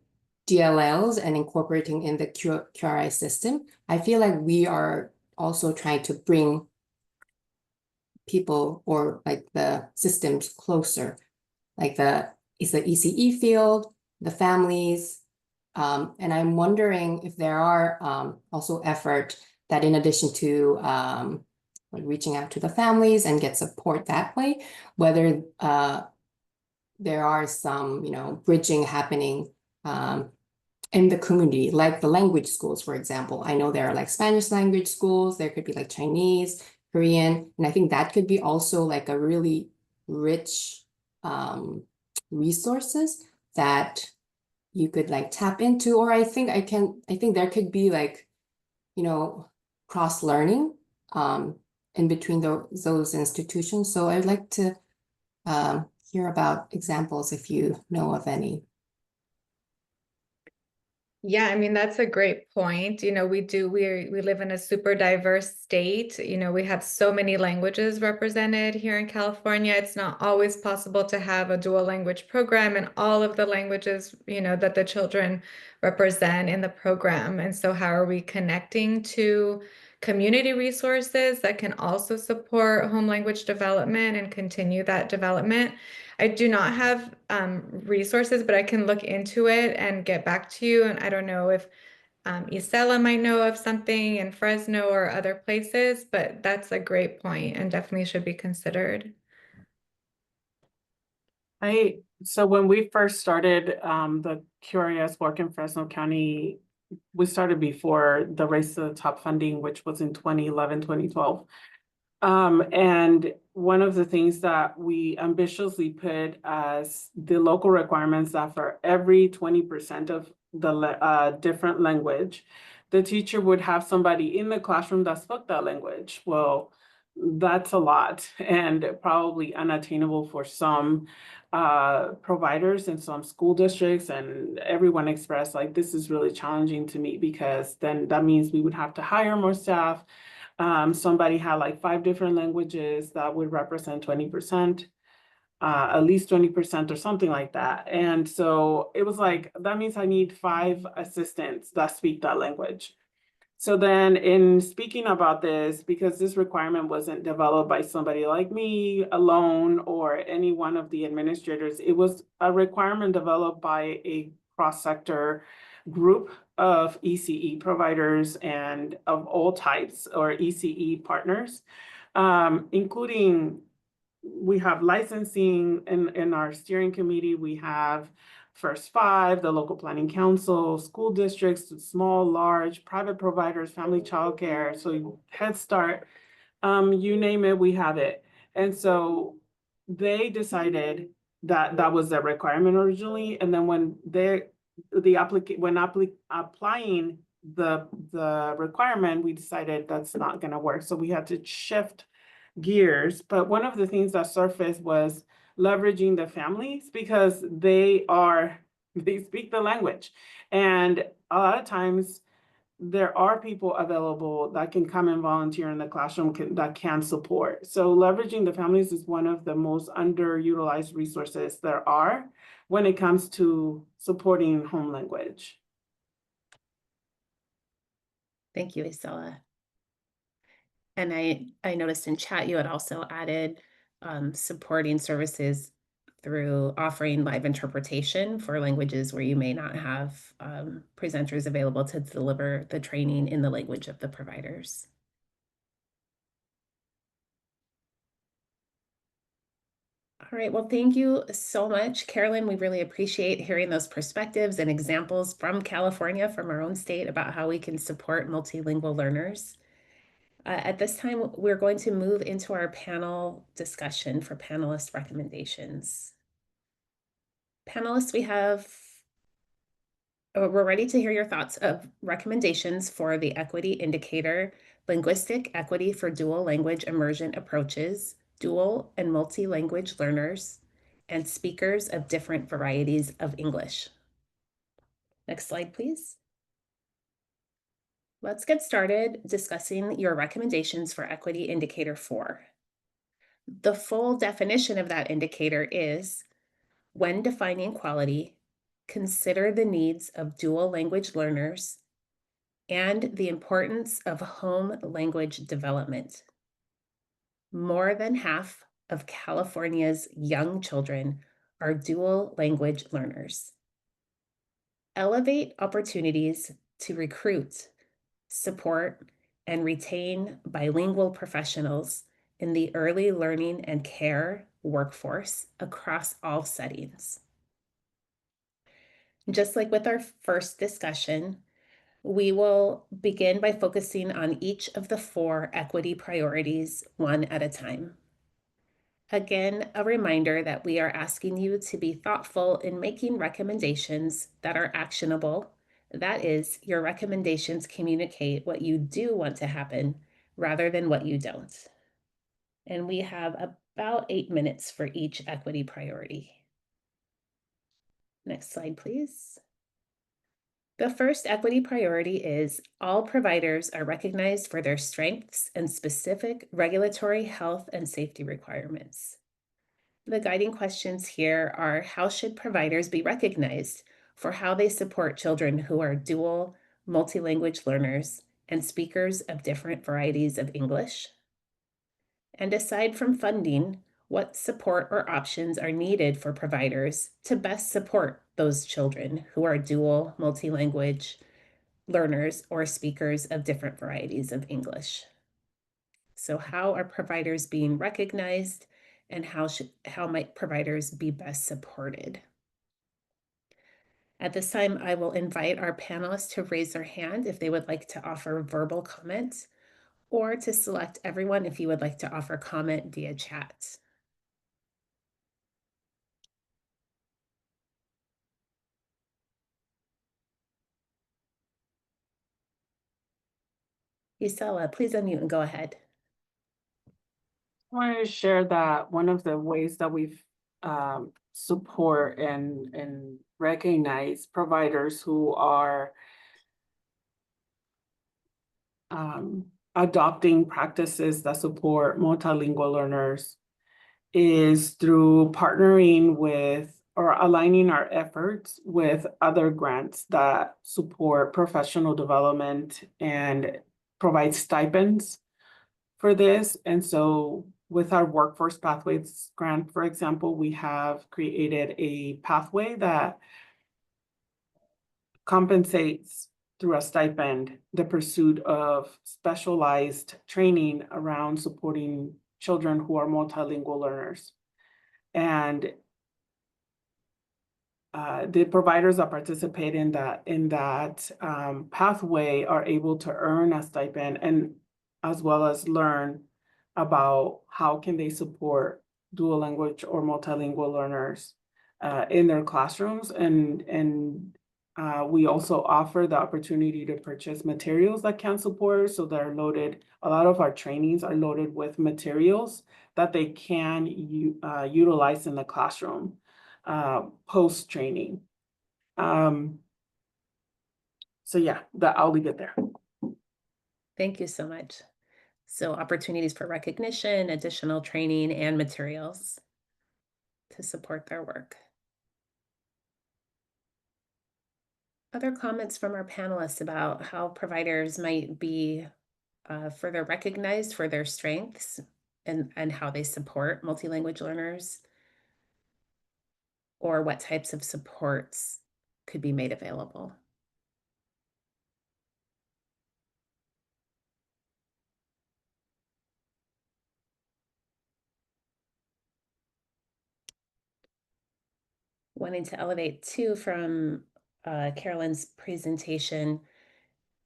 DLLs and incorporating in the QRI system, I feel like we are also trying to bring people or the systems closer, it's the ECE field, the families. And I'm wondering if there are also effort that, in addition to reaching out to the families and get support that way, whether there are some, bridging happening in the community, like the language schools, for example. I know there are Spanish language schools, there could be Chinese, Korean, and I think that could be also a really rich resources that you could tap into. Or I think there could be cross learning in between those institutions. So I'd like to hear about examples if you know of any. Yeah, I mean, that's a great point. You know, we live in a super diverse state. You know, we have so many languages represented here in California. It's not always possible to have a dual language program and all of the languages, you know, that the children represent in the program. And so how are we connecting to community resources that can also support home language development and continue that development? I do not have resources, but I can look into it and get back to you. And I don't know if Isela might know of something in Fresno or other places, but that's a great point and definitely should be considered. So when we first started the QRIS work in Fresno County, we started before the Race to the Top funding, which was in 2011, 2012. And one of the things that we ambitiously put as the local requirements that for every 20% of the different language, the teacher would have somebody in the classroom that spoke that language. Well, that's a lot and probably unattainable for some providers in some school districts, and everyone expressed like, this is really challenging to me because then that means we would have to hire more staff. Somebody had like 5 different languages that would represent 20%, at least 20% or something like that. And so it was like, that means I need 5 assistants that speak that language. So then in speaking about this, because this requirement wasn't developed by somebody like me alone or any one of the administrators, it was a requirement developed by a cross-sector group of ECE providers and of all types or ECE partners, including we have licensing in our steering committee. We have First Five, the local planning council, school districts, small, large, private providers, family childcare, so Head Start, you name it, we have it. And so they decided that that was the requirement originally, and then when applying the requirement, we decided that's not going to work. So we had to shift gears. But one of the things that surfaced was leveraging the families because they speak the language. And a lot of times there are people available that can come and volunteer in the classroom that can support. So leveraging the families is one of the most underutilized resources there are when it comes to supporting home language. Thank you, Isela. And I noticed in chat you had also added supporting services through offering live interpretation for languages where you may not have presenters available to deliver the training in the language of the providers. All right, well, thank you so much, Carolyn. We really appreciate hearing those perspectives and examples from California, from our own state, about how we can support multilingual learners. At this time, we're going to move into our panel discussion for panelist recommendations. Panelists, we're ready to hear your thoughts of recommendations for the equity indicator, linguistic equity for dual language immersion approaches, dual and multi-language learners, and speakers of different varieties of English. Next slide, please. Let's get started discussing your recommendations for equity indicator 4. The full definition of that indicator is, when defining quality, consider the needs of dual language learners and the importance of home language development. More than half of California's young children are dual language learners. Elevate opportunities to recruit, support, and retain bilingual professionals in the early learning and care workforce across all settings. Just like with our first discussion, we will begin by focusing on each of the 4 equity priorities one at a time. Again, a reminder that we are asking you to be thoughtful in making recommendations that are actionable. That is, your recommendations communicate what you do want to happen rather than what you don't. And we have about 8 minutes for each equity priority. Next slide, please. The first equity priority is all providers are recognized for their strengths and specific regulatory health and safety requirements. The guiding questions here are: how should providers be recognized for how they support children who are dual, multilanguage learners and speakers of different varieties of English? And aside from funding, what support or options are needed for providers to best support those children who are dual, multilanguage learners or speakers of different varieties of English? So how are providers being recognized, and how might providers be best supported? At this time, I will invite our panelists to raise their hand if they would like to offer verbal comments, or to select everyone if you would like to offer comment via chat. Isela, please unmute and go ahead. I wanted to share that one of the ways that we've support and recognize providers who are adopting practices that support multilingual learners is through partnering with or aligning our efforts with other grants that support professional development and provide stipends for this. And so with our Workforce Pathways grant, for example, we have created a pathway that compensates through a stipend the pursuit of specialized training around supporting children who are multilingual learners. And the providers that participate in that pathway are able to earn a stipend and as well as learn about how can they support dual language or multilingual learners in their classrooms. And we also offer the opportunity to purchase materials that can support. So they're loaded, a lot of our trainings are loaded with materials that they can utilize in the classroom post-training. So yeah, I'll leave it there. Thank you so much. So opportunities for recognition, additional training, and materials to support their work. Other comments from our panelists about how providers might be further recognized for their strengths and how they support multilanguage learners, or what types of supports could be made available? Wanting to elevate too from Carolyn's presentation,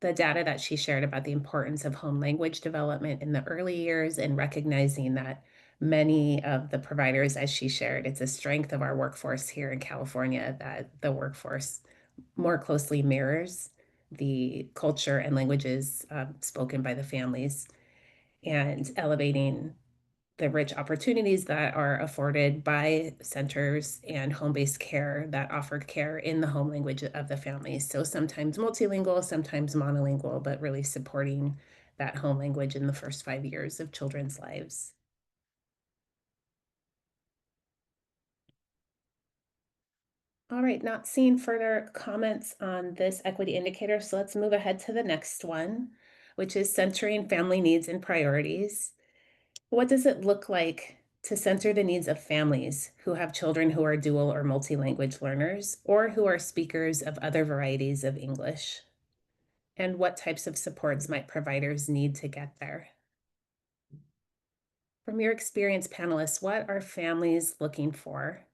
the data that she shared about the importance of home language development in the early years, and recognizing that many of the providers, as she shared, it's a strength of our workforce here in California that the workforce more closely mirrors the culture and languages spoken by the families, and elevating the rich opportunities that are afforded by centers and home-based care that offer care in the home language of the family. So sometimes multilingual, sometimes monolingual, but really supporting that home language in the first 5 years of children's lives. All right, not seeing further comments on this equity indicator, so let's move ahead to the next one, which is centering family needs and priorities. What does it look like to center the needs of families who have children who are dual or multilanguage learners, or who are speakers of other varieties of English? And what types of supports might providers need to get there? From your experience, panelists, what are families looking for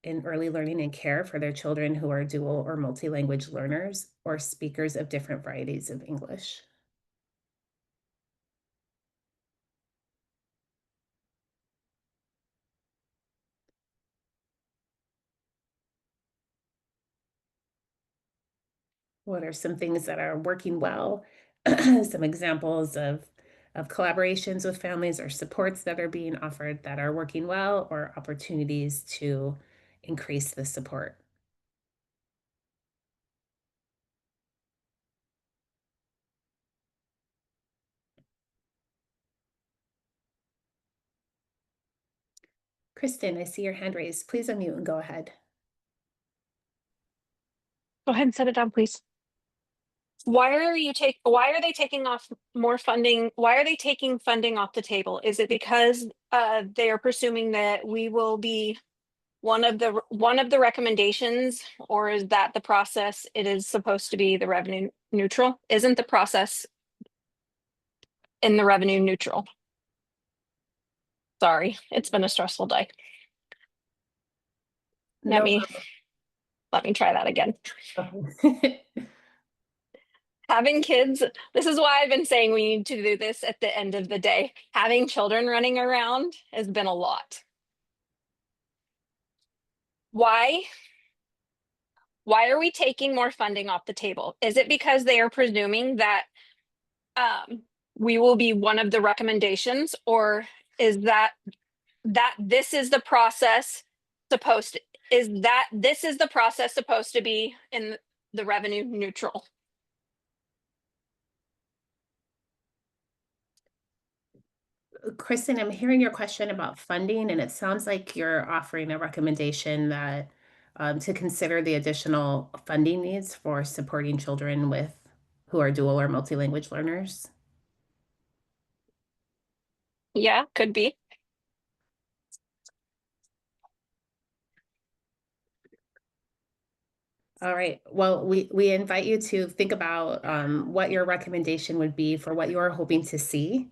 in early learning and care for their children who are dual or multilanguage learners or speakers of different varieties of English? What are some things that are working well? Some examples of collaborations with families or supports that are being offered that are working well, or opportunities to increase the support? Kristen, I see your hand raised. Please unmute and go ahead. Go ahead and set it down, please. Why are they taking off more funding? Why are they taking funding off the table? Is it because they are presuming that we will be one of the recommendations, or is that the process it is supposed to be the revenue neutral? Isn't the process in the revenue neutral? Sorry, it's been a stressful day. Let me try that again. Having kids, this is why I've been saying we need to do this at the end of the day. Having children running around has been a lot. Why are we taking more funding off the table? Is it because they are presuming that we will be one of the recommendations, or is that this is the process supposed to, this is the process supposed to be in the revenue neutral? Kristen, I'm hearing your question about funding, and it sounds like you're offering a recommendation that to consider the additional funding needs for supporting children who are dual or multi-language learners. Yeah, could be. All right. Well, we invite you to think about what your recommendation would be for what you are hoping to see.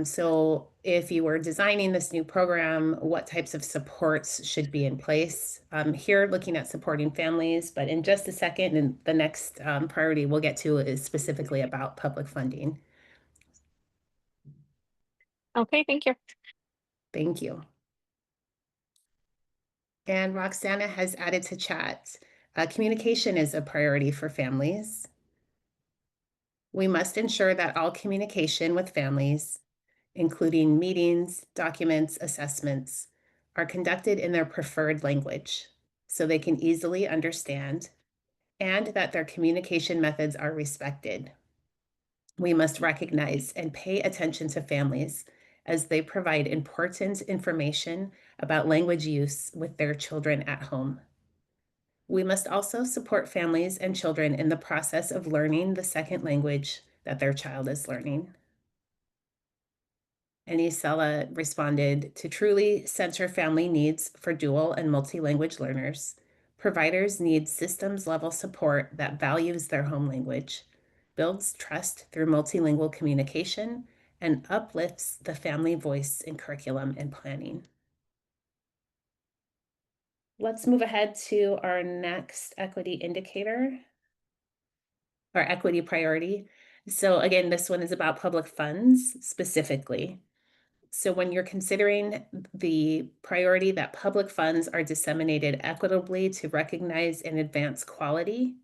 So if you were designing this new program, what types of supports should be in place? Here, looking at supporting families, but in just a second, and the next priority we'll get to is specifically about public funding. Okay, thank you. Thank you. And Roxana has added to chat, communication is a priority for families. We must ensure that all communication with families, including meetings, documents, assessments, are conducted in their preferred language so they can easily understand, and that their communication methods are respected. We must recognize and pay attention to families as they provide important information about language use with their children at home. We must also support families and children in the process of learning the second language that their child is learning. And Isela responded, to truly center family needs for dual and multi-language learners, providers need systems-level support that values their home language, builds trust through multilingual communication, and uplifts the family voice in curriculum and planning. Let's move ahead to our next equity indicator, our equity priority. So again, this one is about public funds specifically. So when you're considering the priority that public funds are disseminated equitably to recognize and advance quality,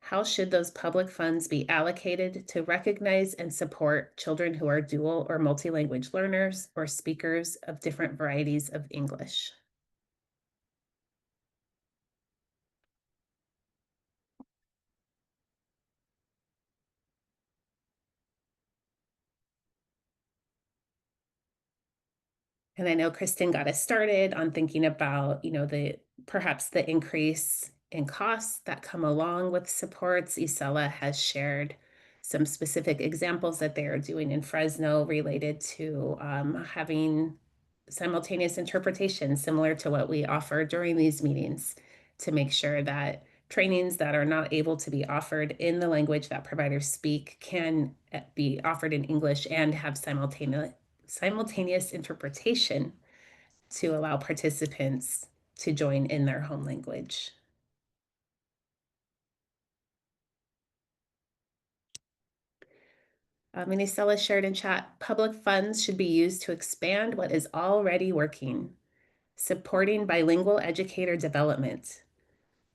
how should those public funds be allocated to recognize and support children who are dual or multi-language learners or speakers of different varieties of English? And I know Kristen got us started on thinking about, perhaps the increase in costs that come along with supports. Isela has shared some specific examples that they are doing in Fresno related to having simultaneous interpretation, similar to what we offer during these meetings, to make sure that trainings that are not able to be offered in the language that providers speak can be offered in English and have simultaneous interpretation to allow participants to join in their home language. Minisela shared in chat, public funds should be used to expand what is already working, supporting bilingual educator development,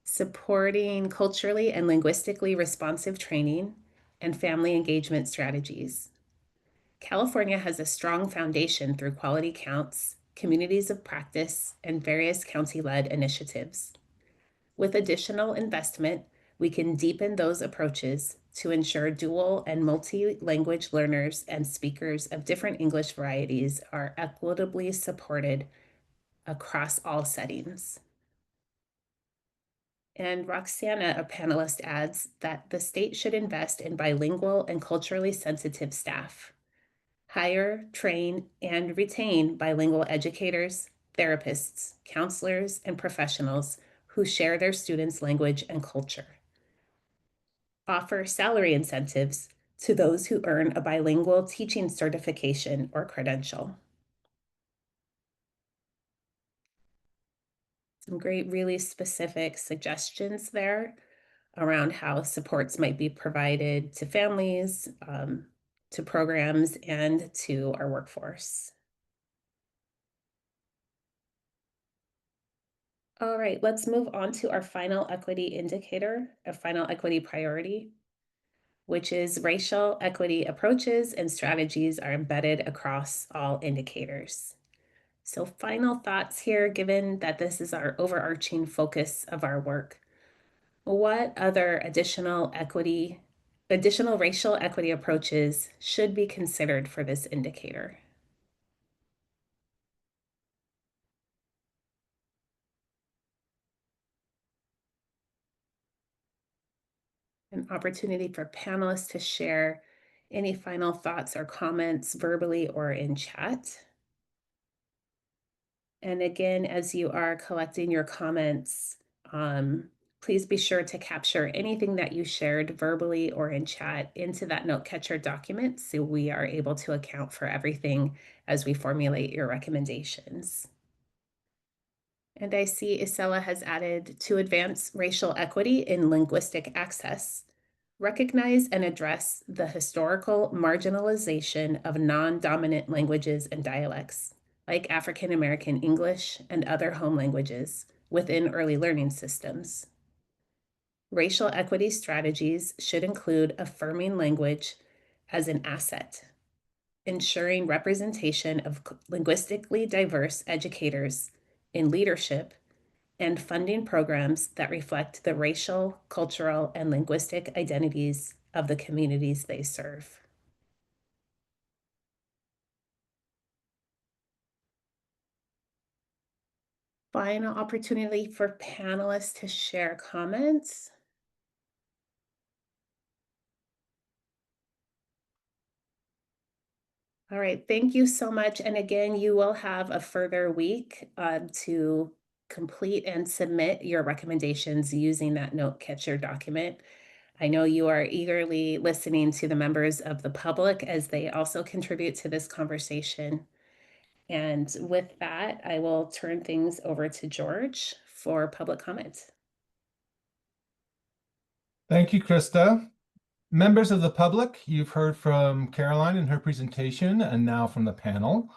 supporting culturally and linguistically responsive training, and family engagement strategies. California has a strong foundation through quality counts, communities of practice, and various county-led initiatives. With additional investment, we can deepen those approaches to ensure dual and multi-language learners and speakers of different English varieties are equitably supported across all settings. And Roxana, a panelist, adds that the state should invest in bilingual and culturally sensitive staff, hire, train, and retain bilingual educators, therapists, counselors, and professionals who share their students' language and culture. Offer salary incentives to those who earn a bilingual teaching certification or credential. Some great, really specific suggestions there around how supports might be provided to families, to programs, and to our workforce. All right, let's move on to our final equity indicator, a final equity priority, which is racial equity approaches and strategies are embedded across all indicators. So final thoughts here, given that this is our overarching focus of our work. What other additional racial equity approaches should be considered for this indicator? An opportunity for panelists to share any final thoughts or comments verbally or in chat. And again, as you are collecting your comments, please be sure to capture anything that you shared verbally or in chat into that note catcher document so we are able to account for everything as we formulate your recommendations. And I see Isela has added to advance racial equity in linguistic access, recognize and address the historical marginalization of non-dominant languages and dialects, like African American English and other home languages, within early learning systems. Racial equity strategies should include affirming language as an asset, ensuring representation of linguistically diverse educators in leadership, and funding programs that reflect the racial, cultural, and linguistic identities of the communities they serve. Final opportunity for panelists to share comments. All right, thank you so much. And again, you will have a further week to complete and submit your recommendations using that note catcher document. I know you are eagerly listening to the members of the public as they also contribute to this conversation. And with that, I will turn things over to George for public comment. Thank you, Krista. Members of the public, you've heard from Caroline in her presentation and now from the panel.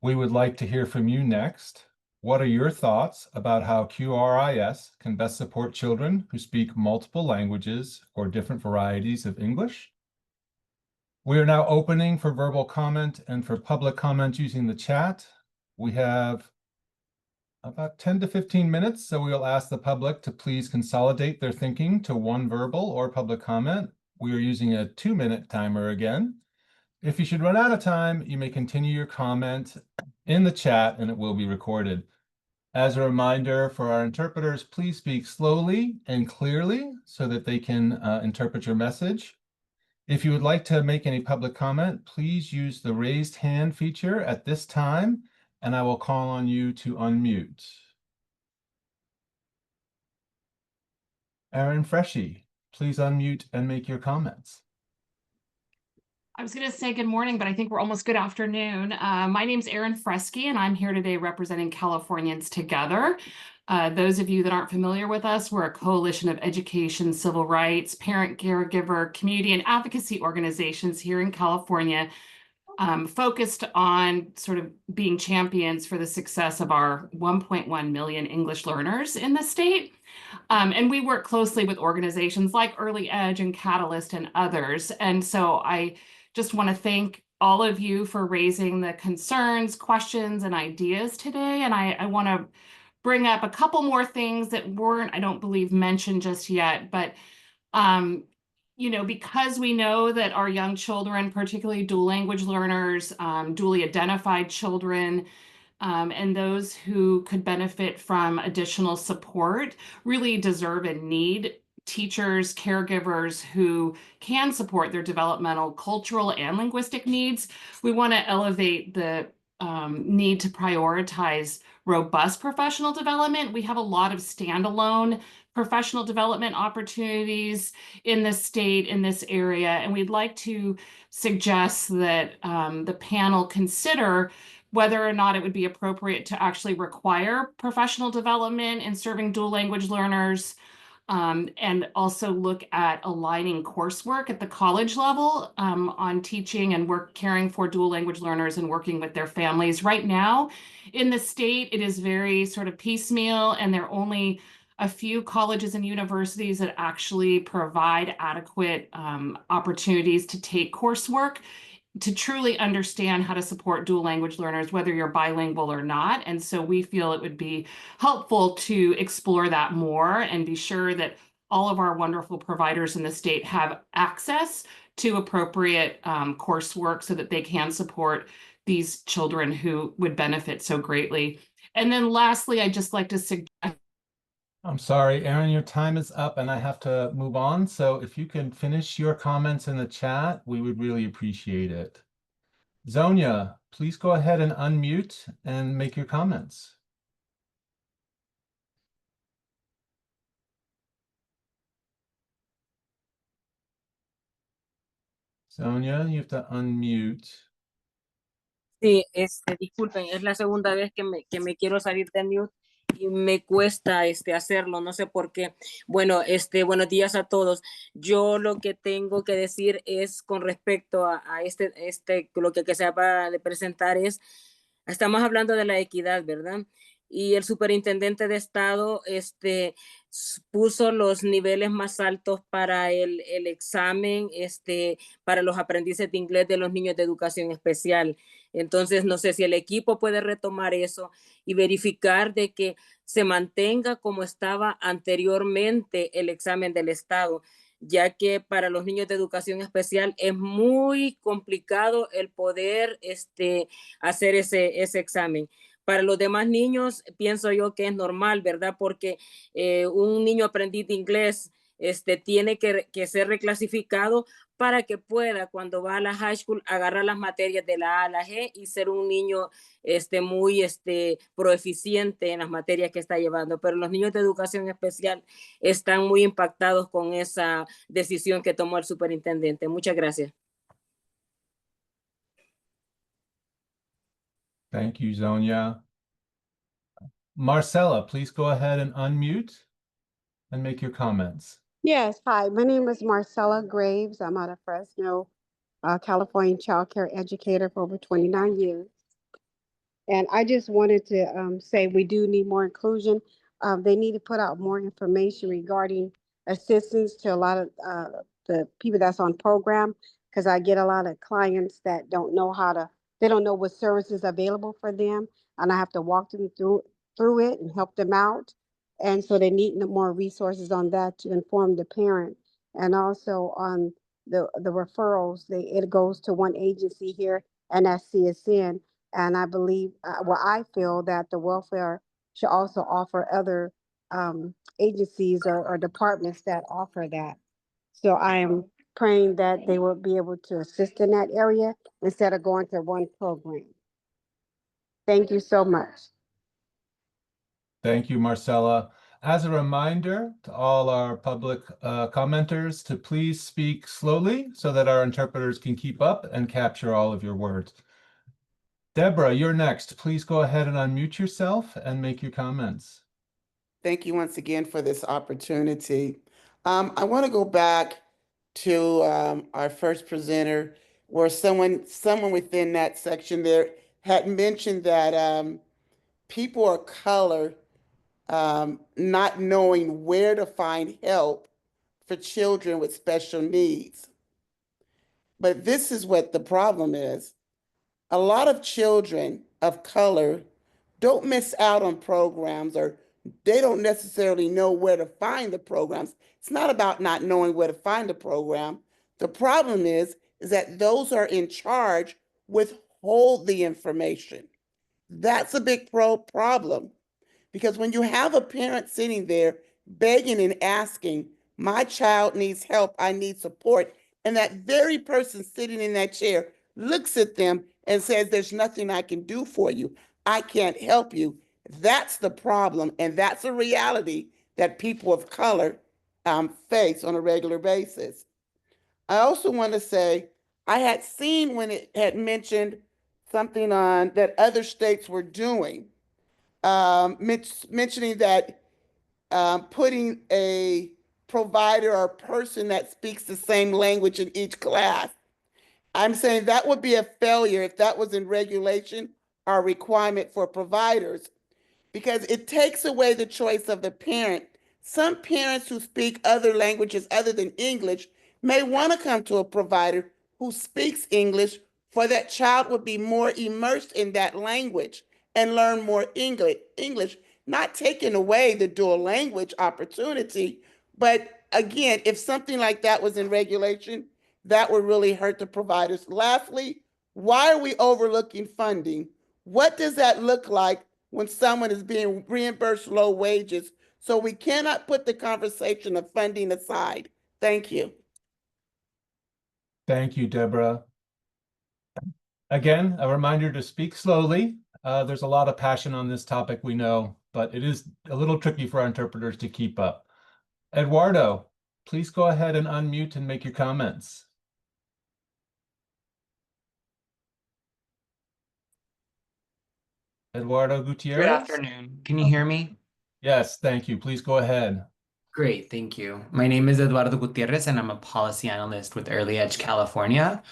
We would like to hear from you next. What are your thoughts about how QRIS can best support children who speak multiple languages or different varieties of English? We are now opening for verbal comment and for public comment using the chat. We have about 10 to 15 minutes, so we'll ask the public to please consolidate their thinking to one verbal or public comment. We are using a 2-minute timer again. If you should run out of time, you may continue your comment in the chat and it will be recorded. As a reminder for our interpreters, please speak slowly and clearly so that they can interpret your message. If you would like to make any public comment, please use the raised hand feature at this time, and I will call on you to unmute. Aaron Freshy, please unmute and make your comments. I was going to say good morning, but I think we're almost good afternoon. My name's Erin Fresky, and I'm here today representing Californians Together. Those of you that aren't familiar with us, we're a coalition of education, civil rights, parent, caregiver, community, and advocacy organizations here in California, focused on sort of being champions for the success of our 1.1 million English learners in the state. And we work closely with organizations like Early Edge and Catalyst and others. And so I just want to thank all of you for raising the concerns, questions, and ideas today. And I want to bring up a couple more things that weren't, I don't believe, mentioned just yet. But, you know, because we know that our young children, particularly dual language learners, dually identified children, and those who could benefit from additional support really deserve and need teachers, caregivers who can support their developmental, cultural, and linguistic needs. We want to elevate the need to prioritize robust professional development. We have a lot of standalone professional development opportunities in the state, in this area, and we'd like to suggest that the panel consider whether or not it would be appropriate to actually require professional development in serving dual language learners, and also look at aligning coursework at the college level on teaching and caring for dual language learners and working with their families. Right now in the state, it is very sort of piecemeal, and there are only a few colleges and universities that actually provide adequate opportunities to take coursework to truly understand how to support dual language learners, whether you're bilingual or not. And so we feel it would be helpful to explore that more and be sure that all of our wonderful providers in the state have access to appropriate coursework so that they can support these children who would benefit so greatly. And then lastly, I'd just like to suggest. I'm sorry, Erin, your time is up and I have to move on. So if you can finish your comments in the chat, we would really appreciate it. Zonia, please go ahead and unmute and make your comments. Zonia, you have to unmute. Sí, disculpen, es la segunda vez que me quiero salir de mute y me cuesta hacerlo, no sé por qué. Bueno, buenos días a todos. Yo lo que tengo que decir es con respecto a lo que se va a presentar es, estamos hablando de la equidad, ¿verdad? Y el superintendente de Estado puso los niveles más altos para el examen para los aprendices de inglés de los niños de educación especial. Entonces, no sé si el equipo puede retomar eso y verificar de que se mantenga como estaba anteriormente el examen del Estado, ya que para los niños de educación especial es muy complicado el poder hacer ese examen. Para los demás niños, pienso yo que es normal, ¿verdad? Porque un niño aprendiz de inglés tiene que ser reclasificado para que pueda, cuando va a la high school, agarrar las materias de la A a la G y ser un niño muy proeficiente en las materias que está llevando. Pero los niños de educación especial están muy impactados con esa decisión que tomó el superintendente. Muchas gracias. Thank you, Zonia. Marcella, please go ahead and unmute and make your comments. Yes, hi, my name is Marcella Graves. I'm out of Fresno, California child care educator for over 29 years. And I just wanted to say we do need more inclusion. They need to put out more information regarding assistance to a lot of the people that's on program, because I get a lot of clients that don't know they don't know what services available for them, and I have to walk them through it and help them out. And so they need more resources on that to inform the parent. And also on the referrals, it goes to one agency here, and that's CSN. And I believe, I feel that the welfare should also offer other agencies or departments that offer that. So I am praying that they will be able to assist in that area instead of going to one program. Thank you so much. Thank you, Marcella. As a reminder to all our public commenters to please speak slowly so that our interpreters can keep up and capture all of your words. Deborah, you're next. Please go ahead and unmute yourself and make your comments. Thank you once again for this opportunity. I want to go back to our first presenter, where someone within that section there had mentioned that people of color not knowing where to find help for children with special needs. But this is what the problem is. A lot of children of color don't miss out on programs, or they don't necessarily know where to find the programs. It's not about not knowing where to find the program. The problem is that those who are in charge withhold the information. That's a big problem, because when you have a parent sitting there begging and asking, my child needs help, I need support, and that very person sitting in that chair looks at them and says, there's nothing I can do for you, I can't help you. That's the problem, and that's a reality that people of color face on a regular basis. I also want to say, I had seen when it had mentioned something on that other states were doing, mentioning that putting a provider or person that speaks the same language in each class. I'm saying that would be a failure if that was in regulation or requirement for providers, because it takes away the choice of the parent. Some parents who speak other languages other than English may want to come to a provider who speaks English, for that child would be more immersed in that language and learn more English, not taking away the dual language opportunity. But again, if something like that was in regulation, that would really hurt the providers. Lastly, why are we overlooking funding? What does that look like when someone is being reimbursed low wages? So we cannot put the conversation of funding aside. Thank you. Thank you, Deborah. Again, a reminder to speak slowly. There's a lot of passion on this topic, we know, but it is a little tricky for our interpreters to keep up. Eduardo, please go ahead and unmute and make your comments. Eduardo Gutierrez? Good afternoon. Can you hear me? Yes, thank you. Please go ahead. Great, thank you. My name is Eduardo Gutierrez, and I'm a policy analyst with Early Edge California.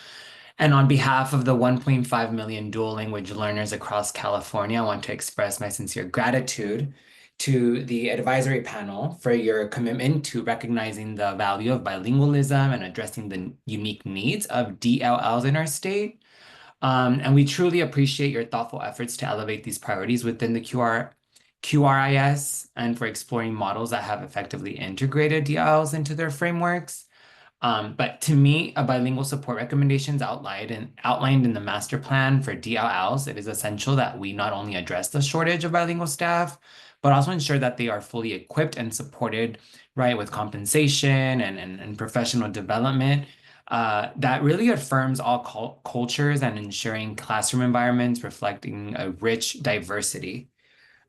And on behalf of the 1.5 million dual language learners across California, I want to express my sincere gratitude to the advisory panel for your commitment to recognizing the value of bilingualism and addressing the unique needs of DLLs in our state. And we truly appreciate your thoughtful efforts to elevate these priorities within the QRIS and for exploring models that have effectively integrated DLLs into their frameworks. But to me, a bilingual support recommendations outlined in the master plan for DLLs, it is essential that we not only address the shortage of bilingual staff, but also ensure that they are fully equipped and supported, right, with compensation and professional development. That really affirms all cultures and ensuring classroom environments reflecting a rich diversity.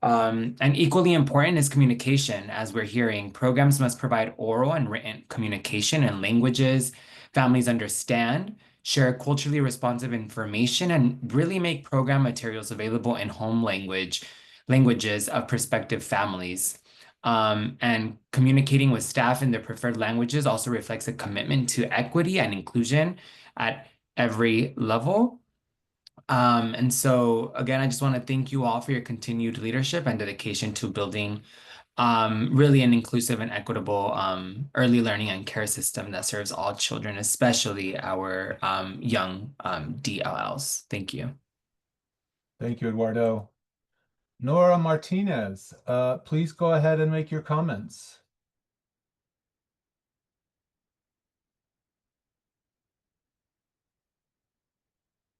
And equally important is communication. As we're hearing, programs must provide oral and written communication in languages families understand, share culturally responsive information, and really make program materials available in home languages of prospective families. And communicating with staff in their preferred languages also reflects a commitment to equity and inclusion at every level. And so again, I just want to thank you all for your continued leadership and dedication to building really an inclusive and equitable early learning and care system that serves all children, especially our young DLLs. Thank you. Thank you, Eduardo. Nora Martinez, please go ahead and make your comments.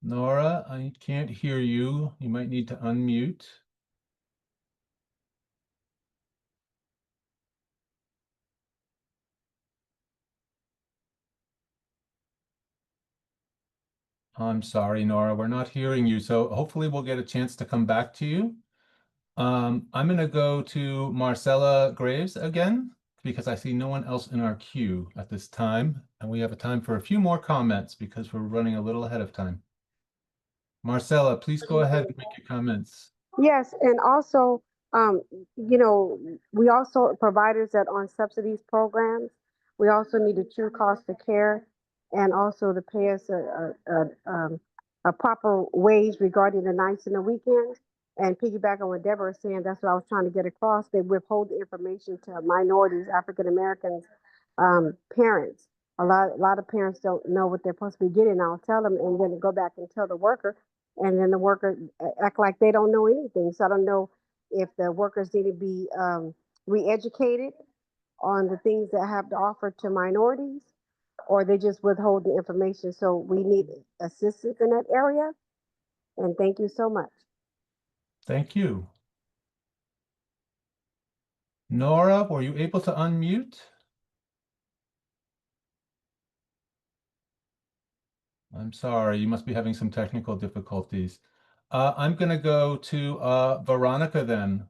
Nora, I can't hear you. You might need to unmute. I'm sorry, Nora, we're not hearing you. So hopefully we'll get a chance to come back to you. I'm going to go to Marcella Graves again, because I see no one else in our queue at this time. And we have a time for a few more comments because we're running a little ahead of time. Marcella, please go ahead and make your comments. Yes, and also, we also providers that on subsidies programs, we also need a true cost of care, and also to pay us a proper wage regarding the nights and the weekends. And piggyback on what Deborah was saying, that's what I was trying to get across. They withhold the information to minorities, African Americans, parents. A lot of parents don't know what they're supposed to be getting. I'll tell them, and then go back and tell the worker, and then the worker act like they don't know anything. So I don't know if the workers need to be re-educated on the things that have to offer to minorities, or they just withhold the information. So we need assistance in that area. And thank you so much. Thank you. Nora, were you able to unmute? I'm sorry, you must be having some technical difficulties. I'm going to go to Veronica then.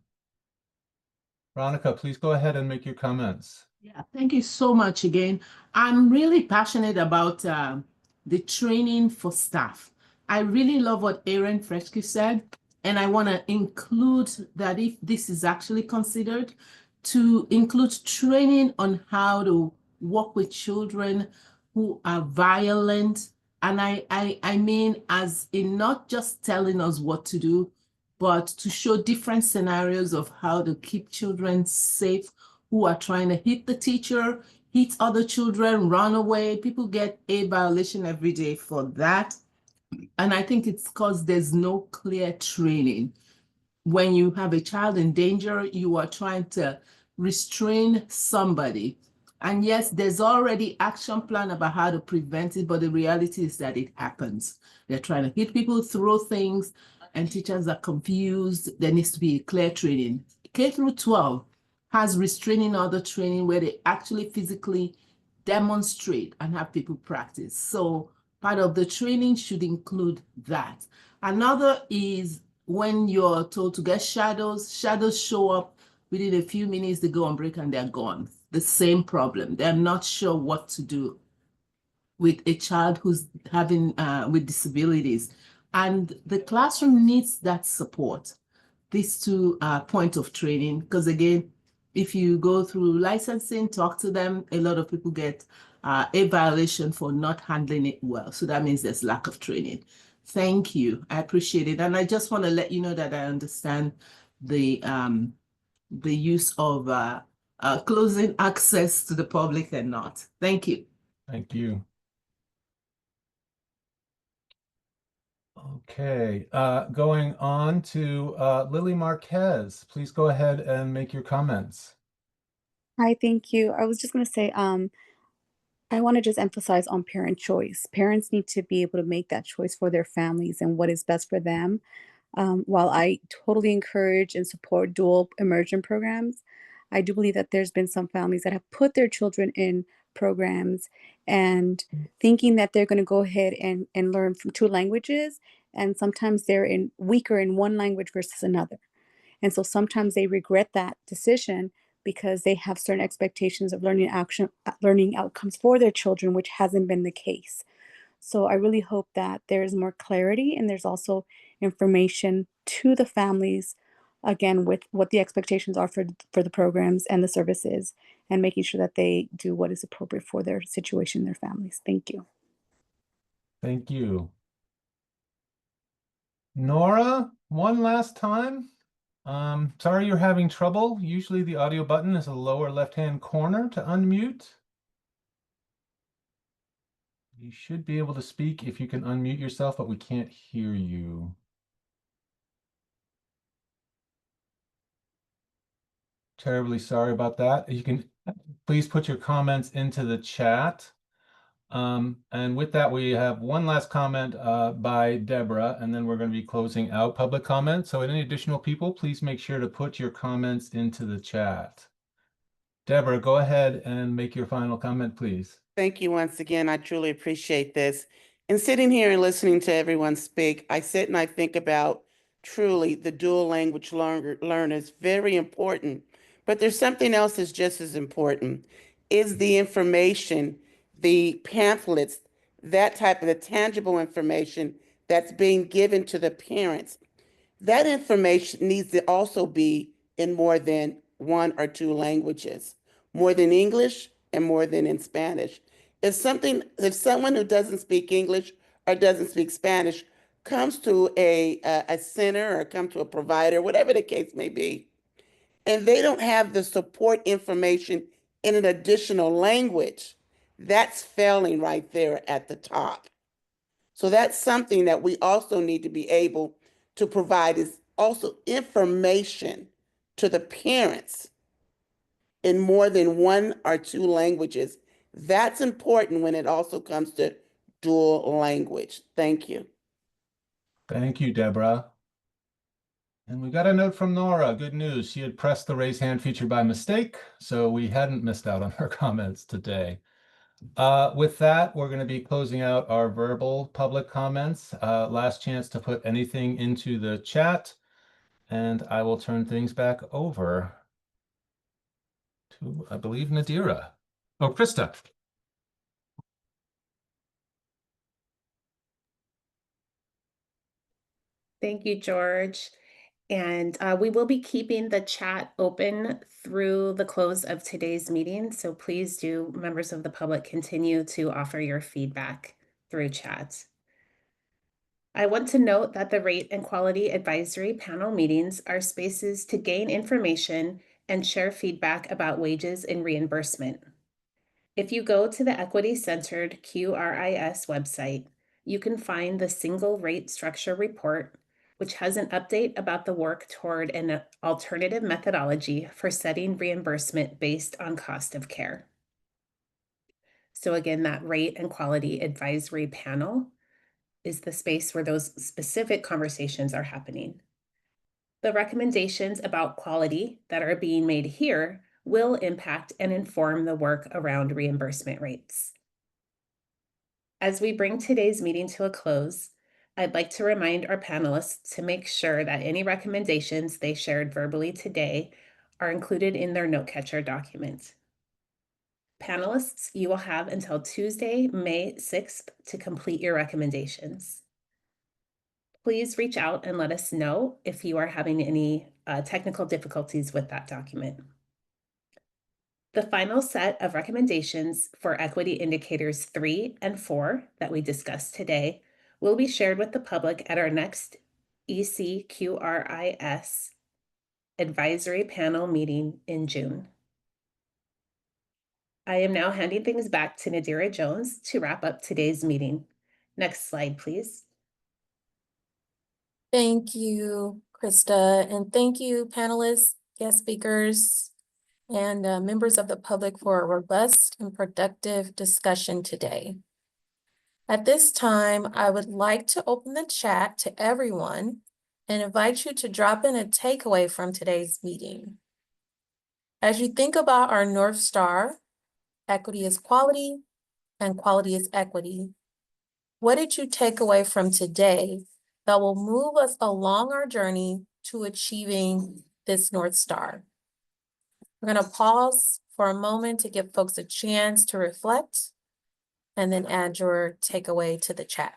Veronica, please go ahead and make your comments. Yeah, thank you so much again. I'm really passionate about the training for staff. I really love what Aaron Fresky said, and I want to include that if this is actually considered, to include training on how to work with children who are violent. And I mean, as in not just telling us what to do, but to show different scenarios of how to keep children safe who are trying to hit the teacher, hit other children, run away. People get a violation every day for that. And I think it's because there's no clear training. When you have a child in danger, you are trying to restrain somebody. And yes, there's already action plan about how to prevent it, but the reality is that it happens. They're trying to hit people, throw things, and teachers are confused. There needs to be clear training. K through 12 has restraining order training where they actually physically demonstrate and have people practice. So part of the training should include that. Another is when you're told to get shadows show up within a few minutes, they go on break and they're gone. The same problem. They're not sure what to do with a child who's having with disabilities. And the classroom needs that support. These two points of training, because again, if you go through licensing, talk to them, a lot of people get a violation for not handling it well. So that means there's lack of training. Thank you. I appreciate it. And I just want to let you know that I understand the use of closing access to the public and not. Thank you. Thank you. Okay, going on to Lily Marquez. Please go ahead and make your comments. Hi, thank you. I was just going to say, I want to just emphasize on parent choice. Parents need to be able to make that choice for their families and what is best for them. While I totally encourage and support dual immersion programs, I do believe that there's been some families that have put their children in programs and thinking that they're going to go ahead and learn from two languages. And sometimes they're weaker in one language versus another. And so sometimes they regret that decision because they have certain expectations of learning outcomes for their children, which hasn't been the case. So I really hope that there is more clarity and there's also information to the families, again, with what the expectations are for the programs and the services, and making sure that they do what is appropriate for their situation, their families. Thank you. Thank you. Nora, one last time. Sorry you're having trouble. Usually the audio button is the lower left-hand corner to unmute. You should be able to speak if you can unmute yourself, but we can't hear you. Terribly sorry about that. You can please put your comments into the chat. And with that, we have one last comment by Deborah, and then we're going to be closing out public comment. So any additional people, please make sure to put your comments into the chat. Deborah, go ahead and make your final comment, please. Thank you once again. I truly appreciate this. And sitting here and listening to everyone speak, I sit and I think about truly the dual language learners, very important. But there's something else that's just as important, is the information, the pamphlets, that type of the tangible information that's being given to the parents. That information needs to also be in more than one or two languages, more than English and more than in Spanish. If someone who doesn't speak English or doesn't speak Spanish comes to a center or come to a provider, whatever the case may be, and they don't have the support information in an additional language, that's failing right there at the top. So that's something that we also need to be able to provide, is also information to the parents in more than one or two languages. That's important when it also comes to dual language. Thank you. Thank you, Deborah. And we got a note from Nora. Good news. She had pressed the raise hand feature by mistake, so we hadn't missed out on her comments today. With that, we're going to be closing out our verbal public comments. Last chance to put anything into the chat, and I will turn things back over to, I believe, Nadira. Oh, Krista. Thank you, George. And we will be keeping the chat open through the close of today's meeting. So please do, members of the public, continue to offer your feedback through chat. I want to note that the Rate and Quality Advisory Panel meetings are spaces to gain information and share feedback about wages and reimbursement. If you go to the Equity-Centered QRIS website, you can find the Single Rate Structure Report, which has an update about the work toward an alternative methodology for setting reimbursement based on cost of care. So again, that Rate and Quality Advisory Panel is the space where those specific conversations are happening. The recommendations about quality that are being made here will impact and inform the work around reimbursement rates. As we bring today's meeting to a close, I'd like to remind our panelists to make sure that any recommendations they shared verbally today are included in their note catcher document. Panelists, you will have until Tuesday, May 6th to complete your recommendations. Please reach out and let us know if you are having any technical difficulties with that document. The final set of recommendations for equity indicators 3 and 4 that we discussed today will be shared with the public at our next ECQRIS advisory panel meeting in June. I am now handing things back to Nadira Jones to wrap up today's meeting. Next slide, please. Thank you, Krista, and thank you, panelists, guest speakers, and members of the public for a robust and productive discussion today. At this time, I would like to open the chat to everyone and invite you to drop in a takeaway from today's meeting. As you think about our North Star, equity is quality and quality is equity, what did you take away from today that will move us along our journey to achieving this North Star? We're going to pause for a moment to give folks a chance to reflect and then add your takeaway to the chat.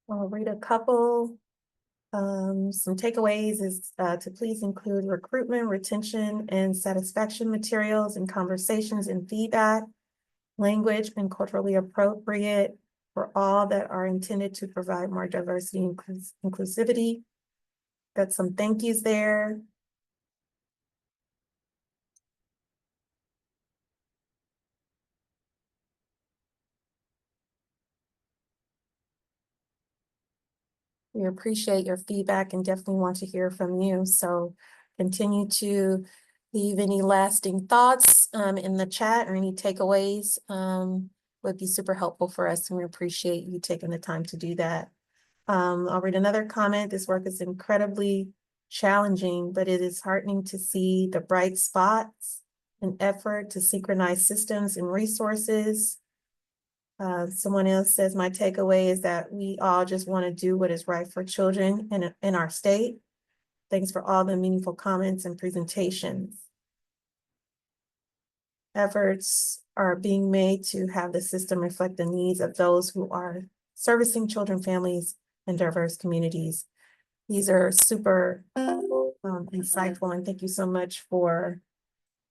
I'll read a couple. Some takeaways is to please include recruitment, retention, and satisfaction materials and conversations and feedback, language and culturally appropriate for all that are intended to provide more diversity and inclusivity. Got some thank yous there. We appreciate your feedback and definitely want to hear from you. So continue to leave any lasting thoughts in the chat or any takeaways would be super helpful for us. And we appreciate you taking the time to do that. I'll read another comment. This work is incredibly challenging, but it is heartening to see the bright spots and effort to synchronize systems and resources. Someone else says, my takeaway is that we all just want to do what is right for children in our state. Thanks for all the meaningful comments and presentations. Efforts are being made to have the system reflect the needs of those who are servicing children, families, and diverse communities. These are super insightful, and thank you so much for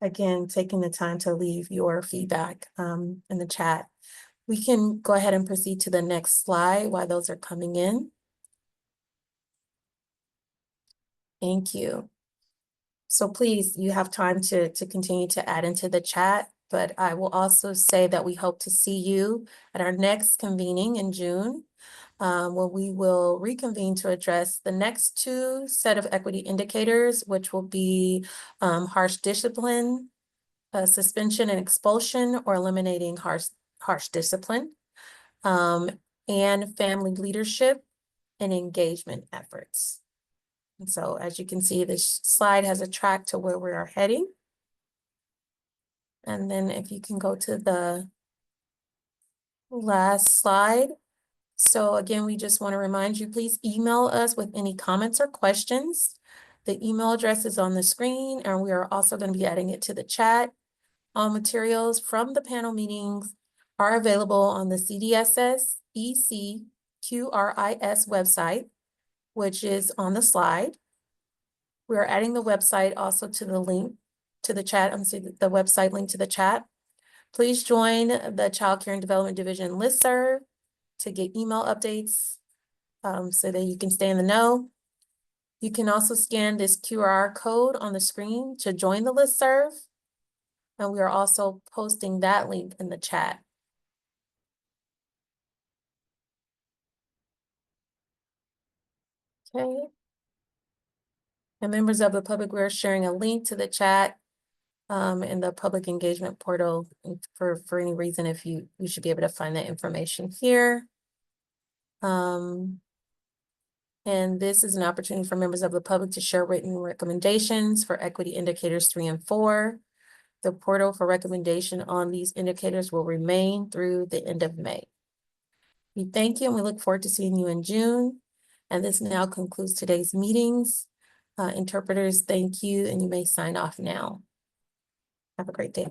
again, taking the time to leave your feedback in the chat. We can go ahead and proceed to the next slide while those are coming in. Thank you. So please, you have time to continue to add into the chat, but I will also say that we hope to see you at our next convening in June, where we will reconvene to address the next two set of equity indicators, which will be harsh discipline, suspension and expulsion, or eliminating harsh discipline, and family leadership and engagement efforts. And so as you can see, this slide has a track to where we are heading. And then if you can go to the last slide. So again, we just want to remind you, please email us with any comments or questions. The email address is on the screen, and we are also going to be adding it to the chat. All materials from the panel meetings are available on the CDSS EC QRIS website, which is on the slide. We are adding the website also to the link to the chat. I'm sorry, the website link to the chat. Please join the Child Care and Development Division listserv to get email updates so that you can stay in the know. You can also scan this QR code on the screen to join the listserv. And we are also posting that link in the chat. Okay. And members of the public, we're sharing a link to the chat in the public engagement portal for any reason. If you should be able to find that information here. And this is an opportunity for members of the public to share written recommendations for equity indicators 3 and 4. The portal for recommendation on these indicators will remain through the end of May. We thank you and we look forward to seeing you in June. And this now concludes today's meetings. Interpreters, thank you, and you may sign off now. Have a great day.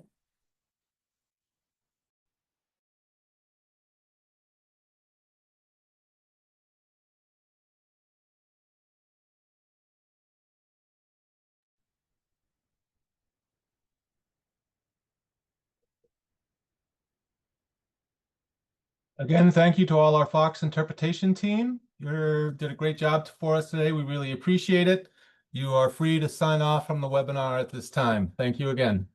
Again, thank you to all our Fox interpretation team. You did a great job for us today. We really appreciate it. You are free to sign off from the webinar at this time. Thank you again.